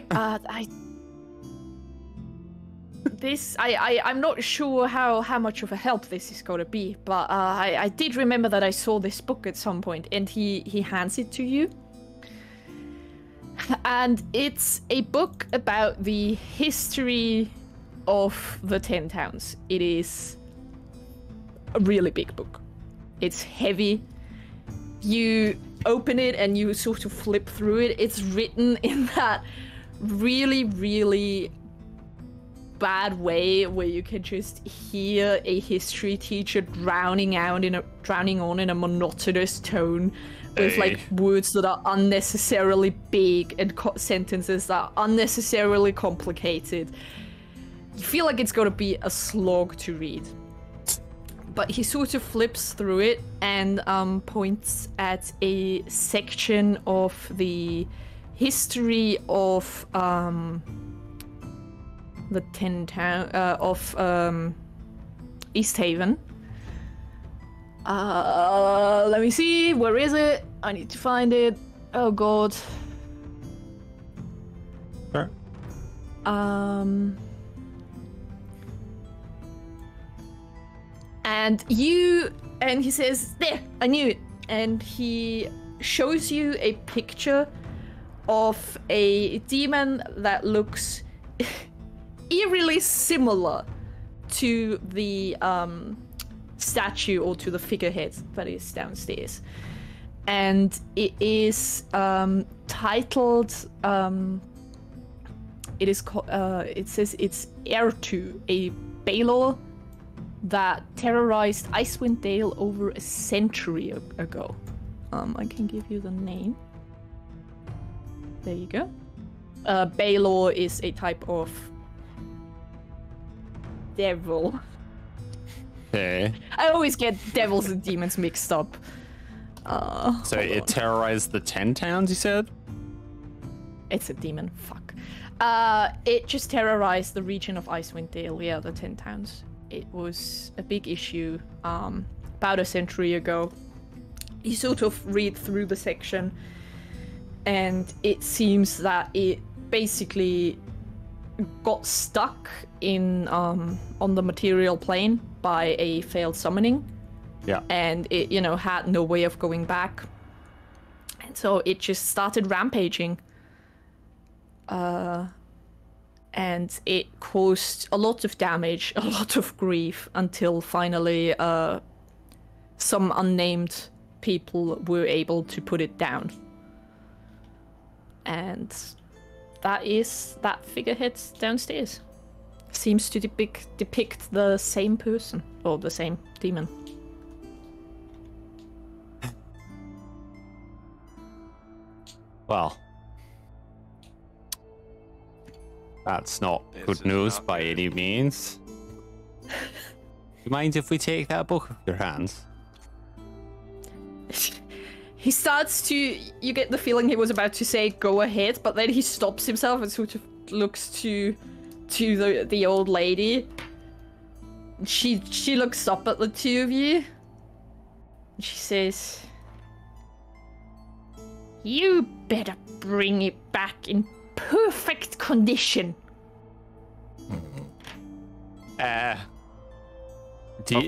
not sure how much of a help this is going to be, but I did remember that I saw this book at some point, and he hands it to you. And it's a book about the history of the 10 towns. It is a really big book. It's heavy. You open it and you sort of flip through it. It's written in that really, really bad way where you can just hear a history teacher drowning on in a monotonous tone with like words that are unnecessarily big and sentences that are unnecessarily complicated. You feel like it's going to be a slog to read. But he sort of flips through it and points at a section of the history of the 10 town of Easthaven. Let me see, where is it? I need to find it. Oh god. Sure. And he says, there, I knew it. And he shows you a picture of a demon that looks eerily similar to the statue or to the figurehead that is downstairs. And it is titled, it says it's heir to a Baylor that terrorized IceWind Dale over a century ago. I can give you the name. There you go. Baylor is a type of devil. Okay. I always get devils and demons mixed up. So it terrorized the 10 towns, you said? It's a demon, fuck. It just terrorized the region of IceWind Dale, yeah, the 10 towns. It was a big issue about a century ago. You sort of read through the section, and it seems that it basically got stuck in on the material plane by a failed summoning. Yeah. And it, had no way of going back. And so it just started rampaging. And it caused a lot of damage, a lot of grief, until finally some unnamed people were able to put it down. And that is that figurehead downstairs. Seems to depict the same person, or the same demon. Well, that's not good news by any means. Do you mind if we take that book off your hands? He starts to... You get the feeling he was about to say, go ahead, but then he stops himself and sort of looks to the old lady. She looks up at the two of you. And she says, you better bring it back in perfect condition. Of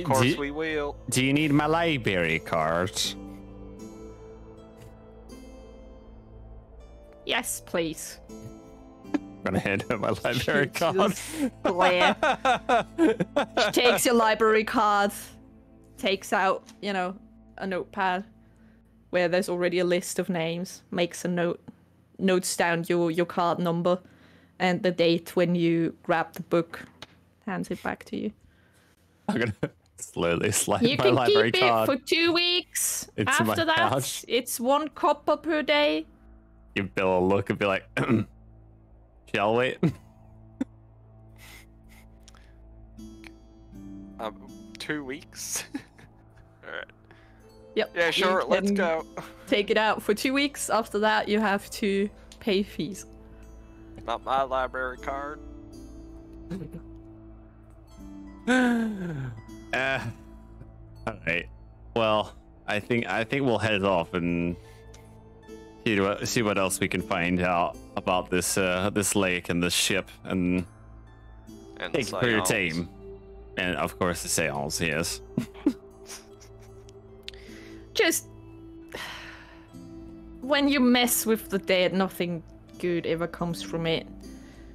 course we will. Do you need my library card? Yes, please. I'm gonna hand her my library card. Just glare. She takes your library card, takes out, you know, a notepad where there's already a list of names, makes a note, notes down your card number and the date when you grab the book, hands it back to you. I'm gonna slowly slide You my can library keep card. it for 2 weeks. Into After my that, pouch. it's 1 copper per day. Give Bill a look and be like, shall we? 2 weeks? Alright. Yep. Yeah, sure, you let's can go. Take it out for 2 weeks. After that, you have to pay fees. Not my library card. Alright. Well, I think we'll head off and see what else we can find out about this this lake and this ship and thank you for your time. And of course the seance, yes. Just when you mess with the dead, nothing good ever comes from it.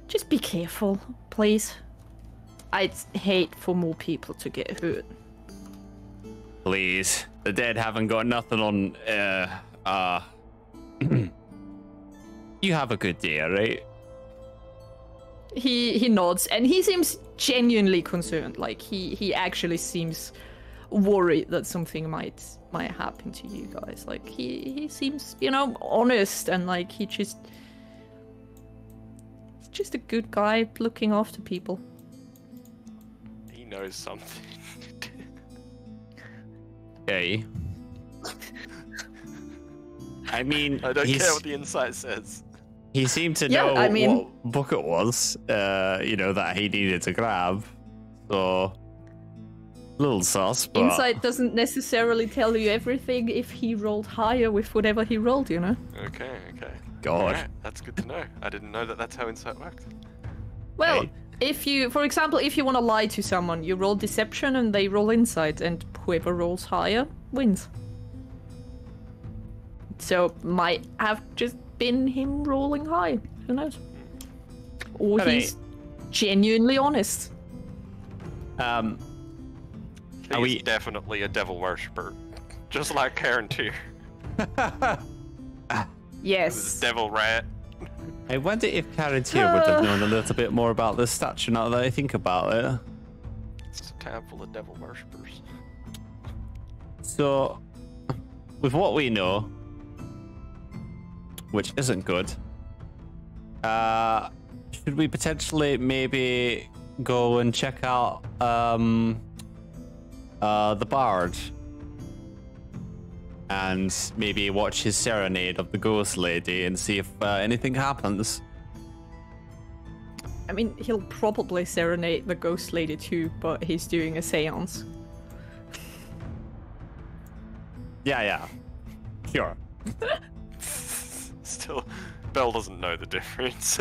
Just be careful, please. I'd hate for more people to get hurt. Please. The dead haven't got nothing on You have a good day, right? He nods and he seems genuinely concerned. Like he actually seems worried that something might happen to you guys. Like he seems, you know, honest and like he's just a good guy looking after people. He knows something. Okay. I mean, I don't care what the insight says. He seemed to Yeah, know I mean- what book it was, you know, that he needed to grab. So, a little sus, but... Insight doesn't necessarily tell you everything if he rolled higher with whatever he rolled, you know? Okay. God. Alright, that's good to know. I didn't know that that's how insight worked. Well, Hey. if you, for example, if you want to lie to someone, you roll deception and they roll insight, and whoever rolls higher wins. So, might have just been him rolling high. Who knows? Or Alright. he's genuinely honest. Are He's we- definitely a devil worshipper. Just like Karen too. Yes. Devil rat. I wonder if Carretier would have known a little bit more about this statue now that I think about it. It's a town full of devil worshippers. So, with what we know, which isn't good, should we potentially maybe go and check out the bard and maybe watch his serenade of the ghost lady and see if anything happens? I mean, he'll probably serenade the ghost lady too, but he's doing a seance. Yeah, sure. Still, Belle doesn't know the difference.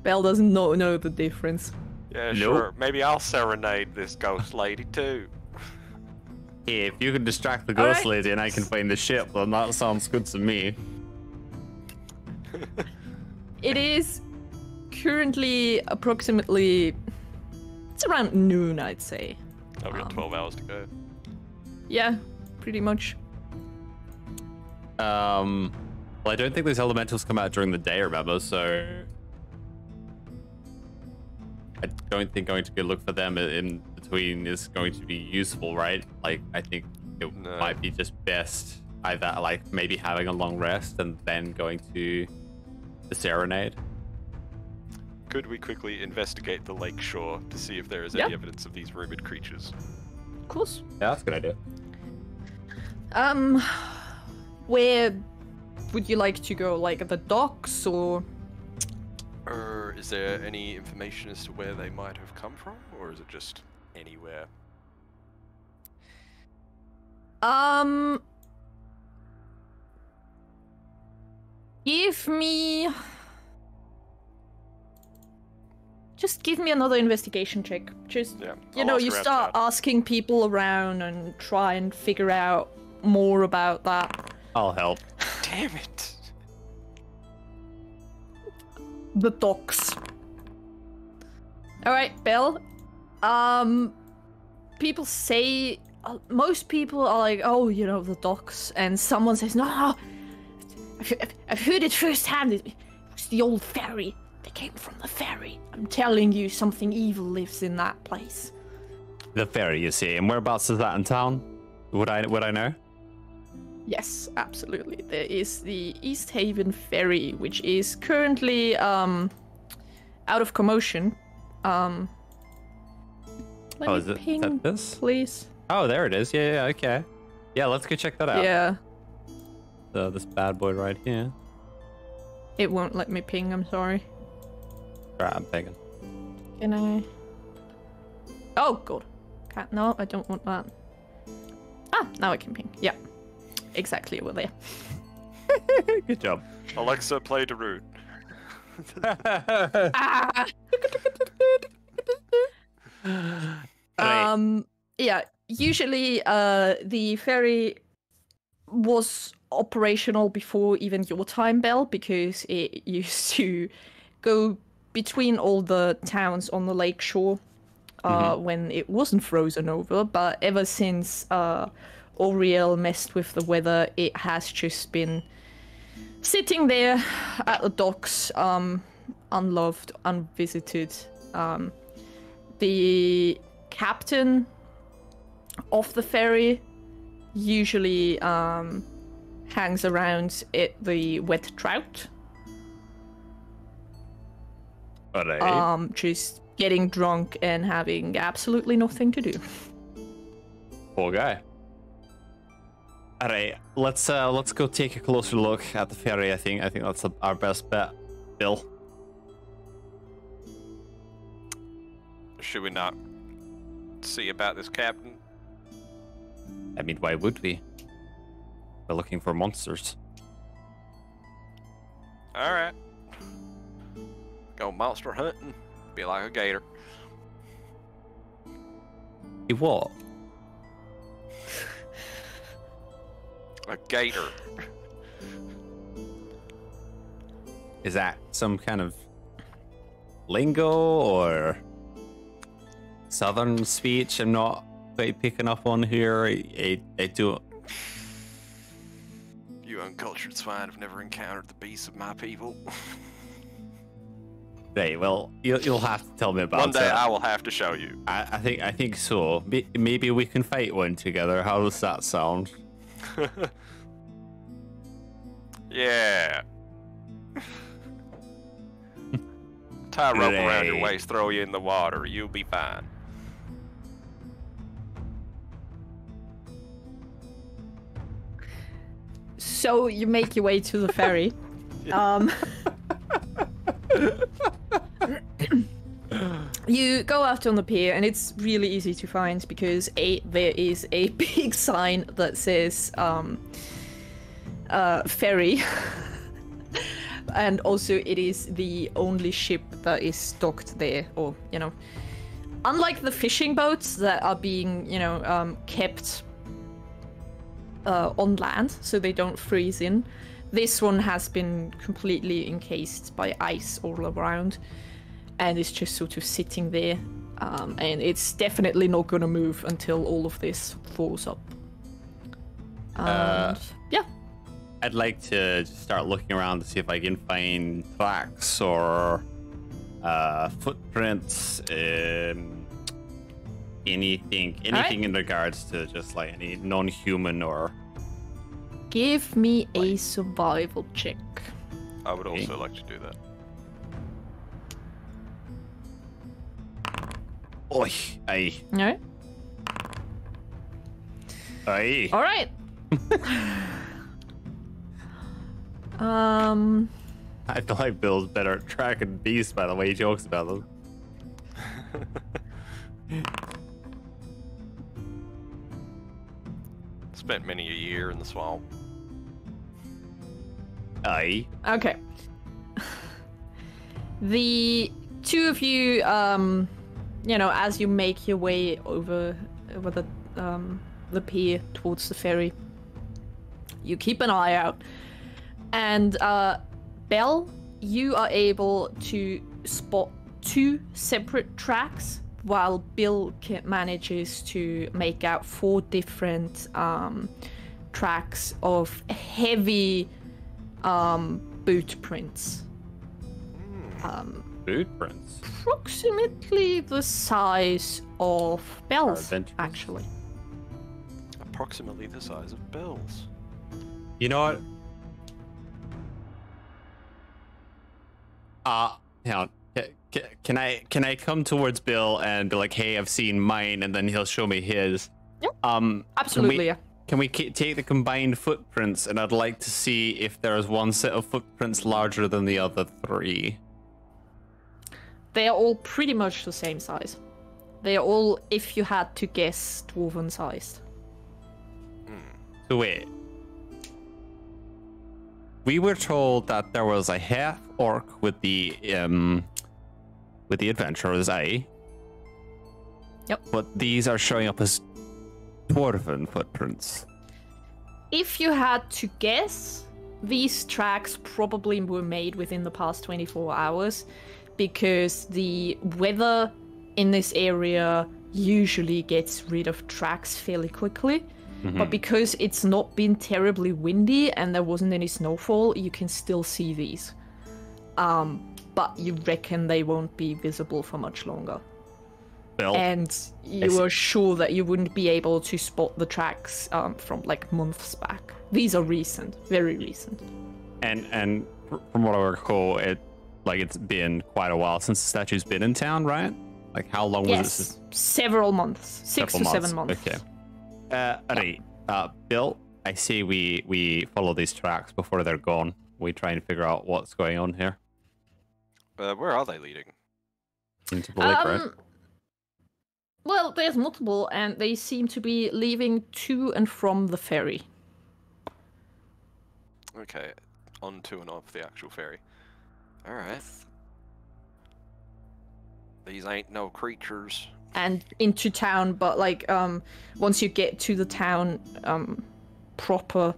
Belle doesn't know the difference. Yeah, Nope. sure. Maybe I'll serenade this ghost lady too. Hey, if you can distract the ghost Alright. lady and I can find the ship, then that sounds good to me. It is currently approximately... It's around noon, I'd say. Oh, we got 12 hours to go. Yeah, pretty much. Well, I don't think those elementals come out during the day, remember, so... I don't think going to go look for them in between is going to be useful, right? Like, I think it No. might be just best either, like, maybe having a long rest and then going to the serenade. Could we quickly investigate the lake shore to see if there is Yeah. any evidence of these rumored creatures? Of course. Yeah, that's a good idea. Where would you like to go? Like at the docks or... Or is there any information as to where they might have come from? Or is it just anywhere? Give me... Just just give me another investigation check. Just, you know, you start asking people around and try and figure out more about that. I'll help. Damn it. The docks. Alright, Belle. People say... most people are like, oh, you know, the docks. And someone says, no, I've heard it firsthand. It's the old ferry. They came from the ferry. I'm telling you, something evil lives in that place. The ferry, you see. And whereabouts is that in town? Would I know? Yes, absolutely. There is the Easthaven ferry, which is currently out of commotion. Let me is ping, that this? please. Oh, there it is. Yeah, okay. Yeah, let's go check that out. Yeah. This bad boy right here. It won't let me ping, I'm sorry. Alright, I'm pinging. Can I? Oh, God. Can't. No, I don't want that. Ah, now I can ping. Yeah. Exactly over there. Good job. Alexa, play the route. Ah! Yeah, usually the ferry was operational before even your time, Belle, because it used to go between all the towns on the lake shore when it wasn't frozen over, but ever since Oriel messed with the weather, it has just been sitting there at the docks, unloved, unvisited. The captain of the ferry usually hangs around at the wet trout. Just getting drunk and having absolutely nothing to do. Poor guy. Alright, let's go take a closer look at the ferry. I think that's our best bet, Bill. Should we not see about this, Captain? I mean, why would we? We're looking for monsters. Alright. Go monster hunting. Be like a gator. You what? A gator. Is that some kind of lingo or southern speech I'm not quite picking up on here? I do. You uncultured swine have never encountered the beasts of my people. Right, well, you'll have to tell me about it. One day I will have to show you. I think so. Maybe we can fight one together. How does that sound? Yeah. Tie a rope around your waist, throw you in the water, you'll be fine. So you make your way to the ferry. You go out on the pier, and it's really easy to find because there is a big sign that says ferry, and also it is the only ship that is docked there, or unlike the fishing boats that are being kept on land so they don't freeze in. This one has been completely encased by ice all around, and it's just sort of sitting there, and it's definitely not gonna move until all of this falls up. And yeah, I'd like to just start looking around to see if I can find tracks or footprints, anything in regards to just like any non-human or. Give me a survival check. I would also like to do that. Oi, aye. No. Aye. All right. I feel like Bill's better at tracking beasts by the way he jokes about them. Spent many a year in the swamp. Aye. Okay. The two of you, you know, as you make your way over the pier towards the ferry, you keep an eye out, and Belle, you are able to spot two separate tracks, while Bill manages to make out 4 different tracks of heavy boot prints. Boot prints? Approximately the size of Belle's, actually. Approximately the size of Belle's. You know what? Hang on. Can I come towards Bill and be like, hey, I've seen mine, and then he'll show me his? Yeah. Absolutely, yeah. Can we take the combined footprints, and I'd like to see if there's one set of footprints larger than the other 3. They are all pretty much the same size. They are all, if you had to guess, dwarven sized. So wait. We were told that there was a half orc with the adventurer's eye. Yep. But these are showing up as dwarven footprints. If you had to guess, these tracks probably were made within the past 24 hours, because the weather in this area usually gets rid of tracks fairly quickly. But because it's not been terribly windy and there wasn't any snowfall, you can still see these. But you reckon they won't be visible for much longer. Well, and you were sure that you wouldn't be able to spot the tracks from like months back. These are recent, very recent. And from what I recall, it's been quite a while since the statue's been in town, right? Like how long was it? Several months. 6 to 7 months. Okay. Right. Bill, I say we follow these tracks before they're gone. We try and figure out what's going on here. Where are they leading? Into the lake, right? Well, there's multiple, and they seem to be leaving to and from the ferry. Okay, on to and off the actual ferry. Alright. These ain't no creatures. And into town, but like once you get to the town proper,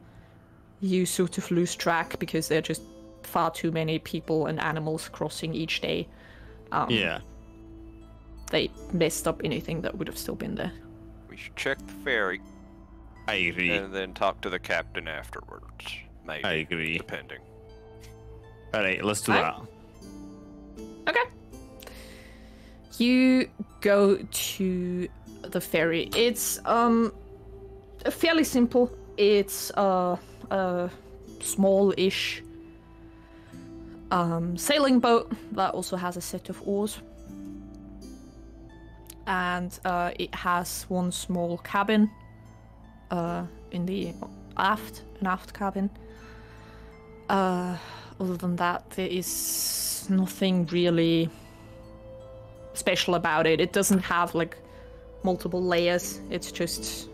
you sort of lose track because there are just far too many people and animals crossing each day. Yeah. They messed up anything that would have still been there. We should check the ferry. I agree. And then talk to the captain afterwards. Maybe. I agree. Depending. Alright, let's do that. Okay. You go to the ferry. It's fairly simple. It's a small-ish sailing boat that also has a set of oars. And it has one small cabin in the aft cabin. Other than that, there is nothing really special about it. It doesn't have like multiple layers. It's just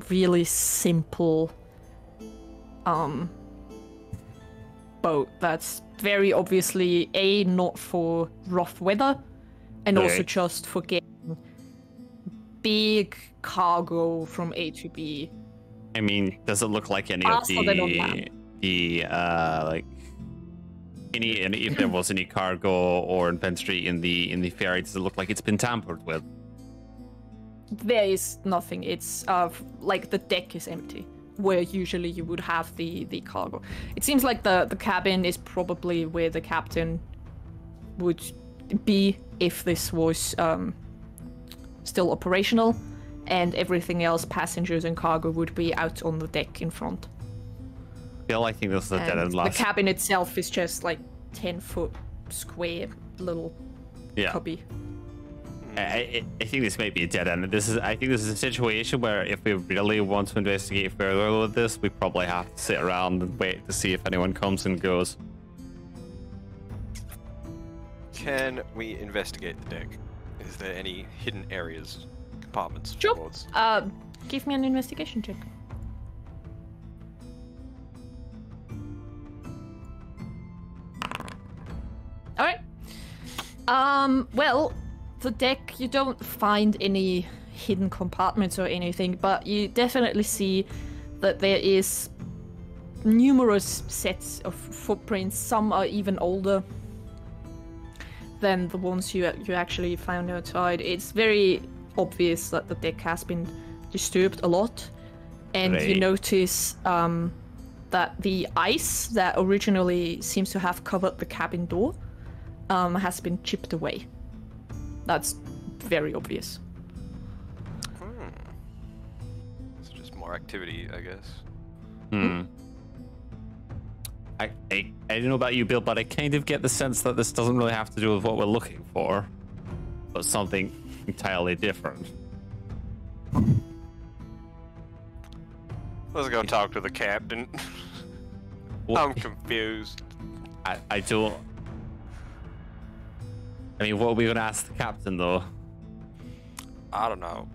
really simple boat that's very obviously not for rough weather, and also just for getting big cargo from A to B. I mean, does it look like any of if there was any cargo or inventory in the ferry, does it look like it's been tampered with? There is nothing. It's like the deck is empty, where usually you would have the cargo. It seems like the cabin is probably where the captain would be if this was still operational, and everything else, passengers and cargo, would be out on the deck in front. Bill, I think this is a dead end last. The cabin itself is just like 10-foot square little cubby. I think this may be a dead end. I think this is a situation where if we really want to investigate further with this, we probably have to sit around and wait to see if anyone comes and goes. Can we investigate the deck? Is there any hidden areas, compartments? Sure. Boards? Give me an investigation check. All right. Well, the deck, you don't find any hidden compartments or anything, but you definitely see that there is numerous sets of footprints. Some are even older than the ones you actually found outside. It's very obvious that the deck has been disturbed a lot, and you notice that the ice that originally seems to have covered the cabin door has been chipped away. That's very obvious. It's just more activity, I guess. I don't know about you, Bill, but I kind of get the sense that this doesn't really have to do with what we're looking for, but something entirely different. Let's go talk to the captain. I'm confused. I don't... I mean, what are we going to ask the captain, though? I don't know.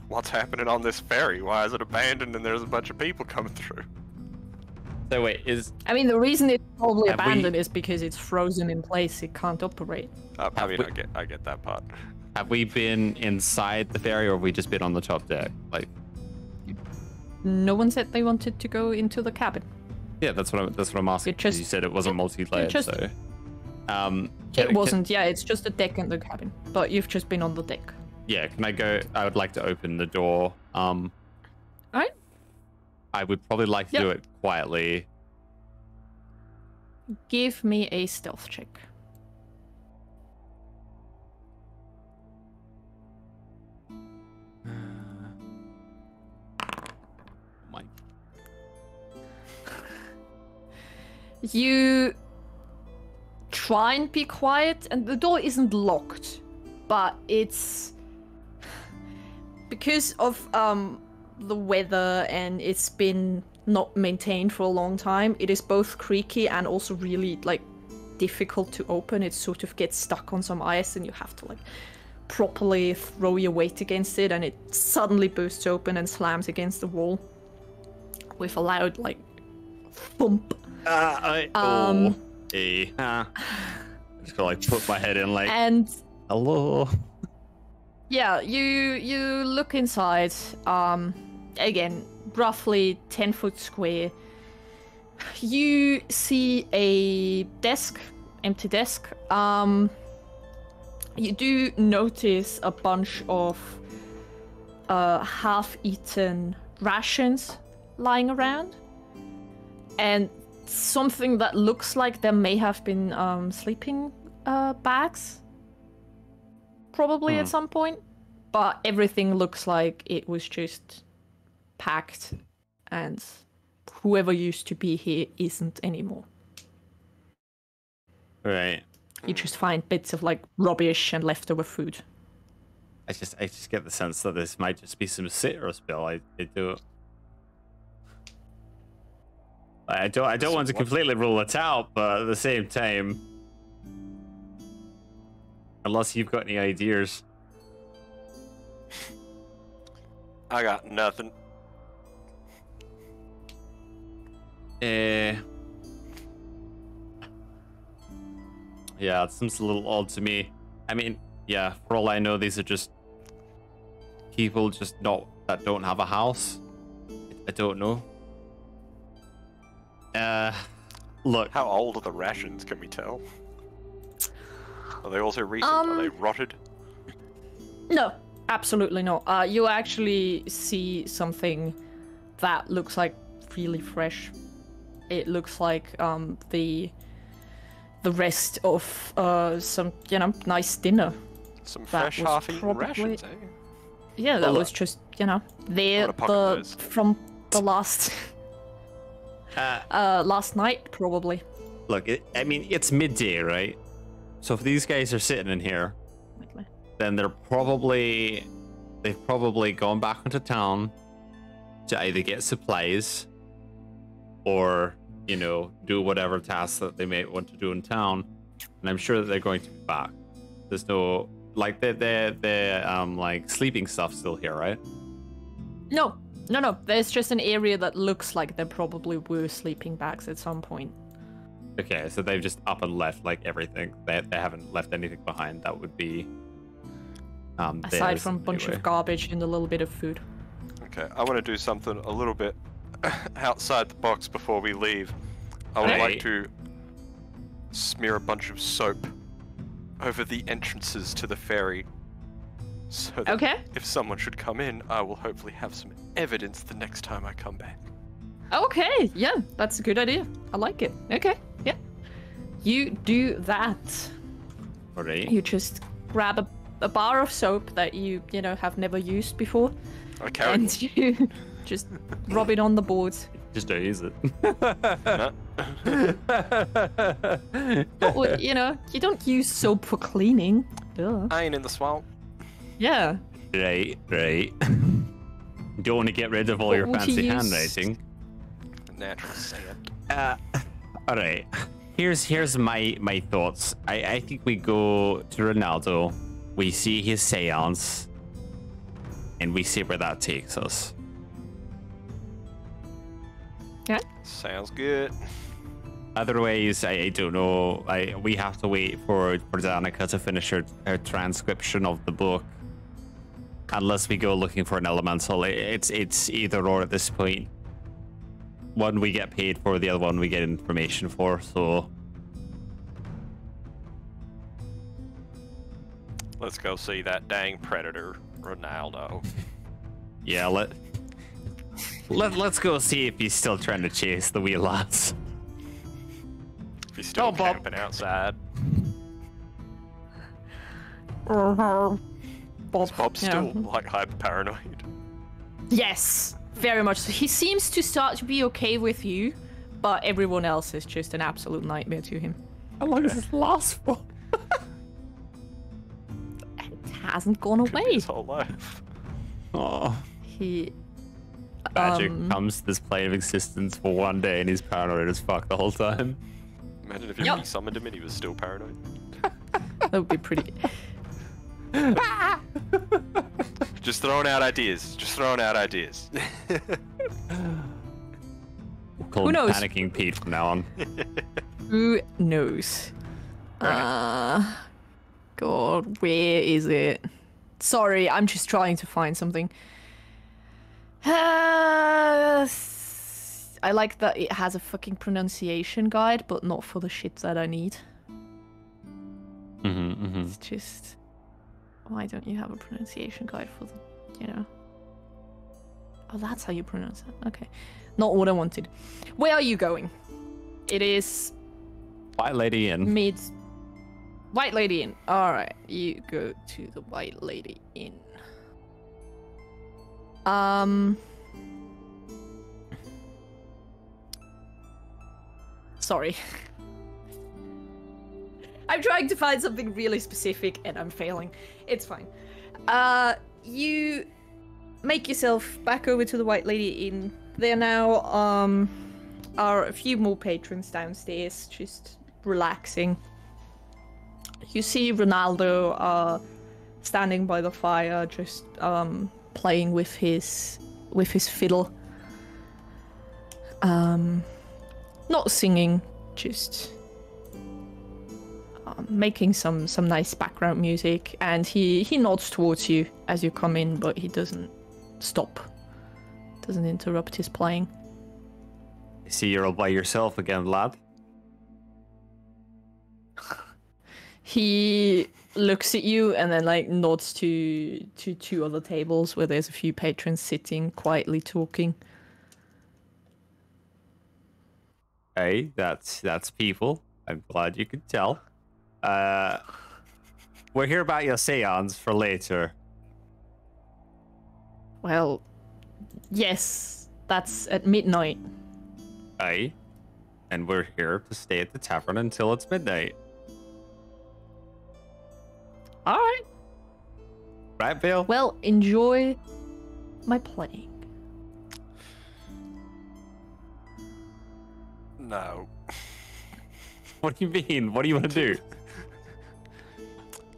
What's happening on this ferry? Why is it abandoned and there's a bunch of people coming through? So wait, is... I mean, the reason it's probably abandoned is because it's frozen in place. It can't operate. I mean, I get that part. Have we been inside the ferry, or have we just been on the top deck? Like... No one said they wanted to go into the cabin. Yeah, that's what I'm asking. Because you said it wasn't multi-layered, so... It wasn't, yeah, it's just a deck and the cabin. But you've just been on the deck. Yeah, can I go? I would like to open the door. Alright. I would probably like to do it quietly. Give me a stealth check. My... You try and be quiet, and the door isn't locked, but it's because of the weather and it's been not maintained for a long time. It is both creaky and also really like difficult to open. It sort of gets stuck on some ice, and you have to like properly throw your weight against it, and it suddenly bursts open and slams against the wall with a loud like thump. I'm just gonna like put my head in like, and hello. Yeah, you look inside. Again, roughly 10-foot square. You see a desk, empty desk. You do notice a bunch of half-eaten rations lying around, and something that looks like there may have been sleeping bags, probably at some point, but everything looks like it was just packed, and whoever used to be here isn't anymore. Right. You just find bits of like rubbish and leftover food. I just get the sense that this might just be some citrus, Bill. I don't want to completely rule it out, but at the same time, unless you've got any ideas. I got nothing. Yeah, it seems a little odd to me. I mean, yeah, for all I know, these are just people that don't have a house. I don't know. Look. How old are the rations, can we tell? Are they also recent? Are they rotted? No, absolutely not. You actually see something that looks like really fresh. It looks like the rest of some, nice dinner. Some fresh half-eaten rations, eh? Yeah, that was just, there from the last last night, probably. Look, I mean, it's midday, right? So if these guys are sitting in here, then they've probably gone back into town to either get supplies or, do whatever tasks that they may want to do in town. And I'm sure that they're going to be back. There's no, like, like sleeping stuff still here, right? No. There's just an area that looks like there probably were sleeping bags at some point. Okay, so they've just up and left like everything. They haven't left anything behind. That would be aside theirs from a bunch anyway. of garbage and a little bit of food. Okay, I want to do something a little bit outside the box before we leave. I would Okay. like to smear a bunch of soap over the entrances to the ferry. So that Okay. if someone should come in, I will hopefully have some evidence the next time I come back. Okay, yeah, that's a good idea. I like it. Okay, yeah. You do that. Alright. You just grab a bar of soap that you know, have never used before, I carry one. and you just rub it on the board. Just don't use it. Well, you know, you don't use soap for cleaning. Duh. I ain't in the swamp. Yeah. Right. Don't want to get rid of all your What would you fancy use? handwriting. Natural sand. Alright. Here's my thoughts. I think we go to Ronaldo, we see his seance, and we see where that takes us. Yeah. Sounds good. Otherwise, I don't know. We have to wait for Danica to finish her transcription of the book. Unless we go looking for an elemental, it's either or at this point. One we get paid for, the other one we get information for. So Let's go see that dang predator, Ronaldo. yeah, let's go see if he's still trying to chase the wee lads. If he's still Oh, Bob. camping outside. Bob. Is Bob Yeah. still like hyper paranoid? Yes, very much so. He seems to start to be okay with you, but everyone else is just an absolute nightmare to him. How long does this last for? It hasn't gone Could be away. his whole life. Oh, He magic comes to this plane of existence for one day, and he's paranoid as fuck the whole time. Imagine if you Yep. summoned him and he was still paranoid. that would be pretty. Just throwing out ideas. Just throwing out ideas. We'll call Who him knows? Panicking Pete from now on. Who knows? God, where is it? Sorry, I'm just trying to find something. I like that it has a fucking pronunciation guide, but not for the shit that I need. It's just, why don't you have a pronunciation guide for the, you know? Oh, that's how you pronounce it. Okay, not what I wanted. Where are you going? It is White Lady Inn. mid. White Lady Inn. All right, you go to the White Lady Inn. Sorry. I'm trying to find something really specific and I'm failing. It's fine. You make yourself back over to the White Lady Inn. There now are a few more patrons downstairs just relaxing. You see Ronaldo standing by the fire, just playing with his fiddle. Not singing, just making some nice background music, and he nods towards you as you come in, but he doesn't stop, doesn't interrupt his playing. I see you're all by yourself again, lad. He looks at you and then like nods to two other tables where there's a few patrons sitting quietly talking. Hey, that's people. I'm glad you could tell. We're here about your seance for later. Well, yes, that's at midnight. Aye. And we're here to stay at the tavern until it's midnight. All right. Right, Bill? Well, enjoy my playing. No. What do you mean? What do you want to do?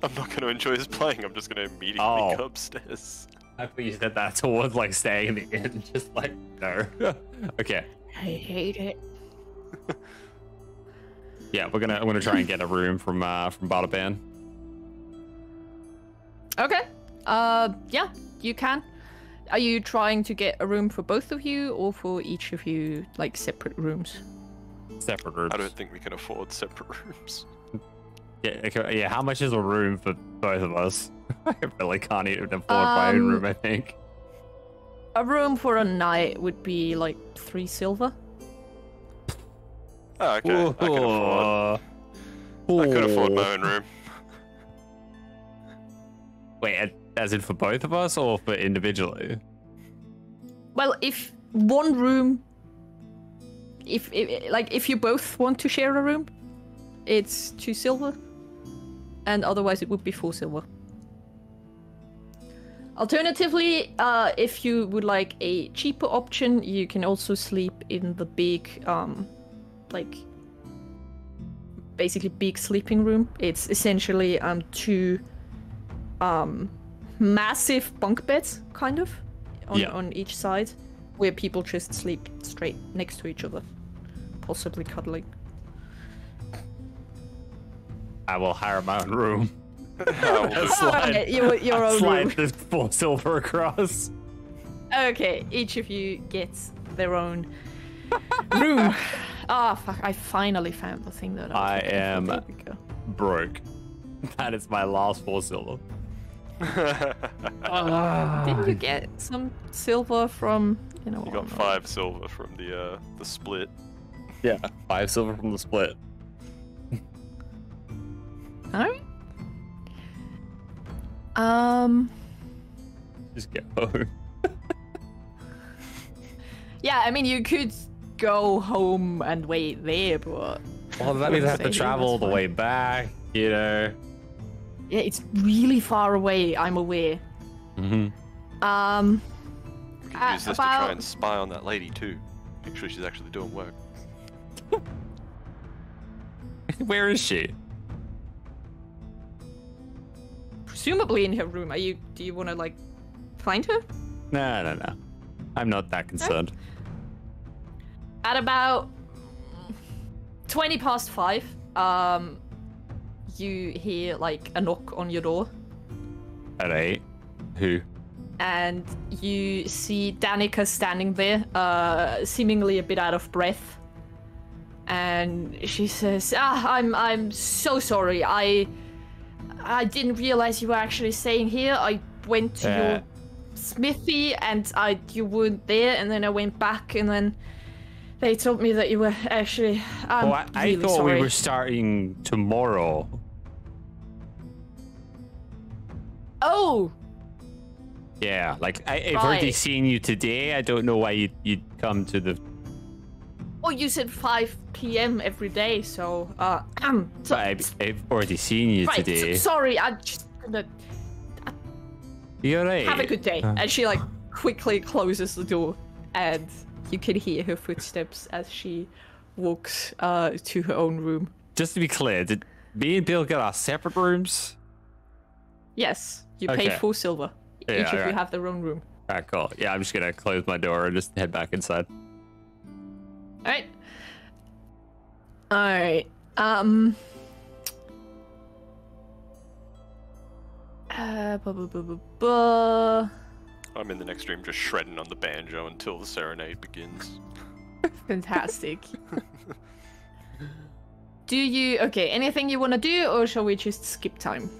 I'm not going to enjoy his playing. I'm just going to immediately Oh. go upstairs. I thought you said that towards like staying in the inn. Just like, no. Okay. I hate it. Yeah, I'm gonna try and get a room from Bartaban. Okay. Yeah, you can. Are you trying to get a room for both of you, or for each of you, like separate rooms? Separate rooms. I don't think we can afford separate rooms. Yeah, okay, yeah. How much is a room for both of us? I really can't even afford my own room, I think. A room for a night would be like 3 silver. Oh, okay. I could afford my own room. Wait, as in for both of us or for individually? Well, if one room, if you both want to share a room, it's 2 silver, and otherwise it would be 4 silver. Alternatively, if you would like a cheaper option, you can also sleep in the big, like, basically big sleeping room. It's essentially 2 massive bunk beds, kind of, on each side, where people just sleep straight next to each other, possibly cuddling. I will hire my own room. Slide, your own slide room. this 4 silver across. Okay, each of you gets their own room. Ah, fuck, I finally found the thing that I am There we go. broke. That is my last 4 silver. Didn't you get some silver from, you know? You got 5 silver from the split. Yeah, 5 silver from the split. Alright. Just get home. Yeah, I mean, you could go home and wait there, but... Well, that means I have to travel all the fine. way back, you know? Yeah, it's really far away, I'm aware. Mm-hmm. You could use this to try and spy on that lady too. Make sure she's actually doing work. Where is she? Presumably in her room. Do you want to, like, find her? No. I'm not that concerned. At about 20 past 5, you hear, like, a knock on your door. At 8? Who? And you see Danica standing there, seemingly a bit out of breath. And she says, I'm so sorry. I didn't realize you were actually staying here. I went to your smithy and you weren't there, and then I went back, and then they told me that you were actually... I really thought sorry. we were starting tomorrow. Oh! Yeah, like, I've already seen you today. I don't know why you'd come to the... Oh, you said 5 p.m. every day, so... So I've already seen you right, today. Sorry, I'm just gonna... You're right. Have a good day. And she, like, quickly closes the door, and you can hear her footsteps as she walks to her own room. Just to be clear, did me and Bill get our separate rooms? Yes, you paid 4 silver. Yeah, Each of you right. have their own room. Alright, cool. Yeah, I'm just gonna close my door and just head back inside. Alright. Alright. I'm in the next room just shredding on the banjo until the serenade begins. Fantastic. Do you... Okay, anything you want to do, or shall we just skip time?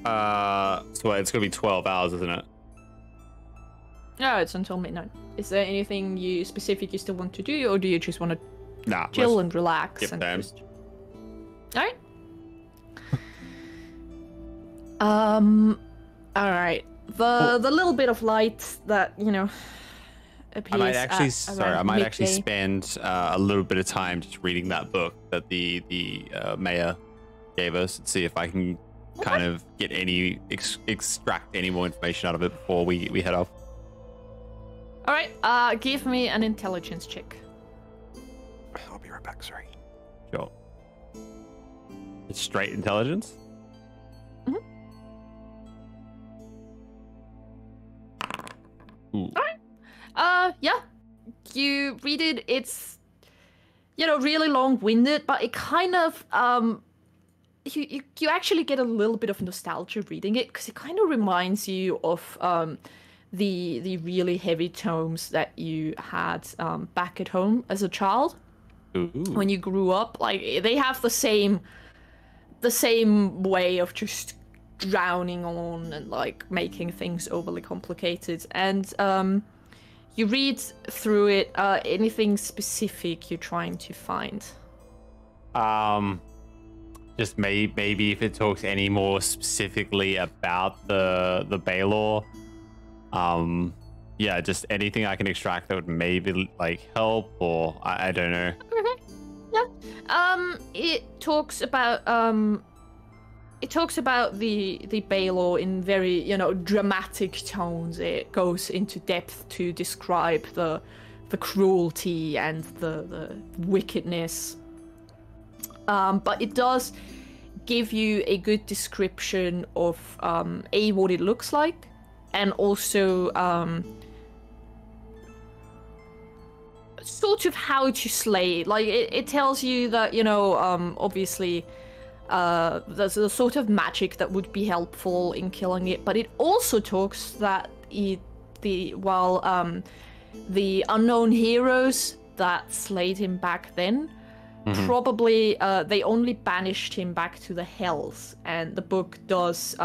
So it's gonna be 12 hours, isn't it? No, it's until midnight. Is there anything you specific you still want to do, or do you just want to Nah. chill and relax? skip And time. just... Alright. Alright. The little bit of light that, you know, appears I might actually, around I might actually midday. spend a little bit of time just reading that book that the mayor gave us and see if I can kind of get any extract any more information out of it before we head off. Alright, give me an intelligence check. I'll be right back, sorry. Sure. It's straight intelligence. Mhm. Ooh. Yeah. You read it, it's really long-winded, but it kind of you actually get a little bit of nostalgia reading it, because it kind of reminds you of the really heavy tomes that you had back at home as a child. Ooh. When you grew up. Like, they have the same way of just drowning on and like making things overly complicated. And you read through it. Anything specific you're trying to find? Just maybe if it talks any more specifically about the Baylor. Yeah, just anything I can extract that would maybe like help, or I don't know. Okay. Yeah. It talks about the Baylor in very, dramatic tones. It goes into depth to describe the cruelty and the wickedness. But it does give you a good description of what it looks like, and also sort of how to slay. Like, it tells you that, obviously there's the sort of magic that would be helpful in killing it, but it also talks that the unknown heroes that slayed him back then, probably they only banished him back to the hells. And the book does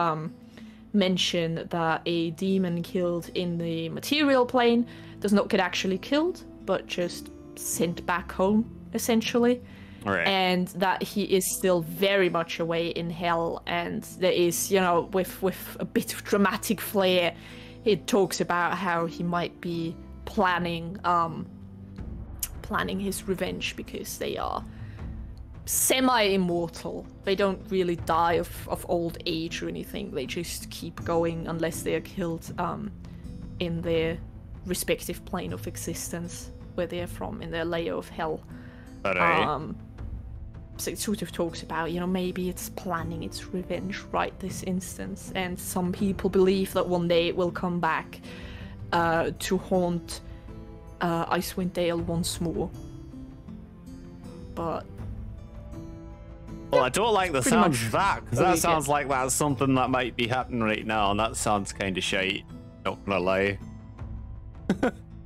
mention that a demon killed in the material plane does not get actually killed, but just sent back home, essentially. Right. And that he is still very much away in hell. And there is, with a bit of dramatic flair, it talks about how he might be planning his revenge, because they are semi-immortal. They don't really die of old age or anything. They just keep going unless they are killed in their respective plane of existence, where they're from, in their layer of hell. Right. So it sort of talks about, maybe it's planning its revenge right this instance. And some people believe that one day it will come back to haunt Icewind Dale once more. But well, I don't like the sound of that, because that sounds get. like that's something that might be happening right now, and that sounds kind of shite. Not gonna lie.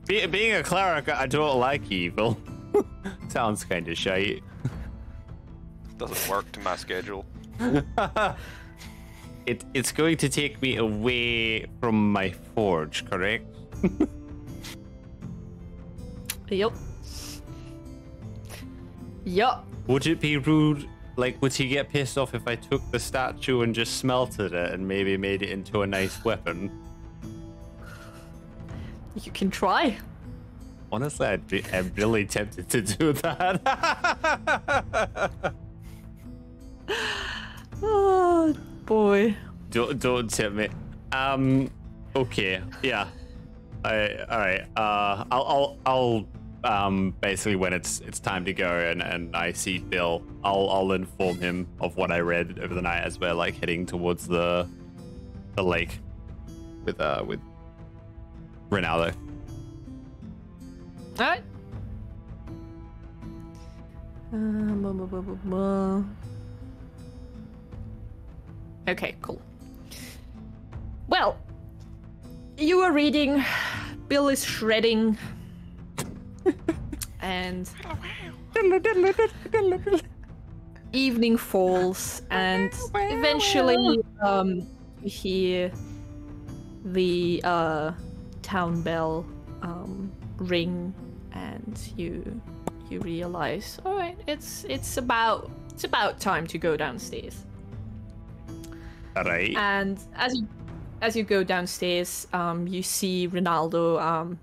Being a cleric, I don't like evil. Sounds kind of shite. Doesn't work to my schedule. It's going to take me away from my forge, correct? Yep. Would it be rude? Like, would he get pissed off if I took the statue and just smelted it and maybe made it into a nice weapon? You can try. Honestly, I'm really tempted to do that. Oh boy. Don't tempt me. Okay. Yeah. All right. I'll basically when it's time to go and I see Phil, I'll inform him of what I read over the night as we're like heading towards the lake with Ronaldo. All right. Okay, cool. Well, you are reading, Bill is shredding, and evening falls, and eventually you hear the town bell ring, and you realize, all right, it's about time to go downstairs. All right. And as you go downstairs, you see Ronaldo,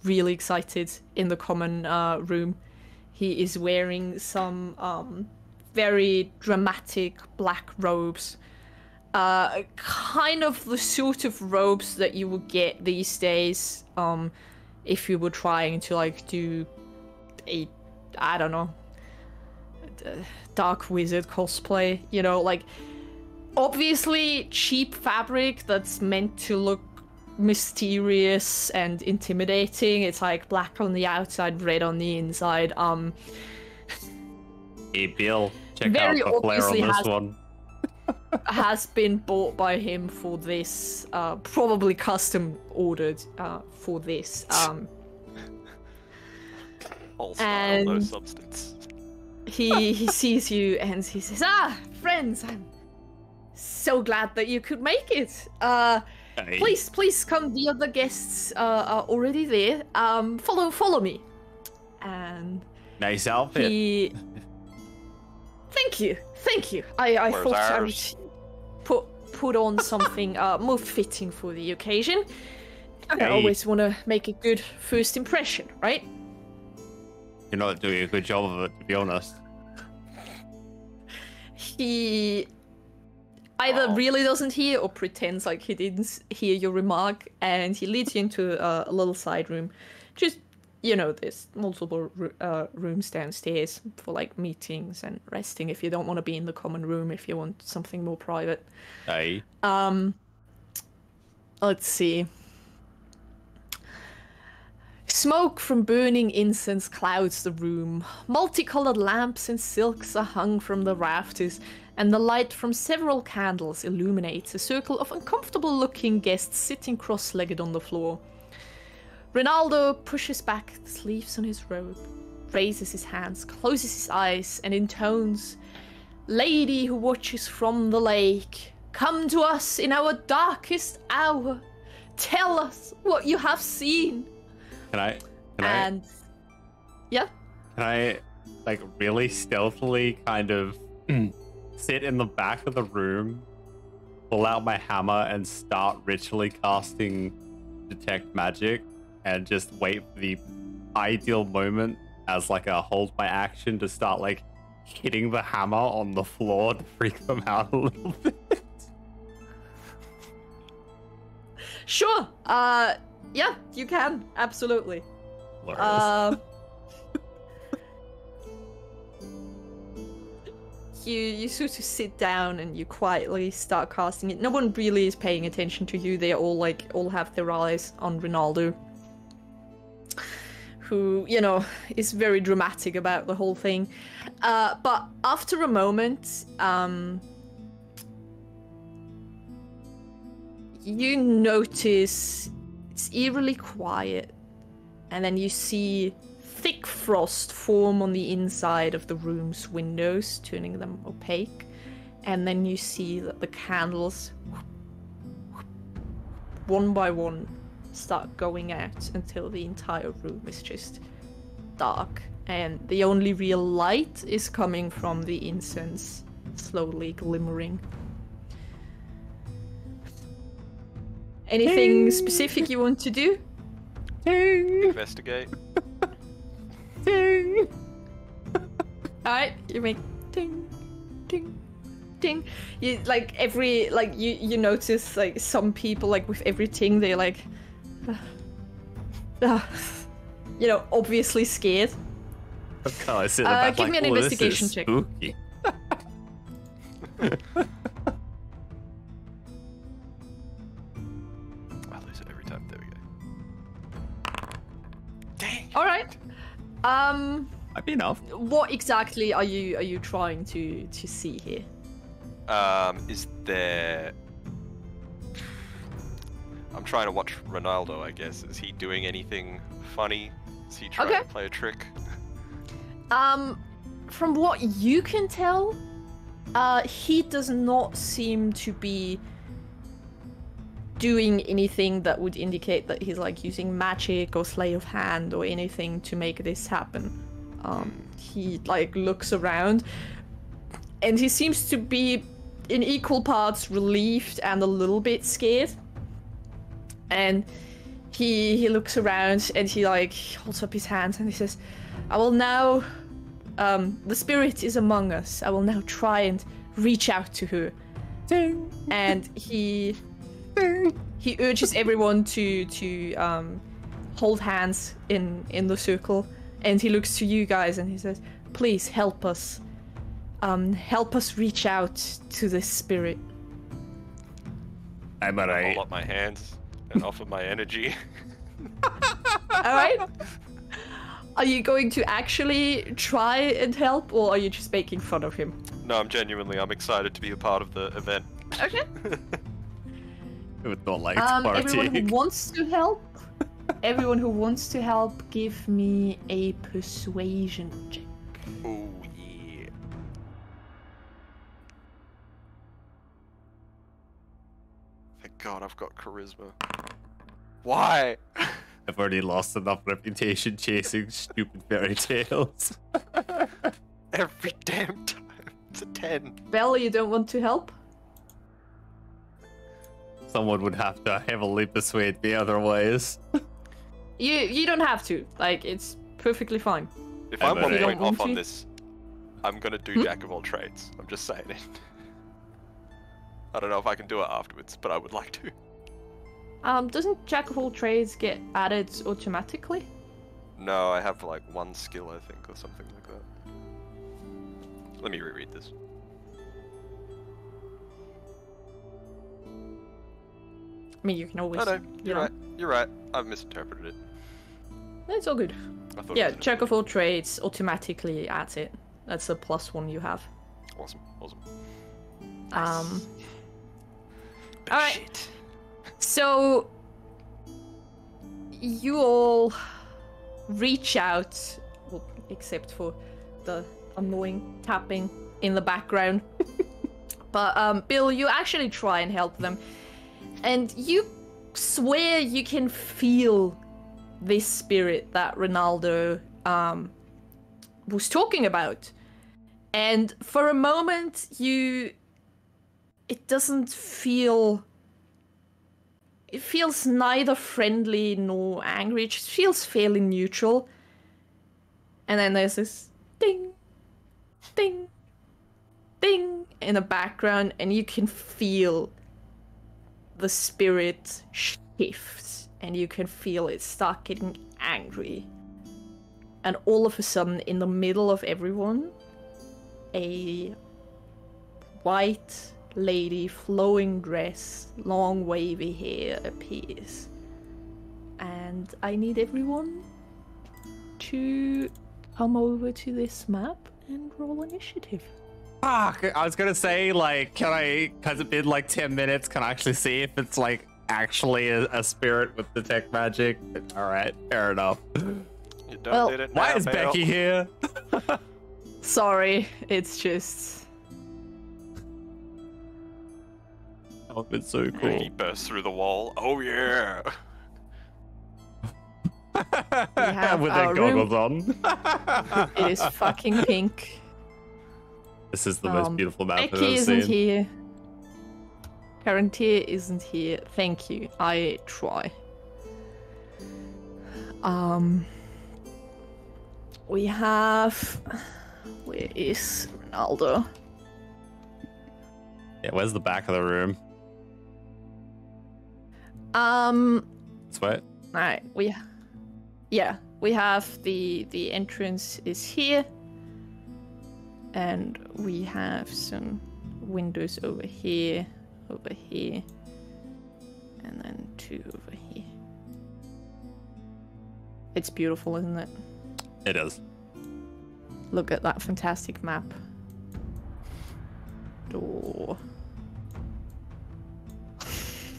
really excited in the common room. He is wearing some very dramatic black robes, kind of the sort of robes that you would get these days if you were trying to do a, I don't know, dark wizard cosplay, obviously cheap fabric that's meant to look mysterious and intimidating. It's like black on the outside, red on the inside. Hey, Bill, check Very out the flare on obviously this one. has been bought by him for this, probably custom ordered for this. All style, no and substance. he sees you and he says, "Ah, friends, I'm so glad that you could make it. Hey. Please come. The other guests are already there. Follow me." And Nice outfit. he. Thank you. I Where's thought I ours? would put on something more fitting for the occasion. I Hey. always want to make a good first impression, right? You're not doing a good job of it, to be honest. He either really doesn't hear or pretends like he didn't hear your remark, and he leads you into a little side room. Just, there's multiple rooms downstairs for like meetings and resting if you don't want to be in the common room, if you want something more private. Hey. Let's see. Smoke from burning incense clouds the room. Multicolored lamps and silks are hung from the rafters, and the light from several candles illuminates a circle of uncomfortable-looking guests sitting cross-legged on the floor. Ronaldo pushes back the sleeves on his robe, raises his hands, closes his eyes, and intones, "Lady who watches from the lake, come to us in our darkest hour. Tell us what you have seen." Can Yeah. I, like, really stealthily kind of sit in the back of the room, pull out my hammer, and start ritually casting Detect Magic, and just wait for the ideal moment as, like, a hold my action to start, like, hitting the hammer on the floor to freak them out a little bit? Sure. Yeah, you can. Absolutely. Hilarious. You sort of sit down and you quietly start casting it. No one really is paying attention to you. They all have their eyes on Ronaldo, who, is very dramatic about the whole thing. But after a moment, you notice it's eerily quiet, and then you see thick frost form on the inside of the room's windows, turning them opaque, and then you see that the candles, one by one, start going out until the entire room is just dark, and the only real light is coming from the incense slowly glimmering. Anything specific you want to do? Ding! Investigate. Ding! Alright, you make ding, ding, ding. You you notice like some people, like with every ting, they're like, obviously scared. I sit in the back give like, me an "Oh, this investigation is check." spooky." I lose it every time. There we go. Dang. All right. Might be enough. What exactly are you trying to see here? Is there... I'm trying to watch Ronaldo, I guess. Is he doing anything funny? Is he trying to play a trick? From what you can tell, he does not seem to be doing anything that would indicate that he's like using magic or sleight of hand or anything to make this happen. He like looks around, and he seems to be in equal parts relieved and a little bit scared. And he looks around and he like holds up his hands and he says, "I will now, the spirit is among us. I will now try and reach out to her." Ding! And he urges everyone to hold hands in the circle, and he looks to you guys and he says, "Please help us. Help us reach out to this spirit." I'm I alright. hold up my hands and offer my energy. All right. Are you going to actually try and help, or are you just making fun of him? No, I'm excited to be a part of the event. Okay. It not like everyone who wants to help, give me a persuasion check. Oh yeah. Thank God I've got charisma. Why? I've already lost enough reputation chasing stupid fairy tales. Every damn time. It's a 10. Belle, you don't want to help? Someone would have to heavily persuade me otherwise. You don't have to. Like, it's perfectly fine. If I'm But going off on to? this, I'm gonna do Jack of all trades. I'm just saying it. I don't know if I can do it afterwards, but I would like to. Doesn't Jack of all trades get added automatically? No, I have like one skill, I think, or something like that. Let me reread this. I mean, you can always. No, you're right. You're right. I've misinterpreted it. It's all good. I thought Yeah, it was Jack of all trades automatically adds it. That's a +1 you have. Awesome. Alright. Shit. So you all reach out, well, except for the annoying tapping in the background. But Bill, you actually try and help them, and you swear you can feel this spirit that Ronaldo was talking about. And for a moment, it doesn't feel. It feels neither friendly nor angry. It just feels fairly neutral. And then there's this ding, ding, ding in the background, and you can feel the spirit shift, and you can feel it start getting angry. And all of a sudden, in the middle of everyone, a white lady, flowing dress, long wavy hair appears. And I need everyone to come over to this map and roll initiative. Fuck, I was gonna say, like, cause it's been like 10 minutes, can I actually see if it's like actually a spirit with detect magic? Alright, fair enough. You don't need it now, Why is Bale. Becky here? Sorry, it's just... Oh, it's so He cool. bursts through the wall. Oh yeah. have With our their goggles on. It is fucking pink. This is the most beautiful map I've Becky ever isn't seen. here. Karantir isn't here. Thank you. I try. We have... Where is Ronaldo? Yeah, where's the back of the room? Sweat. Alright, we have the entrance is here. And we have some windows over here, and then 2 over here. It's beautiful, isn't it? It is. Look at that fantastic map. Door.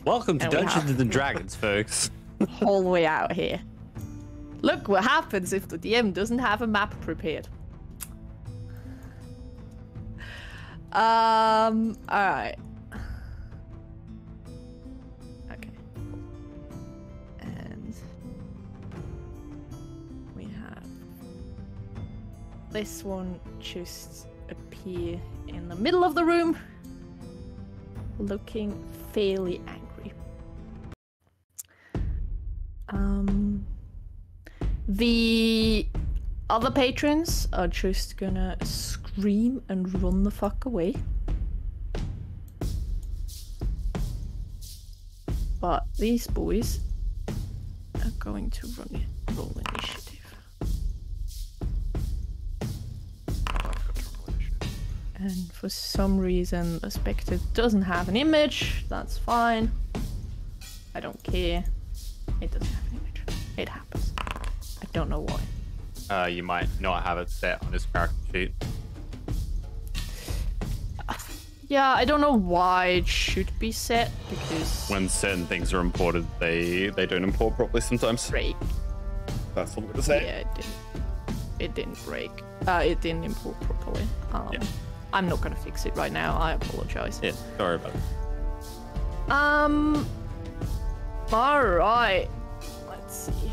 Welcome to And we Dungeons have- and Dragons, folks. Whole way out here. Look what happens if the DM doesn't have a map prepared. Alright. Okay. And we have this one just appear in the middle of the room, looking fairly angry. The other patrons are just gonna scream and run the fuck away. But these boys are going to roll initiative. And for some reason the Spectre doesn't have an image. That's fine. I don't care. It doesn't have an image. It happens. I don't know why. you might not have it set on his character sheet. Yeah, I don't know why it should be set, because... When certain things are imported, they don't import properly sometimes. Break. That's what I'm gonna say. Yeah, it didn't break. It didn't import properly. Yeah. I'm not gonna fix it right now, I apologize. Yeah, sorry about it. Alright. Let's see.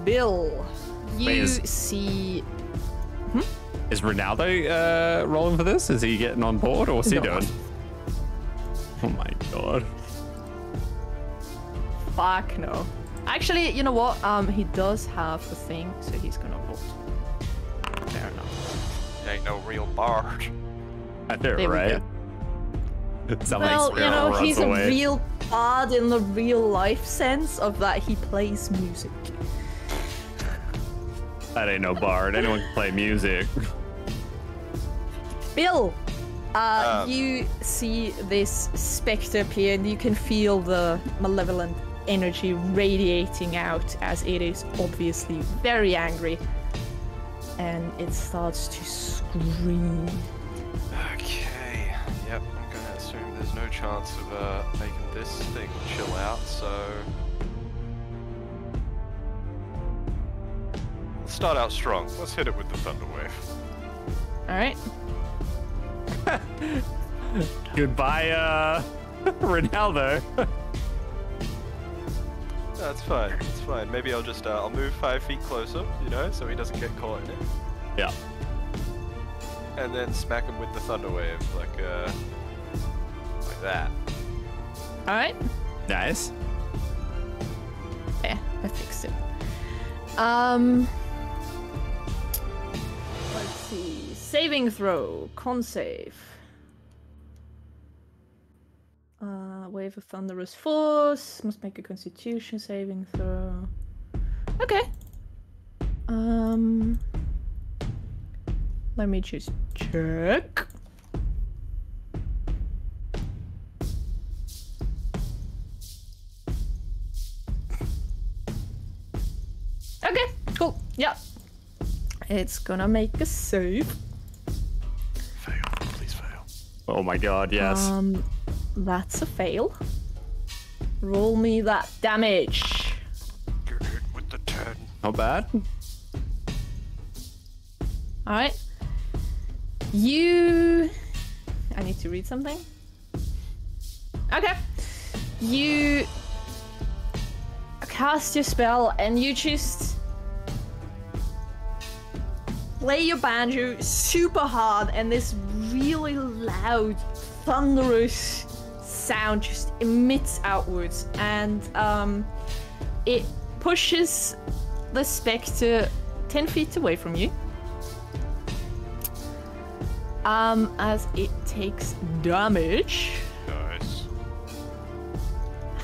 Bill, you see... Is Ronaldo rolling for this? Is he getting on board, or what's he doing? Oh my god. Fuck no. Actually, you know what? He does have a thing, so he's gonna vote. Fair enough. He ain't no real bard. I know, right? Well, you know, he's a real bard in the real life sense of that he plays music. That ain't no bard. Anyone can play music. Bill, you see this spectre appear, and you can feel the malevolent energy radiating out as it is obviously very angry. And it starts to scream. Okay, yep, I'm gonna assume there's no chance of making this thing chill out, so... Let's start out strong. Let's hit it with the Thunder Wave. Alright. Goodbye, Ronaldo. That's fine, it's fine. Maybe I'll just, I'll move 5 feet closer, you know, so he doesn't get caught in it. Yeah. And then smack him with the Thunder Wave, like that. Alright. Nice. Yeah, I fixed it. Let's see. Saving throw. Con save. Wave of thunderous force. Must make a constitution saving throw. Okay. Let me just check. Okay, cool. Yeah. It's gonna make a save. Fail, please fail. Oh my god, yes. That's a fail. Roll me that damage. Get hit with the 10. Not bad. Alright. I need to read something. Okay. You cast your spell and you just play your banjo super hard, and this really loud, thunderous sound just emits outwards, and it pushes the spectre 10 feet away from you. As it takes damage. Nice.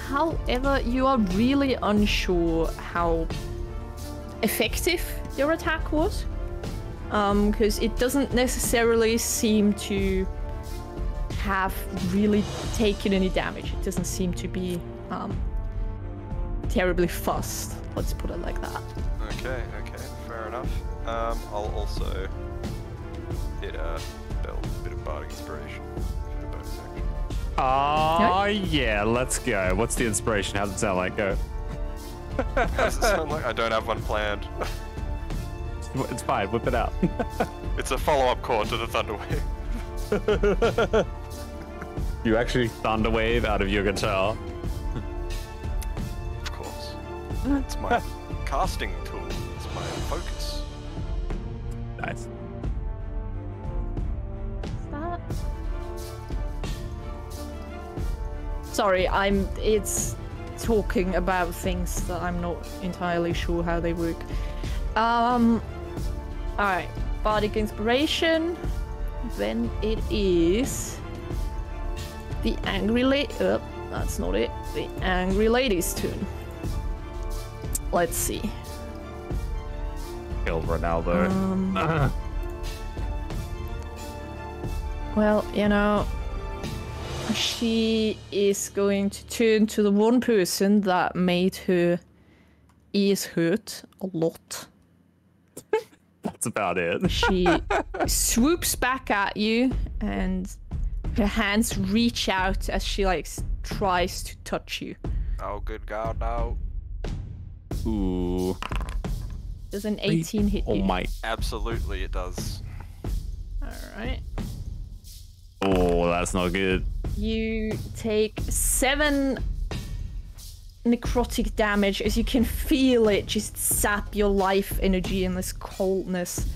However, you are really unsure how effective your attack was. Because it doesn't necessarily seem to have really taken any damage. It doesn't seem to be terribly fussed. Let's put it like that. Okay, fair enough. I'll also hit a bit of bardic inspiration for the bonus action. Oh, yeah, let's go. What's the inspiration? How does it sound like? Go. How does it sound like? I don't have one planned. It's fine, whip it out. It's a follow-up chord to the Thunder Wave. You actually thunder wave out of your guitar. Of course. It's my casting tool. It's my focus. Nice. Sorry, it's talking about things that I'm not entirely sure how they work. Alright, bardic inspiration. Then it is the angry lady. That's not it. The angry lady's turn. Let's see. Kill Ronaldo. Well, you know, She is going to turn to the one person that made her ears hurt a lot. That's about it. She swoops back at you, and her hands reach out as she like tries to touch you. Oh, good God, no. Ooh. Does an 18 hit you? Oh my. Absolutely, it does. Alright. Oh, that's not good. You take 7 necrotic damage as you can feel it just sap your life energy, and this coldness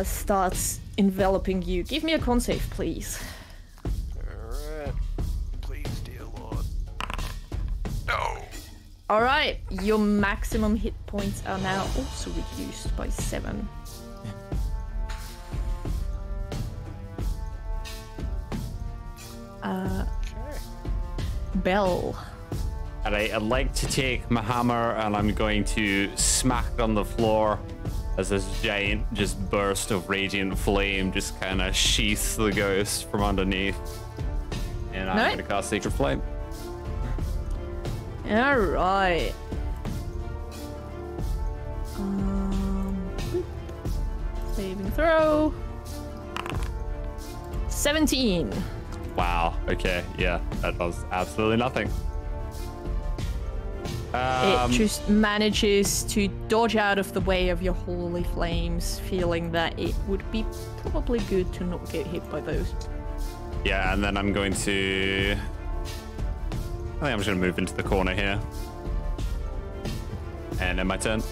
starts enveloping you. Give me a con save, please. Alright. Please, dear Lord. No! Alright, your maximum hit points are now also reduced by 7. Bell. And I'd like to take my hammer and I'm going to smack it on the floor as this giant just burst of radiant flame just kind of sheaths the ghost from underneath. And I'm going to cast Sacred Flame. Alright. Saving throw. 17. Wow. Okay. Yeah. That does absolutely nothing. It just manages to dodge out of the way of your holy flames, feeling that it would be probably good to not get hit by those. Yeah, and then I'm going to... I think I'm just going to move into the corner here. And then my turn.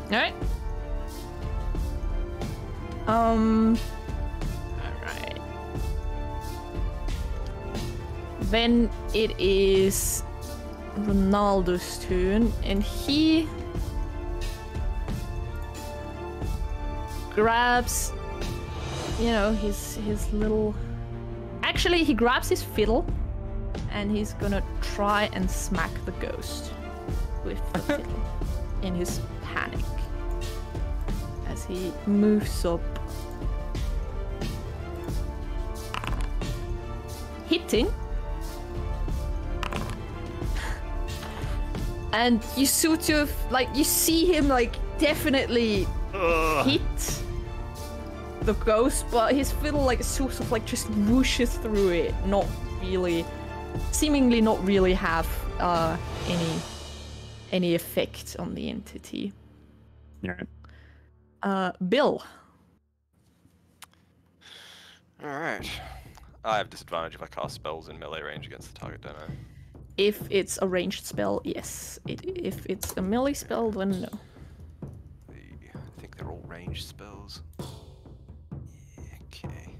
Alright. Alright. Then it is Ronaldo's turn, and he grabs, you know, his little... Actually, he grabs his fiddle, and he's gonna try and smack the ghost with the fiddle in his panic as he moves up, hitting. And you sort of, like, you see him, like, definitely hit the ghost, but his fiddle, like, sort of, like, just whooshes through it, not really, seemingly not really have any effect on the entity. Alright. Bill. Alright. I have disadvantage if I cast spells in melee range against the target, don't I? If it's a ranged spell, yes. If it's a melee spell, then no. I think they're all ranged spells. Okay.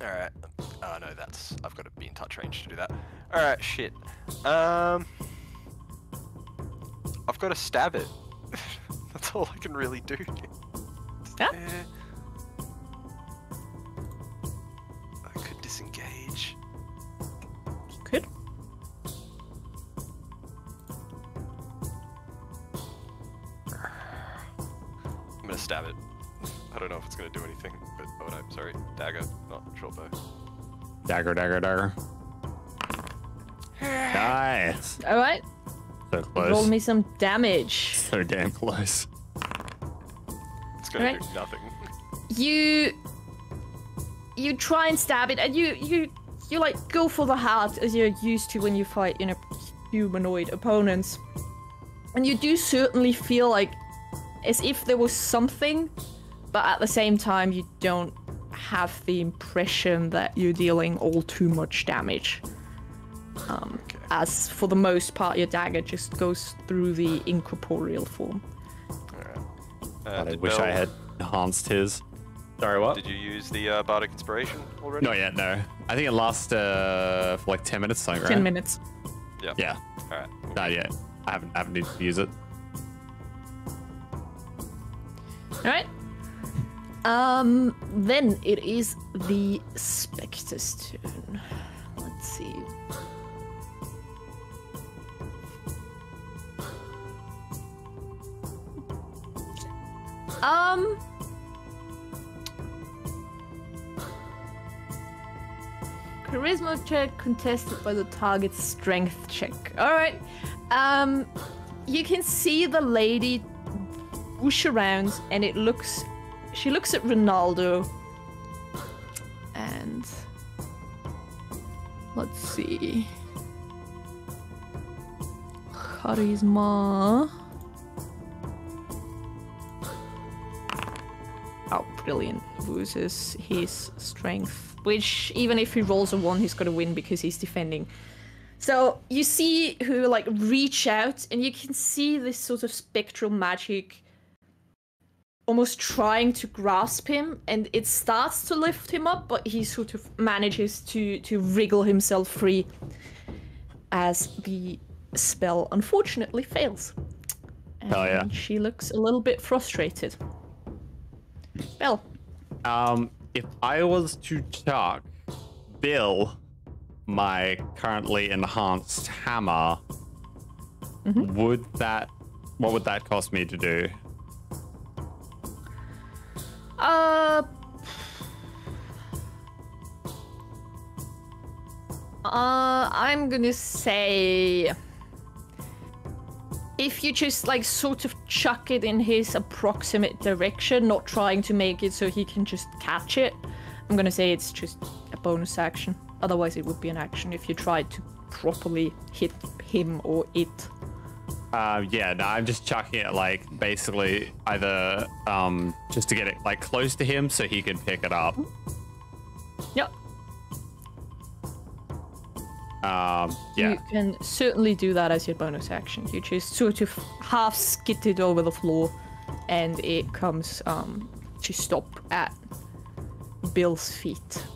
Alright. Oh no, that's... I've got to be in touch range to do that. Alright, shit. I've got to stab it. That's all I can really do. Yeah. I could disengage. Good. I'm gonna stab it. I don't know if it's gonna do anything, but oh no, sorry, dagger, not short bow. Dagger, dagger, dagger. Nice. All right. So close. Roll me some damage. So damn close. It's gonna do nothing. You try and stab it, and you like go for the heart as you're used to when you fight, you know, humanoid opponents. And you do certainly feel like as if there was something, but at the same time you don't have the impression that you're dealing all too much damage. As for the most part, your dagger just goes through the incorporeal form. Alright. I wish I had enhanced his. Sorry, what? Did you use the Bardic Inspiration already? Not yet, no. I think it lasts for like 10 minutes, something, right? 10 minutes. Yep. Yeah. Alright. Not yet. I haven't needed to use it. Alright. Then it is the Spectre's turn. Let's see. Charisma check contested by the target's strength check. Alright. You can see the lady whoosh around and she looks at Ronaldo. And let's see. Charisma. Oh, brilliant. Loses his strength. Which, even if he rolls a 1, he's gonna win because he's defending. So, you see her, like, reach out, and you can see this sort of spectral magic almost trying to grasp him, and it starts to lift him up, but he sort of manages to wriggle himself free as the spell unfortunately fails. And oh, yeah. She looks a little bit frustrated. Bill. If I was to chuck Bill my currently enhanced hammer, what would that cost me to do? I'm gonna say if you just like sort of chuck it in his approximate direction, not trying to make it so he can just catch it, I'm gonna say it's just a bonus action. Otherwise it would be an action if you tried to properly hit him or it. Yeah, no, I'm just chucking it like basically either just to get it like close to him so he can pick it up. Yep. Yeah. You can certainly do that as your bonus action. You just sort of half skid it over the floor and it comes to stop at Bill's feet.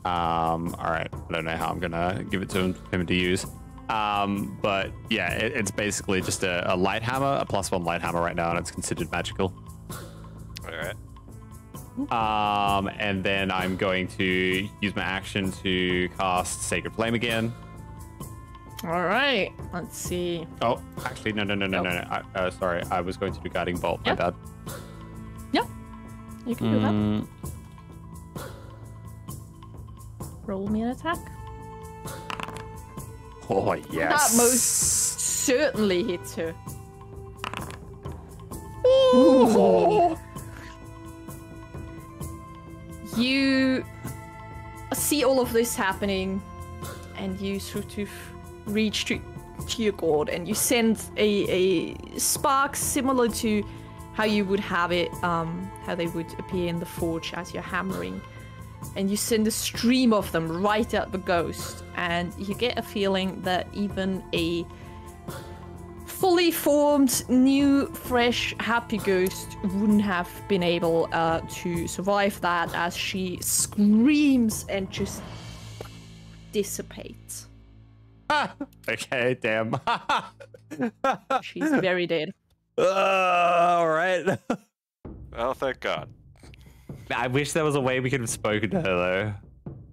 Alright, I don't know how I'm gonna give it to him to use. But yeah, it's basically just a light hammer, a +1 light hammer right now, and it's considered magical. Alright. And then I'm going to use my action to cast Sacred Flame again. Alright, let's see. Oh, actually, no. Sorry, I was going to do Guiding Bolt, my bad. Yep, you can do that. Roll me an attack. Oh, yes. That most certainly hits her. Ooh. You see all of this happening, and you sort of reach to your gourd, and you send a spark similar to how you would have it, how they would appear in the forge as you're hammering. And you send a stream of them right at the ghost, and you get a feeling that even a fully formed, new, fresh, happy ghost wouldn't have been able to survive that, as she screams and just dissipates. Okay, damn. She's very dead. All right. Oh, thank God. I wish there was a way we could have spoken to her, though.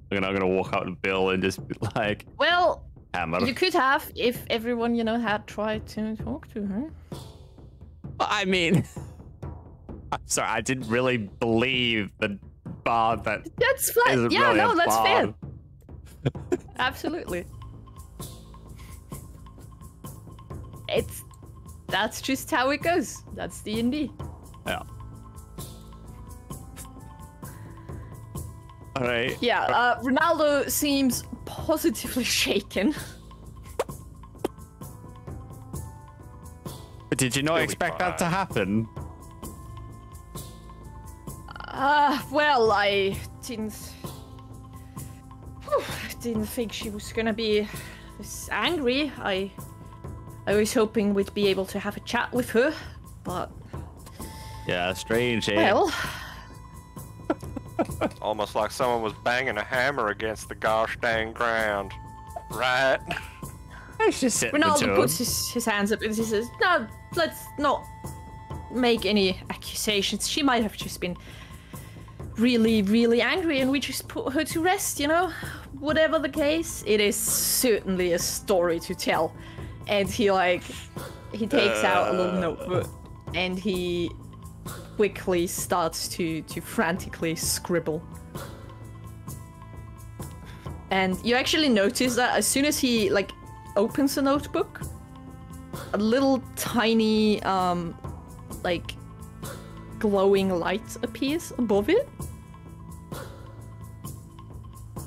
We're not gonna walk up to Bill and just be like, well, hammer. You could have if everyone, you know, had tried to talk to her. I mean, I'm sorry, I didn't really believe the bard that. That's fine. Yeah, really no, that's fair. Absolutely. That's just how it goes. That's D&D. Yeah. All right. Yeah, Ronaldo seems positively shaken. But did you not He'll be expect that to fine. happen? Well, I didn't think she was gonna be this angry. I was hoping we'd be able to have a chat with her, but Yeah, strange. Eh? well, Almost like someone was banging a hammer against the gosh dang ground. Right? It's just sitting Ronaldo puts his hands up and he says, "No, let's not make any accusations. She might have just been really, really angry and we just put her to rest, you know? Whatever the case, it is certainly a story to tell." And he takes out a little notebook and he quickly starts to frantically scribble. And you actually notice that as soon as he like opens the notebook, a little tiny like glowing light appears above it.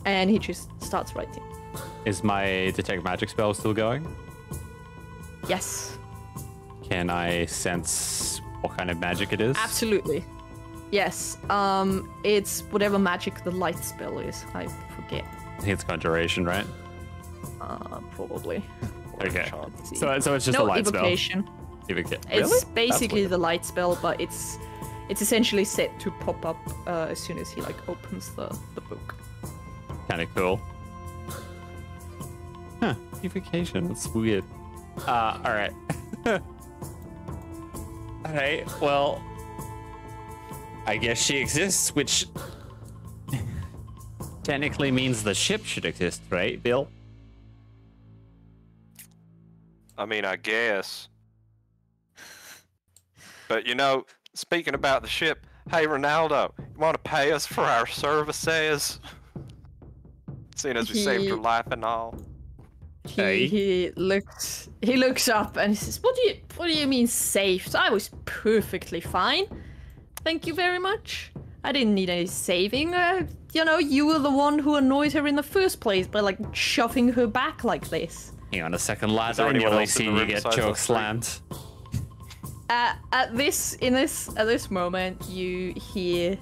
And he just starts writing. Is my detect magic spell still going? Yes. Can I sense what kind of magic it is? Absolutely. Yes. It's whatever magic the light spell is. I forget. I think it's conjuration, right? Probably. Okay. Let's see. So it's just a No, light evocation. spell. Evocation. It's Really? basically the light spell, but it's essentially set to pop up as soon as he like opens the book. Kind of cool. Huh. Evocation. That's weird. All right. All right. Well, I guess she exists, which technically means the ship should exist, right, Bill? I mean, I guess. But you know, speaking about the ship, hey Ronaldo, you want to pay us for our services? Seeing as we saved your life and all. He looks up and he says, "What do you mean saved? I was perfectly fine. Thank you very much. I didn't need any saving. You know, you were the one who annoyed her in the first place by like shoving her back like this." Hang on a second, lads. there I anyone nearly else in seen the you room get besides choke us three? slammed. At this moment, you hear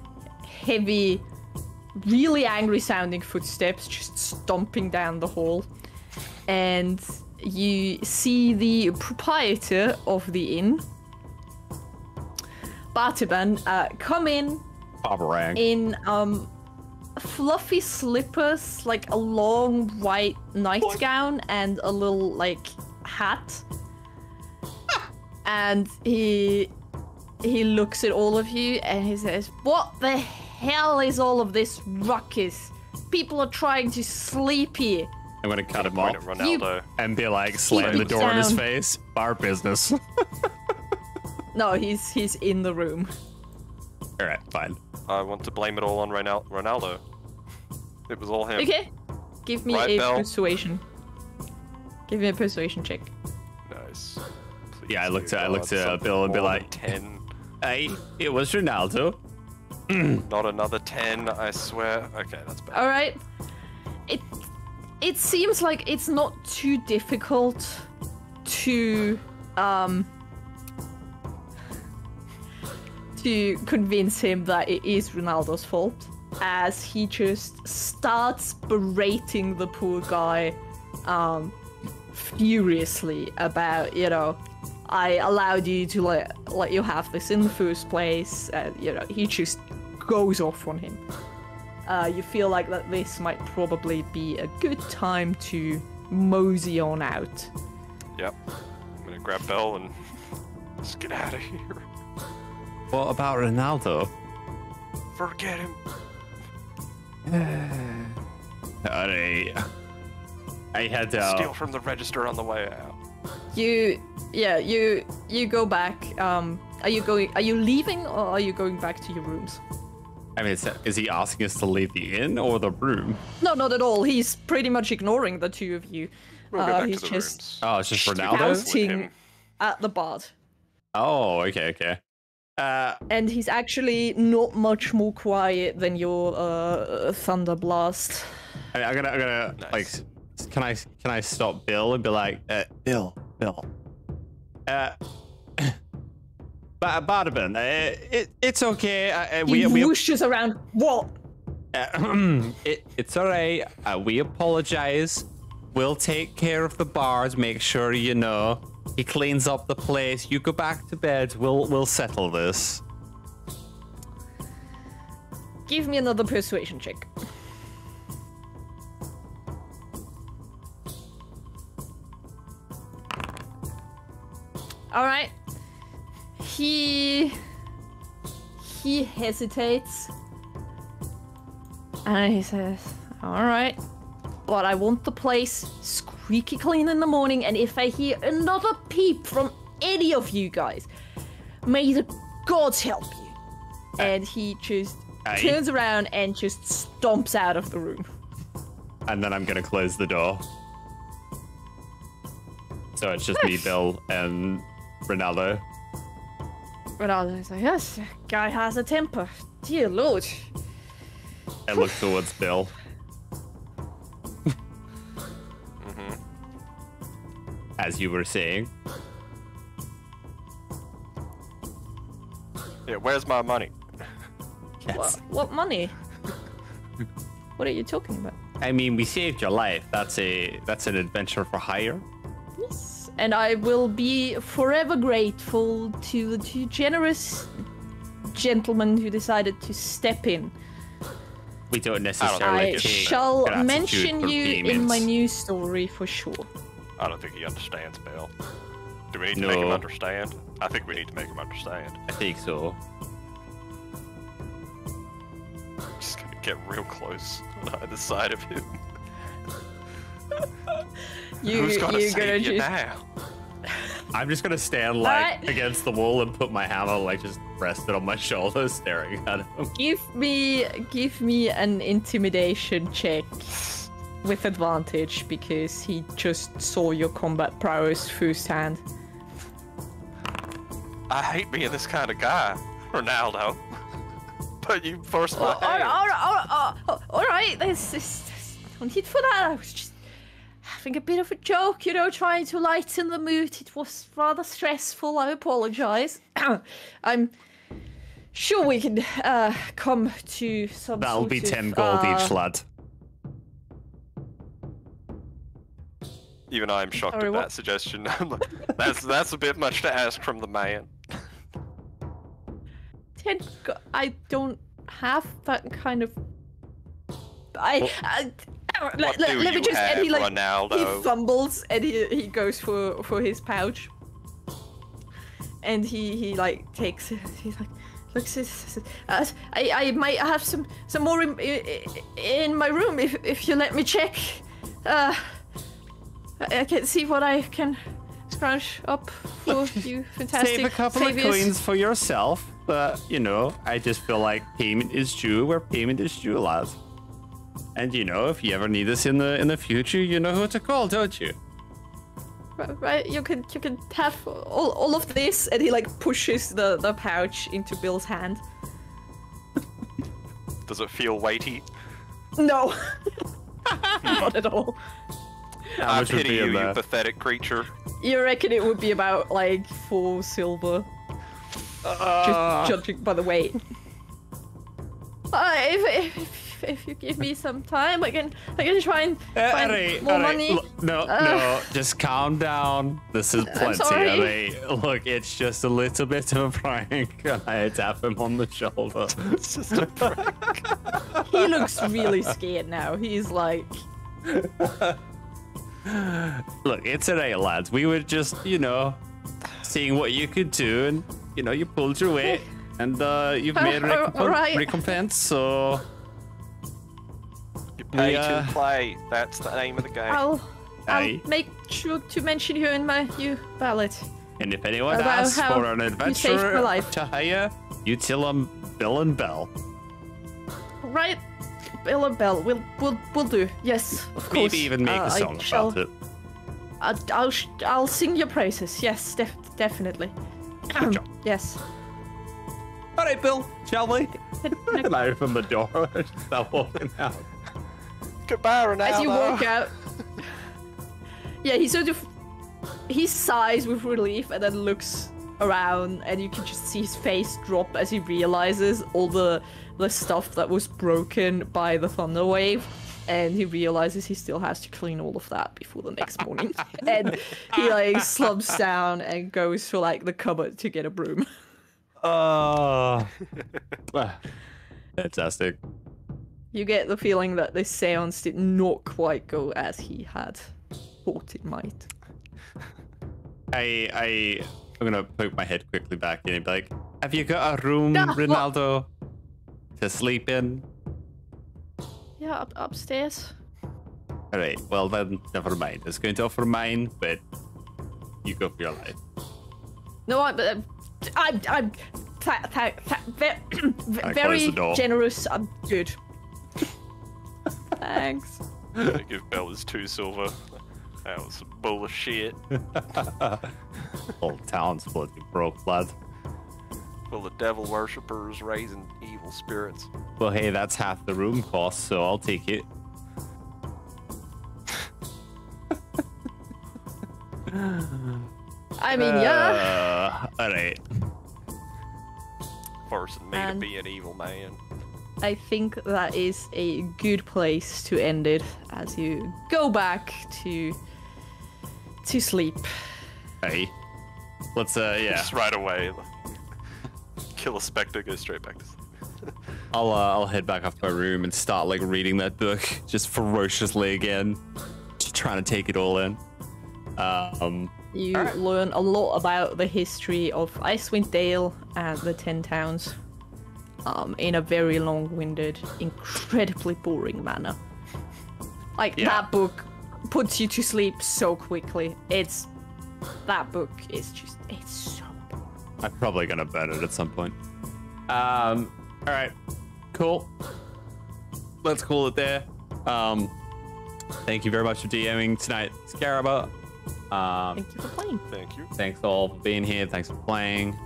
heavy, really angry sounding footsteps just stomping down the hall, and you see the proprietor of the inn, Bartaban, come in Barbarang. in fluffy slippers, like a long white nightgown and a little like hat. And he looks at all of you and he says, "What the hell is all of this ruckus? People are trying to sleep here." I'm gonna cut him Point off at Ronaldo. and be like, slam Keep the it door in his down. face. Bar business. No, he's in the room. All right, fine. I want to blame it all on Ronaldo. It was all him. Okay, give me Right, a Belle? persuasion. Give me a persuasion check. Nice. Please, Yeah, I looked dear at God, something Bill and be more like, than 10. Hey, it was Ronaldo. Not another 10, I swear. Okay, that's bad. All right. It seems like it's not too difficult to convince him that it is Ronaldo's fault, as he just starts berating the poor guy furiously about, you know, I allowed you to let you have this in the first place, and you know, he just goes off on him. You feel like that this might probably be a good time to mosey on out. Yep. I'm gonna grab Belle and let's get out of here. What about Ronaldo? Forget him. Alright. I had Steal from the register on the way out. You go back. Are you leaving or are you going back to your rooms? I mean, is he asking us to leave the inn or the room? No, not at all. He's pretty much ignoring the two of you. We'll go back He's to the just rooms. Oh, it's just Ronaldo? Shouting With him. at the bard. Oh, okay. And he's actually not much more quiet than your thunder blast. I'm gonna Nice. like, can I stop Bill and be like, Bill, Bardaban, it's okay. He We whooshes around. What? it's all right. We apologize. We'll take care of the bars. Make sure you know he cleans up the place. You go back to bed. We'll settle this. Give me another persuasion check. All right. He hesitates. And he says, "All right, but I want the place squeaky clean in the morning, and if I hear another peep from any of you guys, may the gods help you." And he just Aye. turns around and just stomps out of the room. and then I'm gonna close the door. So it's just me, Bill, and Ronaldo. Ronaldo's like, yes, guy has a temper. Dear Lord. I look towards Bill. As you were saying. Yeah, where's my money? Yes. What money? What are you talking about? I mean, we saved your life. That's an adventure for hire. Yes, and I will be forever grateful to the two generous gentlemen who decided to step in. We don't necessarily. I shall gratitude mention for you in payments. my news story for sure. I don't think he understands, Bill. Do we need to make him understand? I think we need to make him understand. I think so. I'm just gonna get real close on either side of him. Who's gonna save you now? I'm just gonna stand like against the wall and put my hammer like just rested on my shoulder, staring at him. Give me an intimidation check with advantage because he just saw your combat prowess firsthand. I hate being this kind of guy, Ronaldo. But you forced my hand. All right, there's no need for that. I was just having a bit of a joke, you know, trying to lighten the mood. It was rather stressful. I apologize. I'm sure we can come to some. That'll be 10 gold each, lad. Even I'm shocked at that suggestion. that's a bit much to ask from the man. 10. I don't have that kind of. Let me just. And he like Ronaldo? he fumbles and he goes for his pouch. And he like takes it. He's like, looks. I might have some more in my room if you let me check. I can see what I can scrounge up for you. Fantastic. Save a couple of coins for yourself, but you know, I just feel like payment is due where payment is due, lad. And you know, if you ever need us in the future, you know who to call, don't you? Right, you can have all of this, and he like pushes the pouch into Bill's hand. Does it feel weighty? No, not at all. I pity you, you pathetic creature. You reckon it would be about like 4 silver? Just judging by the weight. If you give me some time, I can try and find more money. No, just calm down. This is plenty. Alright, look, it's just a little bit of a prank. I tap him on the shoulder. It's just a prank. He looks really scared now. He's like. Look, it's alright, lads. We were just, you know, seeing what you could do, and you know, you pulled your weight, and you've made recompense. So you pay to play. That's the name of the game. I'll make sure to mention you in my new ballot. And if anyone asks for an adventurer to hire, you tell them Bill and Bell. Right. Bill and Bell, we'll do. Yes, of course. Maybe even make a song about it. I'll sing your praises. Yes, definitely. Yes. All right, Bill. Shall we? And I open the door and start walking out. Goodbye, Ronaldo. As you walk out, yeah, he sighs with relief and then looks around, and you can just see his face drop as he realizes all the stuff that was broken by the thunder wave, and he realizes he still has to clean all of that before the next morning. And he like slumps down and goes for like the cupboard to get a broom. Fantastic. You get the feeling that this seance did not quite go as he had thought it might. I'm gonna poke my head quickly back in and be like, have you got a room, Ronaldo, to sleep in? Yeah, upstairs. Alright, well then, never mind. I was going to offer mine, but you go for your life. No, I'm very generous. I'm good. Thanks. Gonna give Bell his 2 silver. That was some bullshit. All town's full of broke lad. Full of devil worshippers raising evil spirits. Well, hey, that's half the room cost, so I'll take it. I mean, yeah. Alright. Forcing me to be an evil man. I think that is a good place to end it as you go back to sleep. Hey. Let's, yeah. Just right away. Kill a spectre, go straight back to sleep. I'll head back up to my room and start, like, reading that book just ferociously again. Just trying to take it all in. You learn a lot about the history of IceWind Dale and the 10 towns in a very long-winded, incredibly boring manner. Like, that book puts you to sleep so quickly. That book is just, it's so boring. I'm probably gonna burn it at some point. Alright. Cool. Let's call it there. Thank you very much for DMing tonight, Scaraba. Thank you for playing. Thank you. Thanks all for being here. Thanks for playing.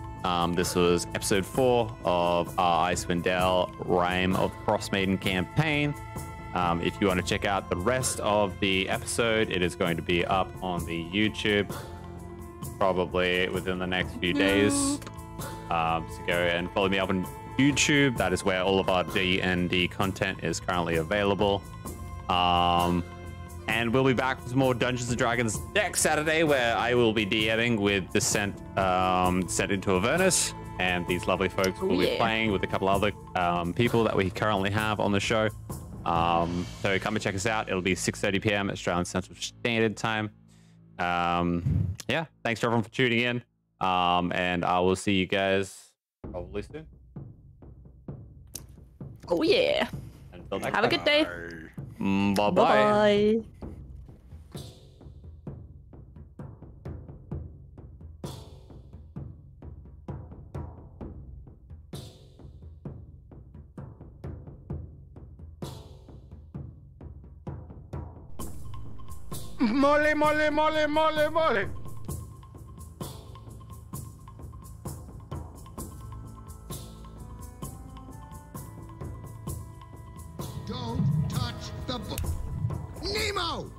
This was episode 4 of our IceWind Dale Rime of the Frost Maiden campaign. If you want to check out the rest of the episode, it is going to be up on the YouTube probably within the next few days. So go and follow me up on YouTube. That is where all of our D&D content is currently available. And we'll be back with more Dungeons & Dragons next Saturday, where I will be DMing with Descent into Avernus. And these lovely folks will be playing with a couple other people that we currently have on the show. So come and check us out. It'll be 6:30 p.m. Australian Central Standard Time. Yeah, thanks to everyone for tuning in. And I will see you guys probably soon. Oh, yeah. Until next Have a good day. Bye-bye. Bye-bye. Mole, mole, mole, mole, mole. Don't touch the book. Nemo!